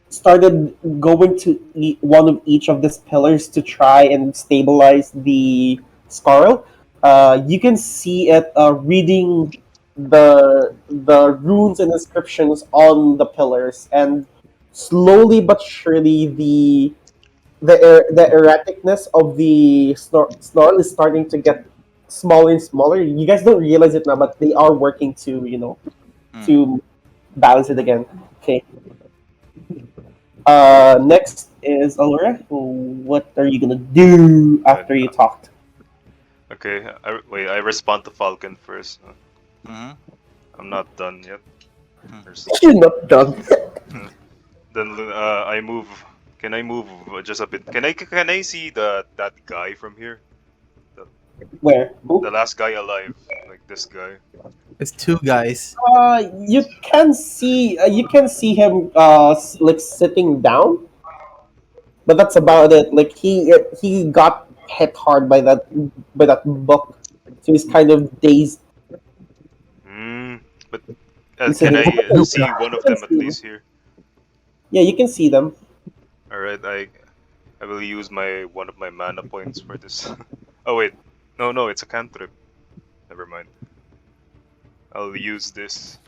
started going to one of each of these pillars to try and stabilize the spiral. You can see it reading the runes and inscriptions on the pillars, and slowly but surely the erraticness of the snarl is starting to get smaller and smaller. You guys don't realize it now, but they are working to Mm. to balance it again. Okay. Next is Allura. What are you gonna do Right. after you talked? Okay. Wait. I respond to Falcon first. Mhm. I'm not done yet. Mm. There's, You're not done. then I move. Can I move just a bit? Can I see that guy from here? The, Where? the Who? last guy alive, like this guy. It's two guys. You can see him like sitting down, but that's about it. Like he got hit hard by that book, so he's kind of dazed. Hmm. But He's can sitting. I You Nope. see one of can them see at him. least here? Yeah, you can see them. All right. I will use my one of my mana points for this. Oh wait. No, it's a cantrip. Never mind. I'll use this.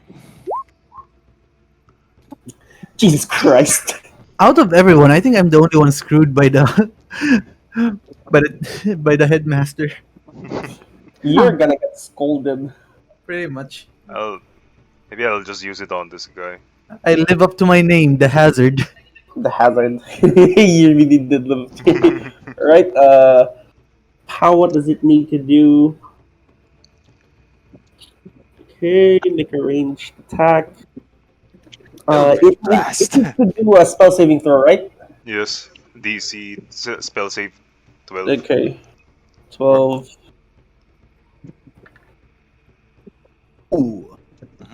Jesus Christ. Out of everyone, I think I'm the only one screwed by the by the headmaster. You're gonna get scolded. Pretty much. I'll maybe I'll just use it on this guy. I live up to my name, the hazard. The hazard. You really did love it. Right, how what does it need to do? Okay, make a ranged attack. It Blast. needs to do a spell saving throw, right? Yes, DC spell save 12. Okay. 12. Ooh.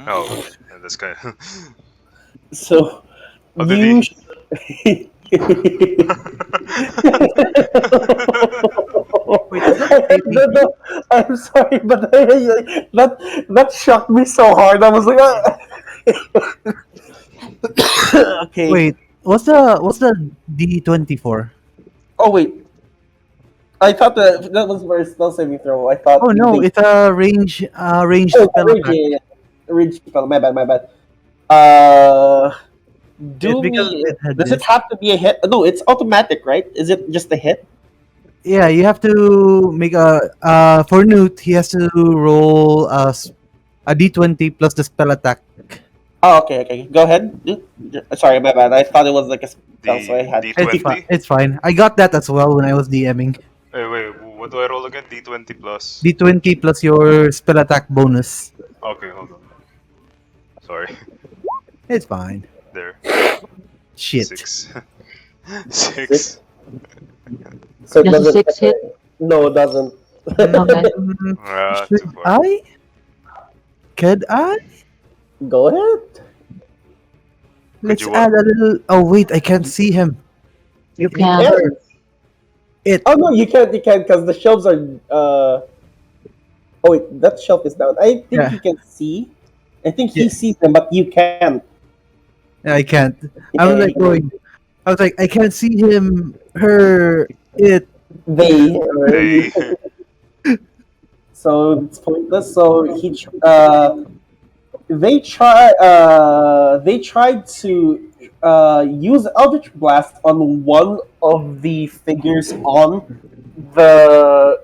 Oh, yeah, that's kind of. So How did you. he? Wait, is that a No, no, I'm sorry, but that shocked me so hard. I was like, okay. Wait, what's the D24? Oh wait, I thought that was for a spell saving throw. I thought. Oh no, it's a range Oh, spell range, attack. yeah, yeah. Range spell. My bad, my bad. Uh, It's because it had Does it this. have to be a hit? No, it's automatic, right? Is it just a hit? Yeah, you have to make a for Newt. He has to roll a D20 plus the spell attack. Oh, okay, okay. Go ahead. Sorry, my bad. I thought it was like a spell, so I D had. It's D20. fine. It's fine. I got that as well when I was DMing. Hey, wait, what do I roll again? D20 plus. D20 plus your spell attack bonus. Okay, hold on. Sorry. It's fine. There. Shit. 6. 6. So it Does a doesn't. 6 hit? No, it doesn't. Okay. Ah, Should too far. I? Could I? Go ahead. Let's you add a little. Oh wait, I can't see him. You Yeah. can. It. Oh no, you can't. You can't because the shelves are. Oh wait, that shelf is down. I think Yeah. you can see. I think he Yeah. sees them, but you can't. I can't. I was Yeah, like going. I was like, I can't see him. Her. It. They. They. So it's pointless. So they tried to use Eldritch Blast on one of the figures on the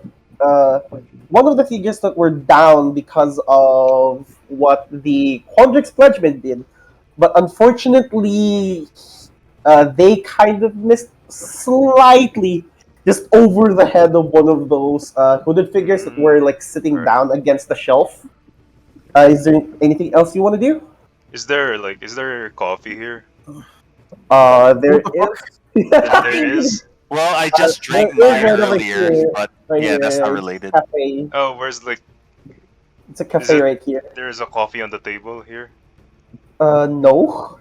one of the figures that were down because of what the Quandrix Pledgeman did, but unfortunately, they kind of missed slightly. Just over the head of one of those hooded figures that were like sitting Right. down against the shelf. Is there anything else you want to do? Is there coffee here? There There is. Well, I just drank there is mine right over earlier, here. but Right yeah, here, that's not it's related. Cafe. Oh, where's like It's a cafe it- right here. there is a coffee on the table here? No.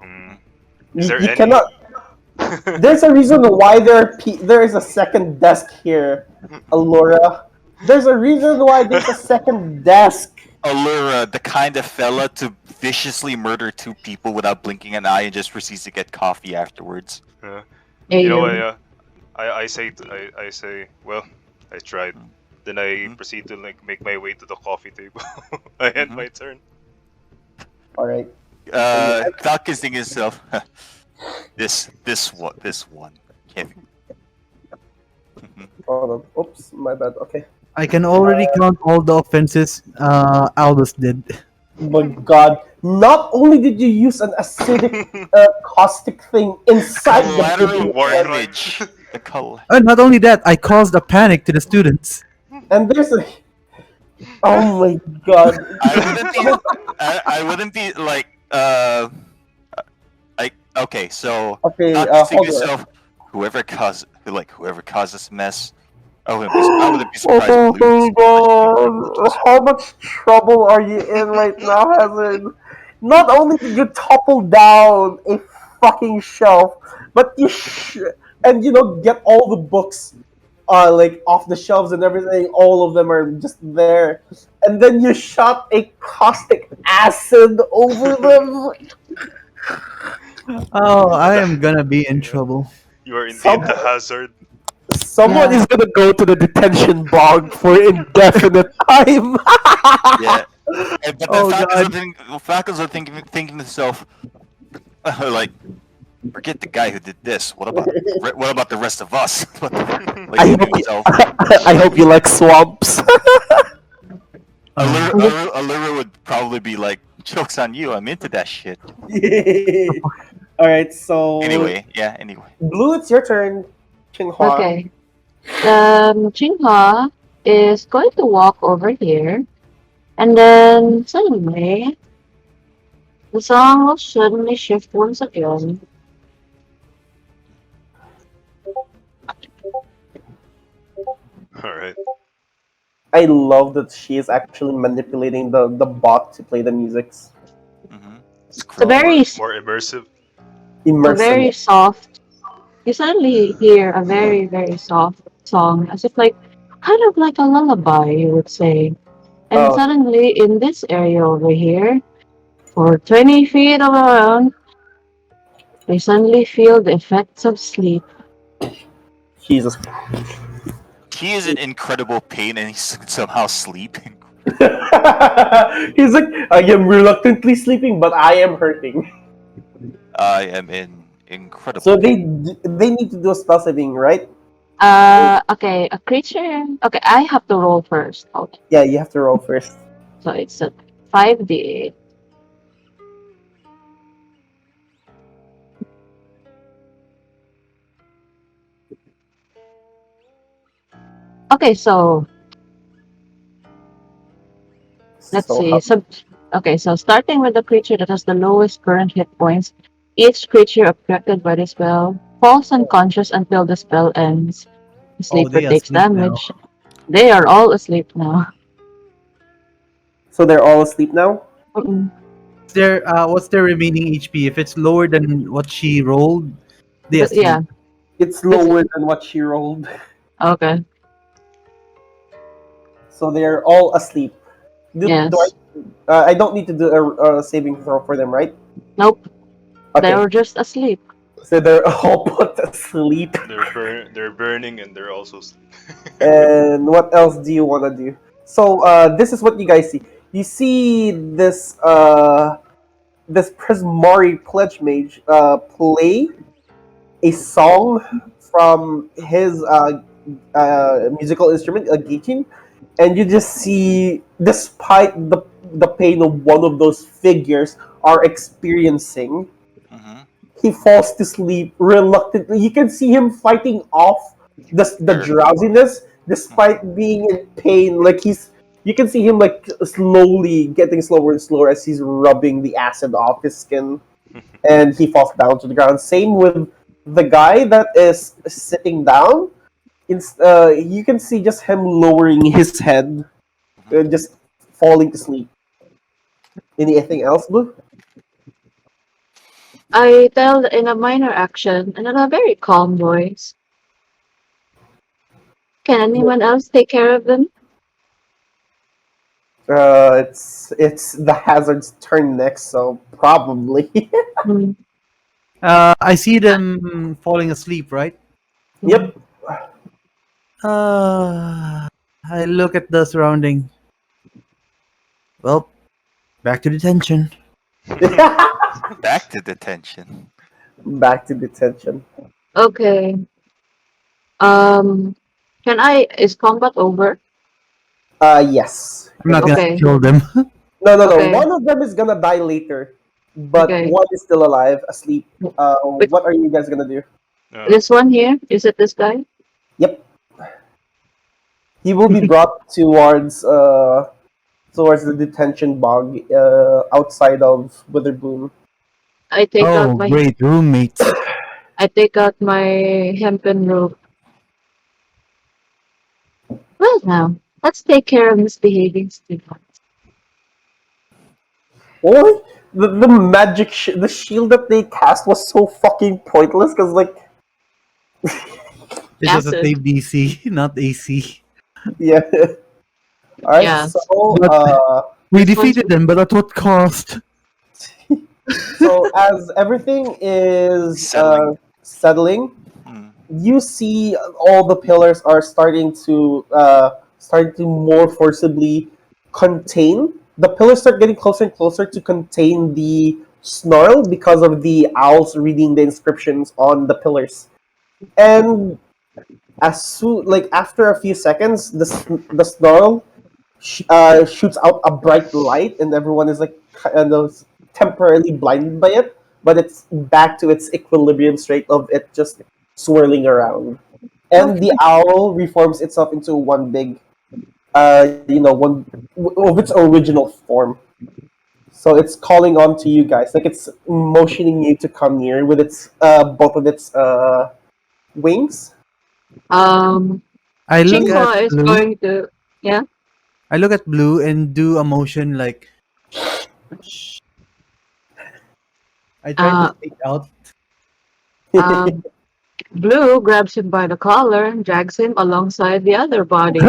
Hmm. You, Is there you any? cannot. There's a reason why there is a second desk here, Alora. There's a reason why there's a second desk. Allura, the kind of fella to viciously murder two people without blinking an eye and just proceeds to get coffee afterwards. You know what? Ayo. Yeah, I say. Well, I tried. Then I proceed to like make my way to the coffee table. I end my turn. All right. Doc is thinking himself, this one. Kevin. Hold on. Oops, my bad. Okay. I can already count all the offenses Albus did. But God, not only did you use an acidic caustic thing inside the Collateral figure, War damage. The And not only that, I caused a panic to the students. and there's a. Oh my God! I wouldn't be like okay, so Okay, not think hold on. yourself whoever caused this mess. I wouldn't be surprised if Oh lose. my God! How much trouble are you in right now, Hazard? Not only did you topple down a fucking shelf, but and get all the books like off the shelves and everything. All of them are just there, and then you shot a caustic acid over them. Oh, I am gonna be in trouble. You are indeed the hazard. Someone Yeah. is gonna go to the detention bog for indefinite time. Yeah, But the Oh God. Falcons are thinking to themselves, like, forget the guy who did this. What about the rest of us? Like I thinking hope to you, himself, I hope you like swamps. Uh, Allura would probably be like, jokes on you. I'm into that shit. All right, so Anyway, yeah. Anyway, Blue, it's your turn. Chinghua. Okay. Jinghua is going to walk over here, and then suddenly the song will suddenly shift once again. All right. I love that she is actually manipulating the bot to play the musics. mm-hmm. It's a More very, more immersive. Immersive. soft. You suddenly hear a very, very soft song, as if like kind of like a lullaby, you would say. And Oh, suddenly, in this area over here, for 20 feet around, they suddenly feel the effects of sleep. Jesus. He is in incredible pain and he's somehow sleeping. He's like, I am reluctantly sleeping, but I am hurting. I am in incredible So pain. they need to do a spell saving, right? Okay, a creature. Okay, I have to roll first. Okay, Yeah, you have to roll first. so it's a 5d8. Okay, so let's So see. how? Okay, so starting with the creature that has the lowest current hit points, each creature affected by the spell falls unconscious until the spell ends. The oh, sleeper they takes asleep now. damage. They are all asleep now. So they're all asleep now. Mm-mm. What's their remaining HP? If it's lower than what she rolled, they Yeah, asleep. It's this, lower than what she rolled, okay. so they're all asleep. Yes. I don't need to do a saving throw for them, right? Nope. They Okay, were just asleep. so they're all put asleep. They're burning and they're also sleep. And what else do you want to do? So this is what you guys see. You see this Prismari Pledge Mage play a song from his musical instrument, a gichin, and you just see, despite the pain of one of those figures are experiencing, Mm-hmm. he falls to sleep reluctantly. You can see him fighting off the Sure. drowsiness Mm-hmm. despite being in pain. Like you can see him like slowly getting slower and slower as he's rubbing the acid off his skin, and he falls down to the ground. Same with the guy that is sitting down. You can see just him lowering his head, just falling to sleep. Anything else, Blue? I tell in a minor action and in a very calm voice. Can anyone else take care of them? It's the hazard's turn next, so probably. Hmm. I see them falling asleep, right? Yep. I look at the surrounding. Well, back to detention. Back to detention. Back to detention. Okay. Um, can I? Is combat over? Yes. I'm not gonna Okay. kill them. No. Okay. One of them is gonna die later, but Okay. one is still alive, asleep. Wait, What are you guys gonna do? this one here? Is it this guy? Yep. He will be brought towards the detention bog outside of Witherbloom. I take out Oh, my great roommates. I take out my hempen rope. Well, now let's take care of misbehaving students. Or the magic the shield that they cast was so fucking pointless because like It doesn't say Acid. BC, not AC. yeah. All right, Yeah. so But we This one's defeated them, but at what cost? as everything is Settling. settling, Hmm. you see all the pillars are starting to more forcibly contain the pillars start getting closer and closer to contain the snarl because of the owls reading the inscriptions on the pillars. And as soon, like after a few seconds, the snarl shoots out a bright light, and everyone is like kind of temporarily blinded by it. But it's back to its equilibrium state of it just swirling around, and the owl reforms itself into one big, one of its original form. So it's calling on to you guys, like it's motioning you to come near with its both of its wings. Um, I look at Chingwa is Blue. going to, yeah. I look at Blue and do a motion like I try to Uh, stick out. um, Blue grabs him by the collar and drags him alongside the other body.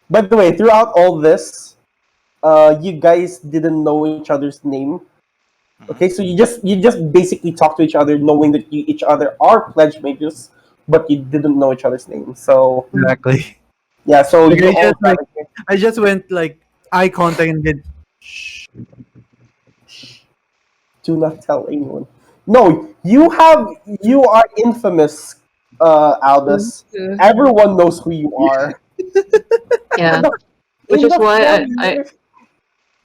By the way, throughout all this, you guys didn't know each other's name. Okay, so you just basically talk to each other, knowing that you each other are pledge mages, but you didn't know each other's name. So Exactly. yeah, so Like you all I just went like eye contact and did do not tell anyone. No, you are infamous, Albus. Everyone knows who you are. Yeah, which In is the why four I years,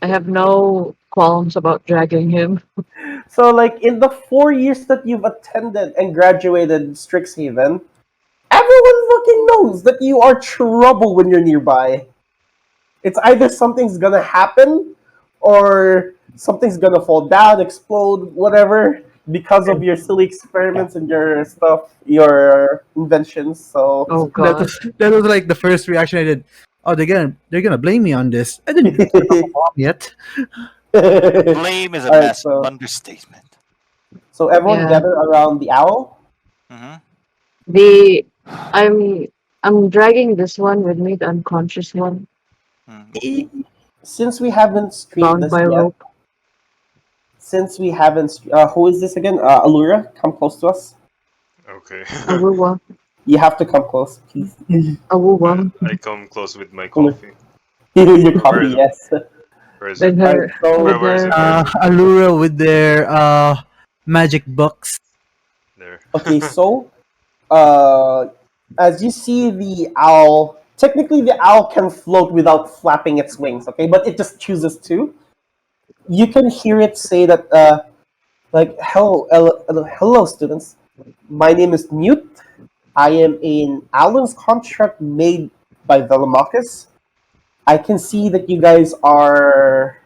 I have no qualms about dragging him. so like in the 4 years that you've attended and graduated Strixhaven, everyone fucking knows that you are trouble when you're nearby. It's either something's gonna happen or something's gonna fall down, explode, whatever, because of your silly experiments and your stuff, your inventions. So Oh God. that was like the first reaction I did. Oh, they're gonna blame me on this. I didn't set off a bomb yet. Blame is a Alright, massive so understatement. everyone Yeah. gather around the owl. Hmm. The I'm I'm dragging this one with me, the unconscious one, Since we haven't streamed bound this by yet, rope. who is this again? Allura, come close to us. Okay. Awuwa. You have to come close, please. Awuwa. I come close with my coffee. Your Where copy, is it? yes. Where is it? With Alright, her so with Where is her it? Where is it? Allura with their magic books. There. okay, so as you see the owl, technically the owl can float without flapping its wings, okay, but it just chooses to. You can hear it say that, like, hello, students. My name is Newt. I am an Allen's construct made by Velamachus. I can see that you guys are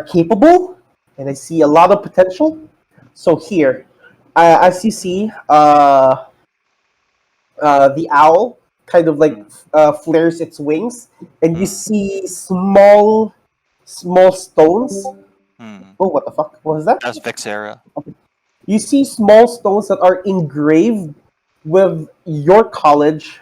capable, and I see a lot of potential. So here, as you see, the owl kind of like flares its wings, and you see small stones. Hmm. Oh, what the fuck? What was that? That's Vexera. You see small stones that are engraved with your college.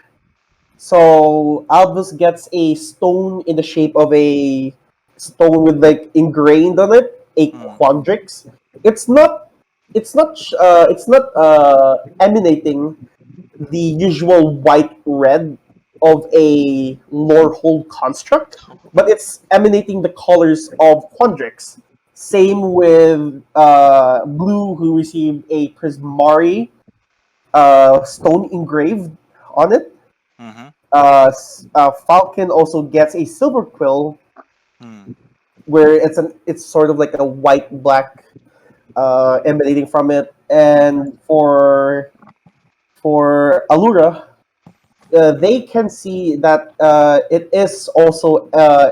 So Albus gets a stone in the shape of a stone with like ingrained on it a Hmm. quandrix. It's not. It's not emanating the usual white red of a lore hold construct, but it's emanating the colors of Quandrix. Same with Blue, who received a Prismari stone engraved on it. Hmm. Falcon also gets a Silver Quill, Hmm. where it's sort of like a white black emanating from it, and for Allura, they can see that it is also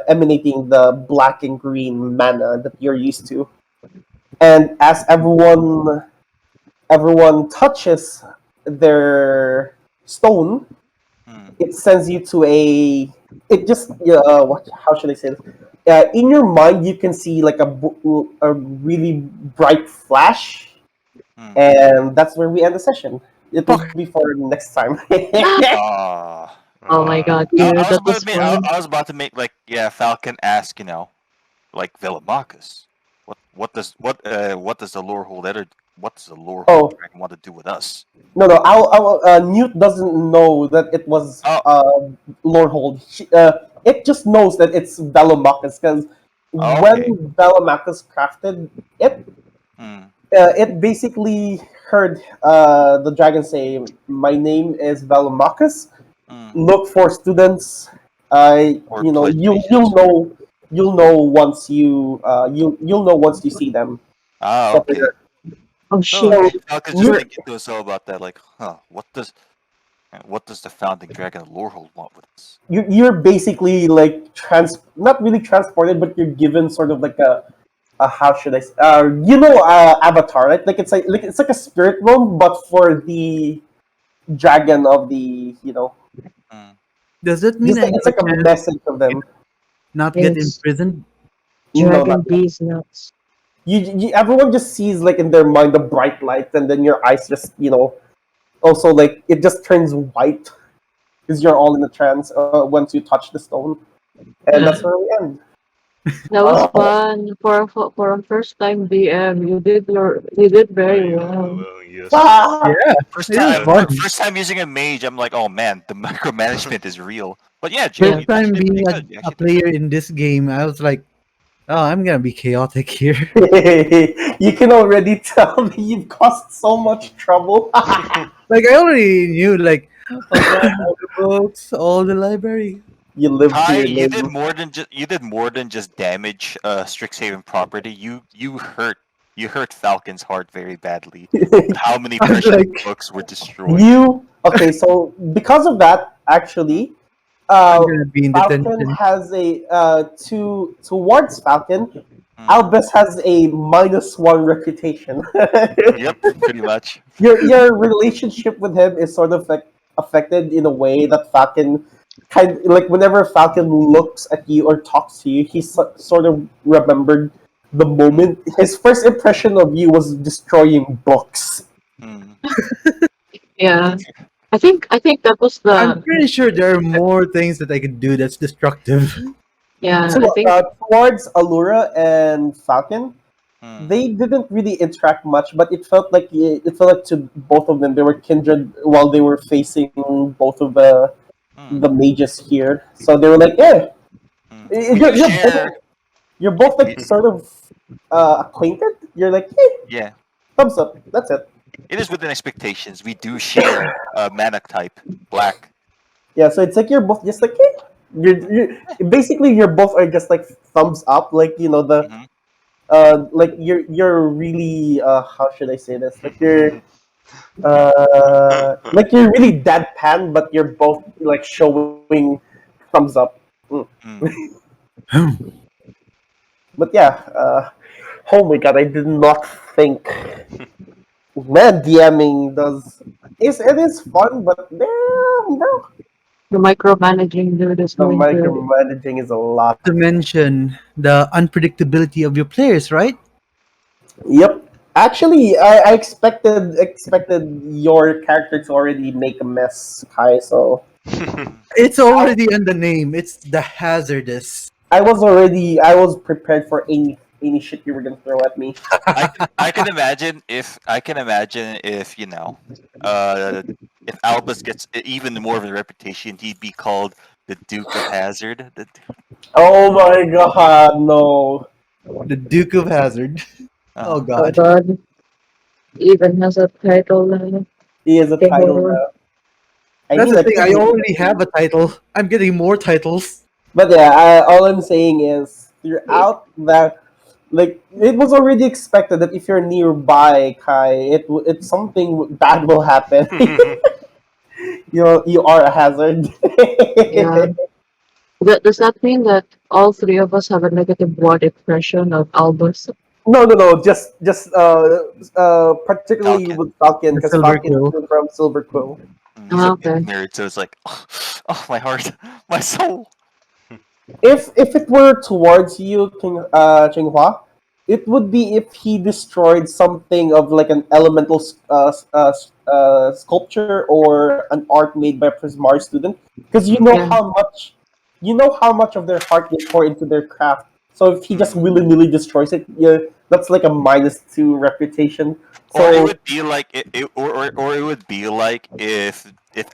emanating the black and green mana that you're used to. And as everyone touches their stone, Hmm. it sends you to a. It just how should I say this? In your mind, you can see like a really bright flash, Hmm. and that's where we end the session. It will be for next time. Ah. Oh my God, I, dude, I was that about was to make. I, fun. I was about to make like Falcon ask like Velamachus. What does the lore hold what does the lore hold Oh, dragon want to do with us? no, Newt doesn't know that it was Oh. Lord Hold. it just knows that it's Velomachus because when Okay. Velomachus crafted it, Mm, it basically heard the dragon say, "My name is Velomachus. mm. Look for students. Or You know, pledge allegiance. you'll know once you'll know once you see them." Ah, Stuff like okay. that. Oh Oh, shit. So okay. Falcon's just you're thinking to himself about that, like, huh, what does the founding dragon of Lorehold want with this? you're basically like not really transported, but you're given sort of like a how should I Avatar, right? Like it's like a spirit realm, but for the dragon of the Mm. Does that mean just I like get it's a like a chance message of them. not get Yes. imprisoned? No, Dragon not yet. bees nuts. Everyone just sees like in their mind the bright lights, and then your eyes just also like it just turns white because you're all in a trance once you touch the stone, and that's where we end. That was Oh, fun for a first time DM. You did very well. Well, yes. ah! Yeah, First it was time, Uh, fun. first time using a mage, I'm like, oh man, the micromanagement is real. But yeah, Yeah. you First time actually did being pretty good. You a actually did. player in this game, I was like, oh, I'm gonna be chaotic here. You can already tell that you've caused so much trouble. Like I already knew, like, oh god, all the books, all the library. You live to Kai, your name. you did more than just damage Strixhaven property. You hurt Falcon's heart very badly. How many I was precious like, books were destroyed? Okay, so because of that, actually, I'm uh, gonna be in Falcon detention. has a towards Falcon, Mm. Albus has a -1 reputation. Yep, pretty much. Your relationship with him is sort of like affected in a way that Falcon like whenever Falcon looks at you or talks to you, he sort of remembered the Mm. moment his first impression of you was destroying books. Mm. Yeah. I think that was I'm the pretty sure there are more things that I could do that's destructive. yeah, So I think towards Allura and Falcon, Mm. they didn't really interact much, but it felt like to both of them they were kindred while they were facing both of the Mm. mages here. So they were like, yeah, Mm. We you're, do you're both share. you're both We, like sort of acquainted. You're like, hey, yeah, thumbs up. That's it. it is within expectations. We do share mana type, black. Yeah, so it's like you're both just like, hey, basically you're both are just like thumbs up, like the Hmm. like you're really how should I say this? Like you're really deadpan, but you're both like showing thumbs up. Mm. Mm. But yeah, oh my god, I did not think. Man, DMing does it is fun, but damn, bro, the micromanaging dude is the going to micromanaging is a lot. To mention the unpredictability of your players, right? Yep. Actually, I expected your character to already make a mess, Kai. So It's already in the name. It's the hazardous. I was prepared for any shit you were gonna throw at me. I can imagine if if Albus gets even more of a reputation, he'd be called the Duke of Hazard. Oh my god, no. The Duke of Hazard. Oh Uh, oh god. god. Even has a title now. He has a The title horror. now. I That's mean, the I thing. I think, already have a title. I'm getting more titles. but yeah, all I'm saying is throughout that, like, it was already expected that if you're nearby, Kai, it's something bad will happen. You are a hazard. Yeah. Does that mean that all three of us have a negative broad impression of Albus? No, no, no. Just particularly Falcon. with Falcon, The because Silver Falcon Quill. came from Silver Quill. He's a Ah, big okay. nerd, so it's like, oh my heart, my soul. If it were towards you, Qinghua, it would be if he destroyed something of like an elemental sculpture or an art made by a Prismar student, because Mm, Yeah. you know how much of their heart they pour into their craft. So if he just mm. willy nilly destroys it, yeah, that's like a -2 reputation. Or it So would be like or it would be like if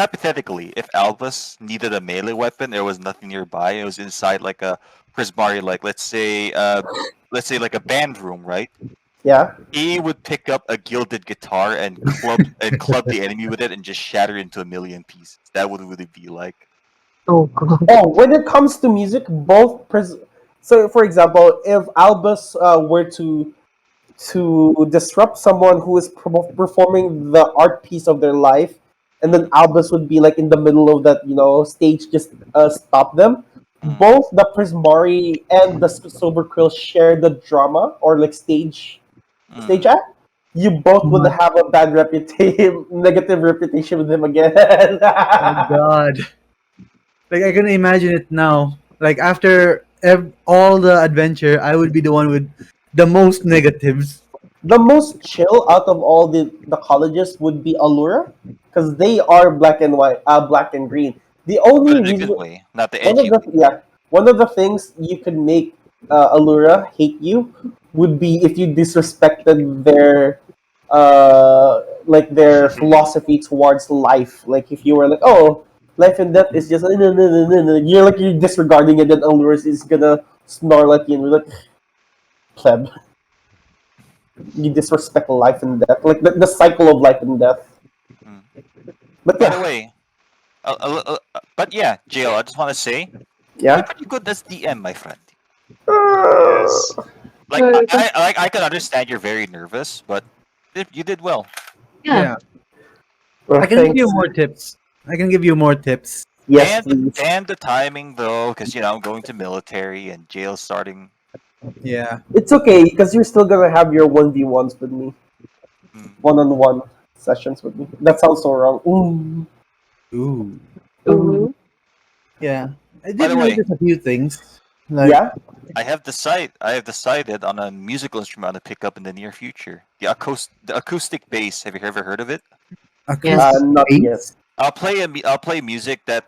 hypothetically, if Albus needed a melee weapon, there was nothing nearby. It was inside like a Prismari, like let's say like a band room, right? Yeah. He would pick up a gilded guitar and club the enemy with it and just shatter it into a million pieces. That would it be like. Oh god. Oh, when it comes to music, so for example, if Albus were to disrupt someone who is performing the art piece of their life, and then Albus would be like in the middle of that, stage, just stop them. Mm, Both the Prismari and the Sober Krill share the drama or like stage mm. act. You both would Mhm. have a bad reputation, negative reputation with him again. Oh God! Like I can imagine it now. Like after all the adventure, I would be the one with the most negatives. The most chill out of all the colleges would be Allura, because they are black and white, black and green. The But only in a reason, good way, not the one of edgy the way. yeah, one of the things you could make Allura hate you would be if you disrespected their philosophy towards life. Like if you were like, oh, life and death is just no, no, no, no, no. You're disregarding it, and Allura is gonna snarl at you and be like, pleb, you disrespect life and death, like the cycle of life and death. Mm. But By the yeah, way, but yeah, JL, I just want to say you're yeah. pretty good as DM, my friend. Yes. Like I can understand you're very nervous, but you did well. Yeah. Yeah, Well, I can give you thanks. more tips. I can give you more tips. Yes, please. And the timing though, because I'm going to military and jail starting. Yeah. It's okay because you're still gonna have your 1v1s with me, Mm. one-on-one sessions with me. That sounds so wrong. Ooh. Ooh. Mhm. Yeah. I By did the way, notice a few things. Like Yeah. I have decided on a musical instrument to pick up in the near future. The acoustic bass. Have you ever heard of it? Yes. acoustic Not yet. bass. I'll play music that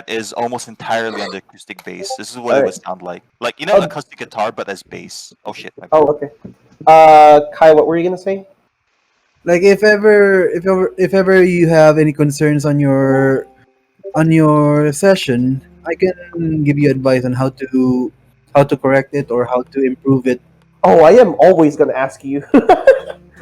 is almost entirely on the acoustic bass. This is what All it would right. sound like. Like Oh, acoustic guitar, but as bass. Oh shit, my bad. oh, okay. Kai, what were you gonna say? Like if ever you have any concerns on your session, I can give you advice on how to correct it or how to improve it. Oh, I am always gonna ask you.